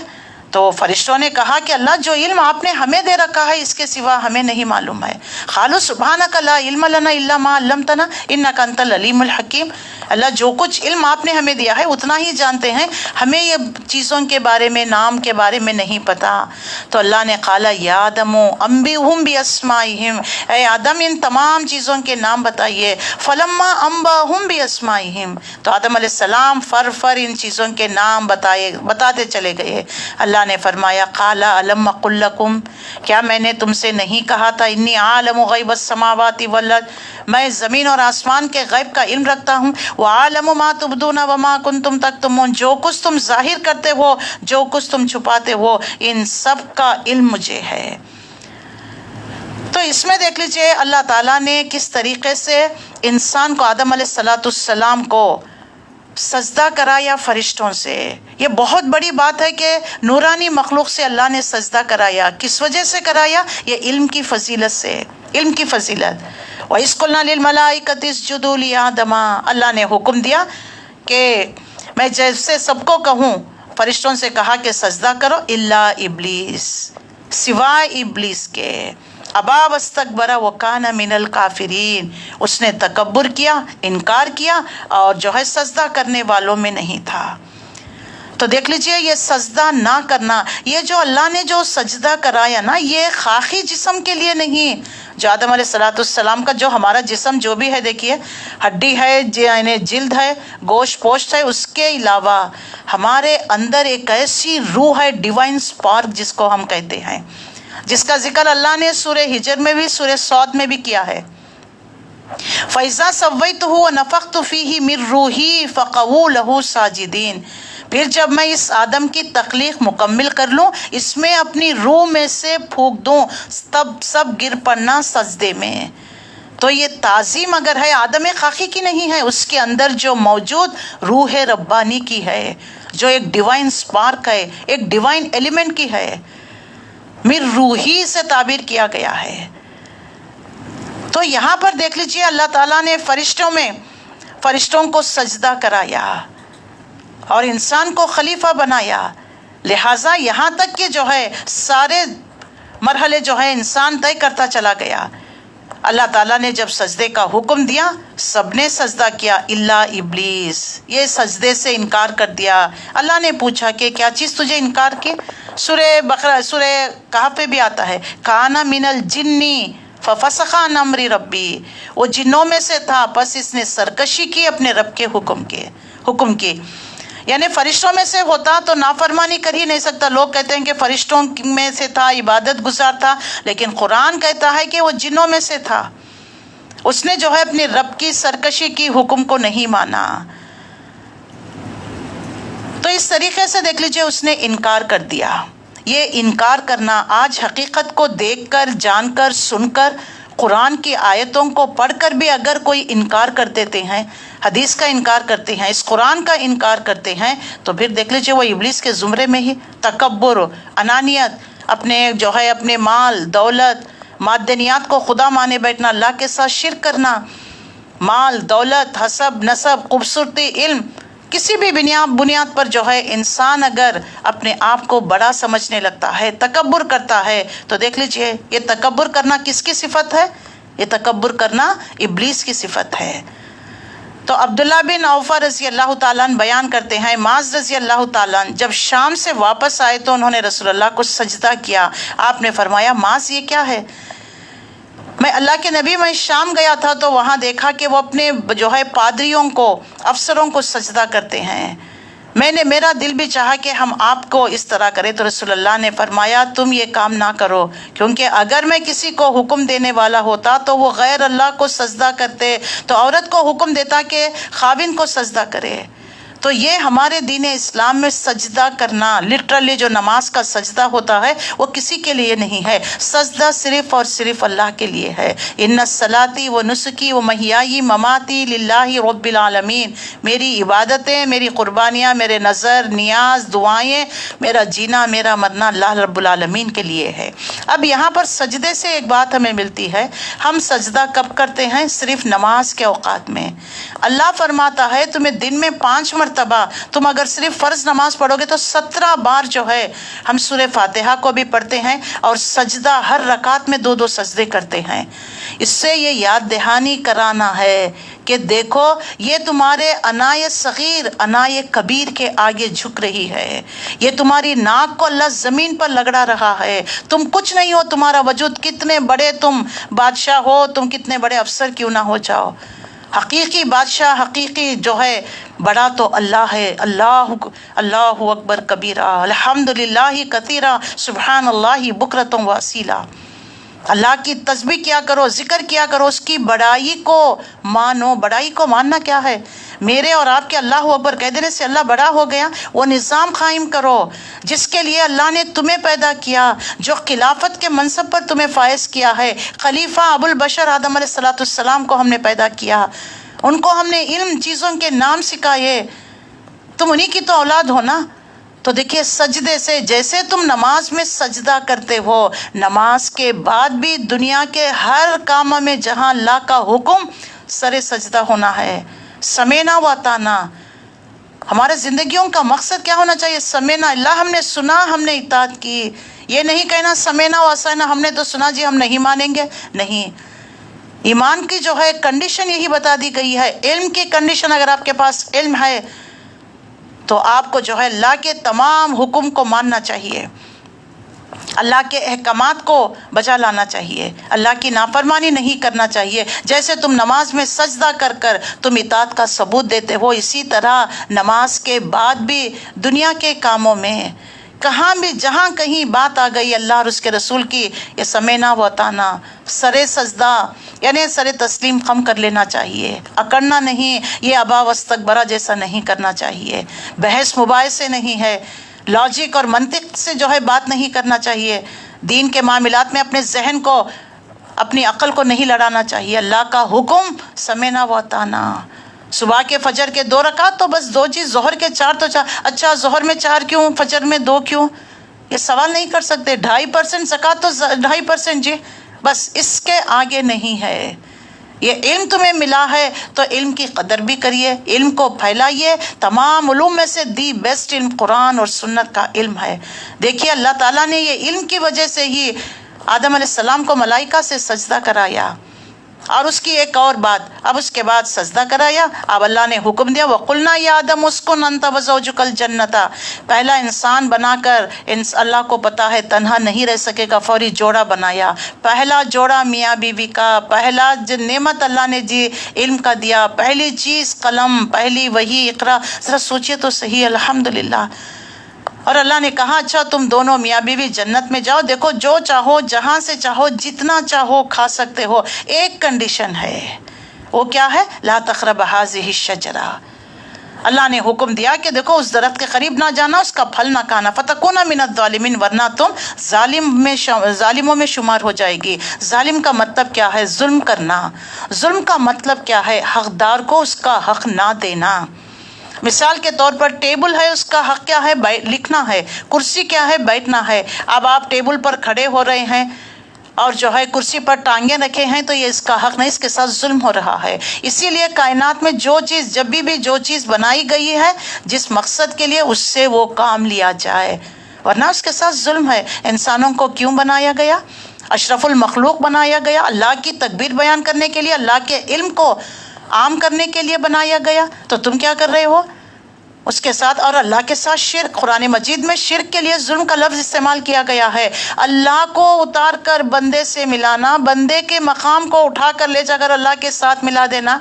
تو فرشتوں نے کہا کہ اللہ جو علم آپ نے ہمیں دے رکھا ہے اس کے سوا ہمیں نہیں معلوم ہے۔ قالوا سبحانک لا علم لنا الا ما علمتنا انک انت العلیم الحکیم، اللہ جو کچھ علم آپ نے ہمیں دیا ہے اتنا ہی جانتے ہیں، ہمیں یہ چیزوں کے بارے میں، نام کے بارے میں نہیں پتا۔ تو اللہ نے قال یا آدم انبئہم باسمائہم، اے آدم ان تمام چیزوں کے نام بتائیے۔ فلما انبأہم باسمائہم، تو آدم علیہ السلام فر ان چیزوں کے نام بتاتے چلے گئے۔ اللہ نے فرمایا قال الم اقل لکم، کیا میں نے تم سے نہیں کہا تھا انی عالم غیب السماوات والارض، میں زمین اور آسمان کے غیب کا علم رکھتا ہوں، وعالم ما تبدون وما کنتم تکتمون، جو کچھ تم ظاہر کرتے ہو، جو کچھ تم چھپاتے ہو، ان سب کا علم مجھے ہے۔ تو اس میں دیکھ لیجئے اللہ تعالیٰ نے کس طریقے سے انسان کو، آدم علیہ السلام کو سجدہ کرایا فرشتوں سے۔ یہ بہت بڑی بات ہے کہ نورانی مخلوق سے اللہ نے سجدہ کرایا۔ کس وجہ سے کرایا؟ یہ علم کی فضیلت سے، علم کی فضیلت۔ وَإِذْ قُلْنَا لِلْمَلَائِكَةِ اسْجُدُوا لِآدَمَ، اللہ نے حکم دیا کہ میں جیسے سب کو کہوں، فرشتوں سے کہا کہ سجدہ کرو، الا ابلیس، سوائے ابلیس کے، ابا واستکبر وکان من الکافرین، اس نے تکبر کیا، انکار کیا، اور جو ہے سجدہ کرنے والوں میں نہیں تھا۔ تو دیکھ لیجئے یہ سجدہ نہ کرنا، یہ جو اللہ نے جو سجدہ کرایا نا، یہ خاکی جسم کے لیے نہیں۔ جو آدم علیہ السلام کا جو ہمارا جسم جو بھی ہے، دیکھیے ہڈی ہے، یعنی جلد ہے، گوشت پوشت ہے، اس کے علاوہ ہمارے اندر ایک ایسی روح ہے، ڈیوائن سپارک جس کو ہم کہتے ہیں، جس کا ذکر اللہ نے سورہ ہجر میں بھی، سورہ صاد میں بھی کیا ہے۔ فَإِذَا سَوَّيْتُهُ وَنَفَخْتُ فِيهِ مِن رُّوحِي فَقَعُوا لَهُ سَاجِدِينَ، پھر جب میں اس آدم کی تخلیق مکمل کر لوں، اس میں اپنی روح میں سے پھونک دوں، تب سب گر پڑنا سجدے میں۔ تو یہ تعظیم اگر ہے آدم خاکی کی نہیں ہے، اس کے اندر جو موجود روح ربانی کی ہے، جو ایک ڈیوائن سپارک ہے، ایک ڈیوائن ایلیمنٹ کی ہے، من روحی سے تعبیر کیا گیا ہے۔ تو یہاں پر دیکھ لیجئے اللہ تعالیٰ نے فرشتوں کو سجدہ کرایا اور انسان کو خلیفہ بنایا، لہٰذا یہاں تک کہ جو ہے سارے مرحلے جو ہے انسان طے کرتا چلا گیا۔ اللہ تعالیٰ نے جب سجدے کا حکم دیا، سب نے سجدہ کیا الا ابلیس، یہ سجدے سے انکار کر دیا۔ اللہ نے پوچھا کہ کیا چیز تجھے انکار کی؟ سورہ کہف پہ بھی آتا ہے، کانا من الجن ففسق عن امر ربی، وہ جنوں میں سے تھا، پس اس نے سرکشی کی اپنے رب کے حکم کی۔ یعنی فرشتوں میں سے ہوتا تو نافرمانی کر ہی نہیں سکتا۔ لوگ کہتے ہیں کہ فرشتوں میں سے تھا، عبادت گزار تھا، لیکن قرآن کہتا ہے کہ وہ جنوں میں سے تھا، اس نے جو ہے اپنے رب کی سرکشی کی، حکم کو نہیں مانا۔ تو اس طریقے سے دیکھ لیجئے اس نے انکار کر دیا۔ یہ انکار کرنا آج حقیقت کو دیکھ کر، جان کر، سن کر، قرآن کی آیتوں کو پڑھ کر بھی اگر کوئی انکار کر دیتے ہیں، حدیث کا انکار کرتے ہیں، اس قرآن کا انکار کرتے ہیں، تو پھر دیکھ لیجئے وہ ابلیس کے زمرے میں ہی تکبر، انانیت، اپنے مال، دولت، معدنیات کو خدا مانے بیٹھنا، اللہ کے ساتھ شرک کرنا، مال، دولت، حسب، نسب، خوبصورتی، علم، کسی بھی بنیاد پر جو ہے انسان اگر اپنے آپ کو بڑا سمجھنے لگتا ہے، تکبر کرتا ہے، تو دیکھ لیجئے یہ تکبر کرنا کس کی صفت ہے؟ یہ تکبر کرنا ابلیس کی صفت ہے۔ تو عبداللہ بن اوفا رضی اللہ تعالیٰ عنہ بیان کرتے ہیں، معاذ رضی اللہ تعالیٰ عنہ جب شام سے واپس آئے تو انہوں نے رسول اللہ کو سجدہ کیا۔ آپ نے فرمایا معاذ یہ کیا ہے؟ میں اللہ کے نبی میں شام گیا تھا تو وہاں دیکھا کہ وہ اپنے جو ہے پادریوں کو، افسروں کو سجدہ کرتے ہیں۔ میرا دل بھی چاہا کہ ہم آپ کو اس طرح کریں، تو رسول اللہ نے فرمایا تم یہ کام نہ کرو، کیونکہ اگر میں کسی کو حکم دینے والا ہوتا تو وہ غیر اللہ کو سجدہ کرتے، تو عورت کو حکم دیتا کہ خاوند کو سجدہ کرے۔ تو یہ ہمارے دین اسلام میں سجدہ کرنا، لٹرلی جو نماز کا سجدہ ہوتا ہے وہ کسی کے لیے نہیں ہے، سجدہ صرف اور صرف اللہ کے لیے ہے۔ ان الصلاۃ و نسکی و محیائی مماتی للہ رب العالمین، میری عبادتیں، میری قربانیاں، میرے نظر، نیاز، دعائیں، میرا جینا، میرا مرنا اللہ رب العالمین کے لیے ہے۔ اب یہاں پر سجدے سے ایک بات ہمیں ملتی ہے، ہم سجدہ کب کرتے ہیں؟ صرف نماز کے اوقات میں۔ اللہ فرماتا ہے تمہیں دن میں 5 مرتبہ، تم اگر صرف فرض نماز پڑھو گے تو 17 بار جو ہے ہم سورہ فاتحہ کو بھی پڑھتے ہیں، اور سجدہ ہر رکعت میں 2 سجدے کرتے ہیں۔ اس سے یہ یاد دہانی کرانا ہے کہ دیکھو یہ تمہارے انائے صغیر انائے کبیر کے آگے جھک رہی ہے، یہ تمہاری ناک کو اللہ زمین پر لگڑا رہا ہے، تم کچھ نہیں ہو، تمہارا وجود کتنے بڑے تم بادشاہ ہو، تم کتنے بڑے افسر کیوں نہ ہو جاؤ، حقیقی بادشاہ، حقیقی جو ہے بڑا تو اللہ ہے۔ اللہ اکبر کبیرہ، الحمدللہ کثیرہ، سبحان اللہ بکرۃ و اصیلا۔ اللہ کی تسبیح کیا کرو، ذکر کیا کرو، اس کی بڑائی کو مانو۔ بڑائی کو ماننا کیا ہے؟ میرے اور آپ کے اللہ اکبر کہہ دینے سے اللہ بڑا ہو گیا؟ وہ نظام قائم کرو جس کے لیے اللہ نے تمہیں پیدا کیا، جو خلافت کے منصب پر تمہیں فائز کیا ہے۔ خلیفہ ابو البشر آدم علیہ السلام کو ہم نے پیدا کیا، ان کو ہم نے علم چیزوں کے نام سکھائے، تم انہی کی تو اولاد ہو نا۔ تو دیکھیے سجدے سے، جیسے تم نماز میں سجدہ کرتے ہو، نماز کے بعد بھی دنیا کے ہر کام میں جہاں اللہ کا حکم، سر سجدہ ہونا ہے۔ سمینا و اطعنا، ہمارے زندگیوں کا مقصد کیا ہونا چاہیے؟ سمینا، اللہ ہم نے سنا، ہم نے اطاعت کی۔ یہ نہیں کہنا سمینا و اطعنا، ہم نے تو سنا جی ہم نہیں مانیں گے، نہیں۔ ایمان کی جو ہے کنڈیشن یہی بتا دی گئی ہے، علم کی کنڈیشن، اگر آپ کے پاس علم ہے تو آپ کو جو ہے اللہ کے تمام حکم کو ماننا چاہیے، اللہ کے احکامات کو بجا لانا چاہیے، اللہ کی نافرمانی نہیں کرنا چاہیے۔ جیسے تم نماز میں سجدہ کر کر تم اطاعت کا ثبوت دیتے ہو، اسی طرح نماز کے بعد بھی دنیا کے کاموں میں کہاں بھی جہاں کہیں بات آ گئی اللہ اور اس کے رسول کی، یہ سمینا و اطعنا، سر سجدہ یعنی سر تسلیم خم کر لینا چاہیے، اکڑنا نہیں، یہ ابا واستکبرا جیسا نہیں کرنا چاہیے، بحث مباحثے نہیں ہے، لاجک اور منطق سے جو ہے بات نہیں کرنا چاہیے، دین کے معاملات میں اپنے ذہن کو، اپنی عقل کو نہیں لڑانا چاہیے۔ اللہ کا حکم سمینا و اطعنا۔ صبح کے فجر کے 2 رکعت تو بس 2 چیز، ظہر کے 4 تو 4، اچھا ظہر میں 4 کیوں، فجر میں 2 کیوں؟ یہ سوال نہیں کر سکتے۔ 2.5% زکوٰۃ تو 2.5% جی، بس اس کے آگے نہیں ہے۔ یہ علم تمہیں ملا ہے تو علم کی قدر بھی کریے، علم کو پھیلائیے۔ تمام علوم میں سے دی بیسٹ علم قرآن اور سنت کا علم ہے۔ دیکھیے اللہ تعالیٰ نے یہ علم کی وجہ سے ہی آدم علیہ السلام کو ملائکہ سے سجدہ کرایا، اور اس کی ایک اور بات، اب اس کے بعد سجدہ کرایا، اب اللہ نے حکم دیا وَقُلْنَا يَا آدَمُ اسْكُنْ أَنْتَ وَزَوْجُكَ الْجَنَّةَ۔ پہلا انسان بنا کر اللہ کو پتا ہے تنہا نہیں رہ سکے گا، فوری جوڑا بنایا، پہلا جوڑا میاں بیوی کا، پہلا نعمت اللہ نے جی علم کا دیا، پہلی چیز قلم، پہلی وحی اقرا۔ ذرا سوچئے تو صحیح، الحمدللہ۔ اور اللہ نے کہا اچھا تم دونوں میاں بیوی جنت میں جاؤ، دیکھو جو چاہو، جہاں سے چاہو، جتنا چاہو کھا سکتے ہو، ایک کنڈیشن ہے، وہ کیا ہے؟ لا تقرب هذه الشجرہ۔ اللہ نے حکم دیا کہ دیکھو اس درخت کے قریب نہ جانا، اس کا پھل نہ کھانا، فتکون من الظالمین، ورنہ تم ظالموں میں شمار ہو جائے گی۔ ظالم کا مطلب کیا ہے؟ ظلم کرنا۔ ظلم کا مطلب کیا ہے؟ حقدار کو اس کا حق نہ دینا۔ مثال کے طور پر ٹیبل ہے، اس کا حق کیا ہے؟ لکھنا ہے۔ کرسی کیا ہے؟ بیٹھنا ہے۔ اب آپ ٹیبل پر کھڑے ہو رہے ہیں اور جو ہے کرسی پر ٹانگیں رکھے ہیں تو یہ اس کا حق نہیں، اس کے ساتھ ظلم ہو رہا ہے۔ اسی لیے کائنات میں جو چیز، جب بھی جو چیز بنائی گئی ہے جس مقصد کے لیے، اس سے وہ کام لیا جائے، ورنہ اس کے ساتھ ظلم ہے۔ انسانوں کو کیوں بنایا گیا؟ اشرف المخلوق بنایا گیا، اللہ کی تکبیر بیان کرنے کے لیے، اللہ کے علم کو عام کرنے کے لیے بنایا گیا، تو تم کیا کر رہے ہو اس کے ساتھ؟ اور اللہ کے ساتھ شرک، قرآن مجید میں شرک کے لیے ظلم کا لفظ استعمال کیا گیا ہے۔ اللہ کو اتار کر بندے سے ملانا، بندے کے مقام کو اٹھا کر لے جا کر اللہ کے ساتھ ملا دینا۔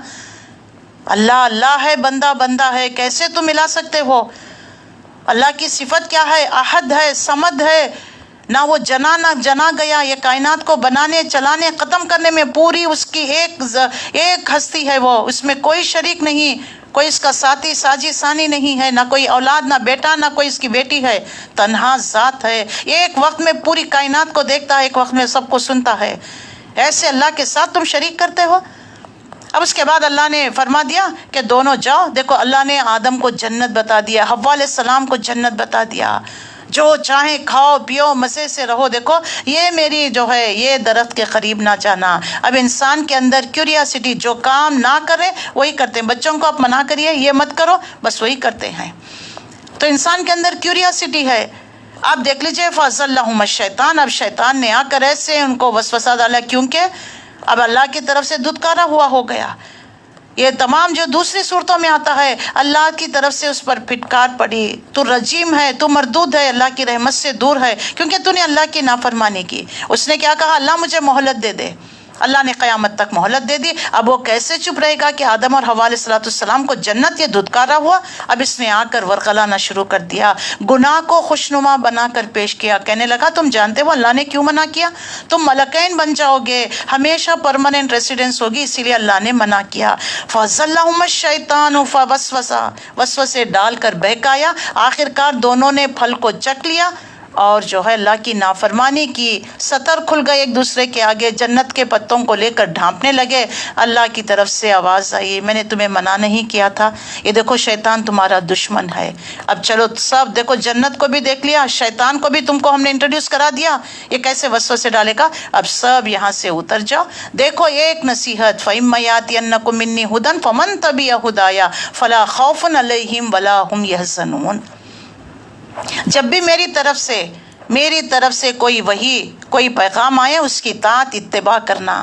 اللہ اللہ ہے، بندہ بندہ ہے، کیسے تم ملا سکتے ہو؟ اللہ کی صفت کیا ہے؟ احد ہے، صمد ہے، نہ وہ جنا نہ جنا گیا، یہ کائنات کو بنانے، چلانے، ختم کرنے میں پوری اس کی ایک ہستی ہے، وہ اس میں کوئی شریک نہیں، کوئی اس کا ساتھی ساجی ثانی نہیں ہے، نہ کوئی اولاد، نہ بیٹا، نہ کوئی اس کی بیٹی ہے، تنہا ذات ہے، ایک وقت میں پوری کائنات کو دیکھتا ہے، ایک وقت میں سب کو سنتا ہے۔ ایسے اللہ کے ساتھ تم شریک کرتے ہو؟ اب اس کے بعد اللہ نے فرما دیا کہ دونوں جاؤ۔ دیکھو اللہ نے آدم کو جنت بتا دیا، حوا علیہ السلام کو جنت بتا دیا، جو چاہیں کھاؤ پیو مزے سے رہو، دیکھو یہ میری جو ہے یہ درخت کے قریب نہ جانا۔ اب انسان کے اندر کیوریاسٹی، جو کام نہ کرے وہی کرتے ہیں۔ بچوں کو آپ منع کریے یہ مت کرو، بس وہی کرتے ہیں۔ تو انسان کے اندر کیوریاسٹی ہے۔ آپ دیکھ لیجئے فَأَزَلَّهُمَا الشَّيْطَانُ، اب شیطان نے آ کر ایسے ان کو وسوسہ ڈالا، کیونکہ اب اللہ کی طرف سے دھتکارا ہوا ہو گیا۔ یہ تمام جو دوسری صورتوں میں آتا ہے، اللہ کی طرف سے اس پر پھٹکار پڑی، تو رجیم ہے، تو مردود ہے، اللہ کی رحمت سے دور ہے، کیونکہ تو نے اللہ کی نافرمانی کی۔ اس نے کیا کہا؟ اللہ مجھے مہلت دے دے۔ اللہ نے قیامت تک مہلت دے دی۔ اب وہ کیسے چپ رہے گا کہ آدم اور حوا علیہ السلام کو جنت یہ دھتکارا ہوا؟ اب اس نے آ کر ورغلانا شروع کر دیا، گناہ کو خوشنما بنا کر پیش کیا، کہنے لگا تم جانتے ہو اللہ نے کیوں منع کیا؟ تم ملکین بن جاؤ گے، ہمیشہ پرماننٹ ریسیڈنس ہوگی، اسی لیے اللہ نے منع کیا۔ فَأَزَلَّهُمَا الشَّيْطَانُ فَوَسْوَسَ، وسوسے ڈال کر بہکایا، آخر کار دونوں نے پھل کو چکھ لیا اور جو ہے اللہ کی نافرمانی کی، سطر کھل گئے ایک دوسرے کے آگے، جنت کے پتوں کو لے کر ڈھانپنے لگے۔ اللہ کی طرف سے آواز آئی، میں نے تمہیں منع نہیں کیا تھا، یہ دیکھو شیطان تمہارا دشمن ہے۔ اب چلو سب دیکھو، جنت کو بھی دیکھ لیا، شیطان کو بھی تم کو ہم نے انٹروڈیوس کرا دیا، یہ کیسے وسوسے ڈالے گا۔ اب سب یہاں سے اتر جاؤ۔ دیکھو ایک نصیحت، فَإِمَّا يَأْتِيَنَّكُم مِّنِّي هُدًى فَمَن تَبِعَ هُدَايَ فَلَا خَوْفٌ عَلَيْهِمْ وَلَا هُمْ يَحْزَنُونَ۔ جب بھی میری طرف سے کوئی وحی، کوئی پیغام آئے، اس کی اطاعت اتباع کرنا۔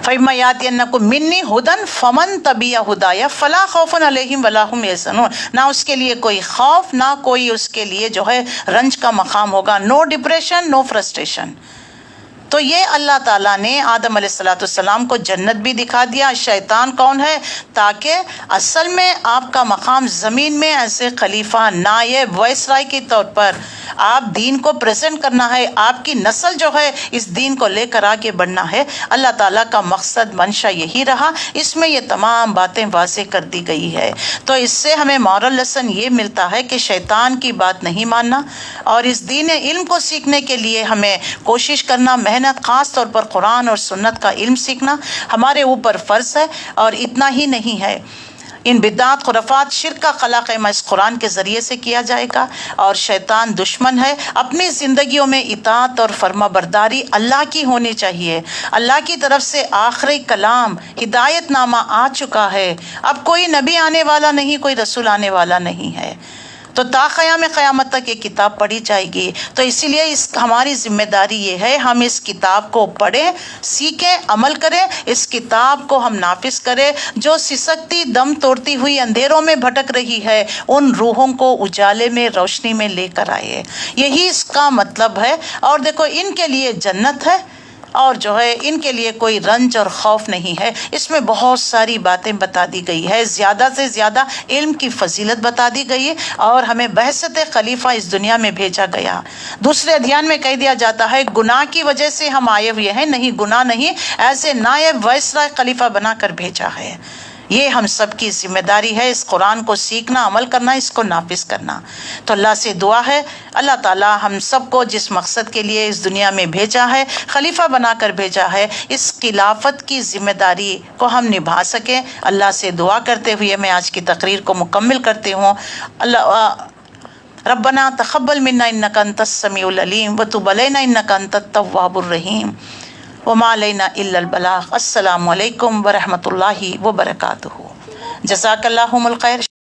فَإِمَّا يَأْتِيَنَّكُم مِّنِّي هُدًى فَمَن تَبِعَ هُدَايَ فَلَا خَوْفٌ عَلَيْهِمْ وَلَا هُمْ يَحْزَنُونَ۔ نہ اس کے لیے کوئی خوف، نہ کوئی اس کے لیے جو ہے رنج کا مقام ہوگا، نو ڈپریشن، نو فرسٹریشن۔ تو یہ اللہ تعالیٰ نے آدم علیہ السلام کو جنت بھی دکھا دیا۔ شیطان کون ہے؟ تاکہ اصل میں آپ کا مقام زمین میں ایسے خلیفہ، نائب، وائس رائے کے طور پر آپ دین کو پریزنٹ کرنا ہے، آپ کی نسل جو ہے اس دین کو لے کر آگے بڑھنا ہے۔ اللہ تعالیٰ کا مقصد منشا یہی رہا، اس میں یہ تمام باتیں واضح کر دی گئی ہے۔ تو اس سے ہمیں مورل لیسن یہ ملتا ہے کہ شیطان کی بات نہیں ماننا، اور اس دین علم کو سیکھنے کے لیے ہمیں کوشش کرنا، محنت، خاص طور پر قرآن اور سنت کا علم سیکھنا ہمارے اوپر فرض ہے۔ اور اتنا ہی نہیں ہے، ان بدعات، خرافات، شرک کا خلا قیمہ اس قرآن کے ذریعے سے کیا جائے گا۔ اور شیطان دشمن ہے، اپنی زندگیوں میں اطاعت اور فرما برداری اللہ کی ہونی چاہیے۔ اللہ کی طرف سے آخری کلام، ہدایت نامہ آ چکا ہے، اب کوئی نبی آنے والا نہیں، کوئی رسول آنے والا نہیں ہے، تو تا قیام قیامت تک یہ کتاب پڑھی جائے گی۔ تو اسی لیے ہماری ذمہ داری یہ ہے، ہم اس کتاب کو پڑھیں، سیکھیں، عمل کریں، اس کتاب کو ہم نافذ کریں۔ جو سسکتی، دم توڑتی ہوئی اندھیروں میں بھٹک رہی ہے، ان روحوں کو اجالے میں، روشنی میں لے کر آئے، یہی اس کا مطلب ہے۔ اور دیکھو ان کے لیے جنت ہے، اور جو ہے ان کے لیے کوئی رنج اور خوف نہیں ہے۔ اس میں بہت ساری باتیں بتا دی گئی ہے، زیادہ سے زیادہ علم کی فضیلت بتا دی گئی ہے، اور ہمیں بعثت خلیفہ اس دنیا میں بھیجا گیا۔ دوسرے ادھیان میں کہہ دیا جاتا ہے گناہ کی وجہ سے ہم آئے ہوئے ہیں، نہیں، گناہ نہیں، ایسے نائب وائسرائے خلیفہ بنا کر بھیجا ہے۔ یہ ہم سب کی ذمہ داری ہے، اس قرآن کو سیکھنا، عمل کرنا، اس کو نافذ کرنا۔ تو اللہ سے دعا ہے اللہ تعالیٰ ہم سب کو جس مقصد کے لیے اس دنیا میں بھیجا ہے، خلیفہ بنا کر بھیجا ہے، اس خلافت کی ذمہ داری کو ہم نبھا سکیں۔ اللہ سے دعا کرتے ہوئے میں آج کی تقریر کو مکمل کرتی ہوں۔ ربنا تقبل منا انک انت السمیع العلیم وتب علینا انک انت التواب الرحیم وما علینا الا البلاغ۔ السلام علیکم ورحمۃ اللہ وبرکاتہ۔ جزاک اللہم الخیر۔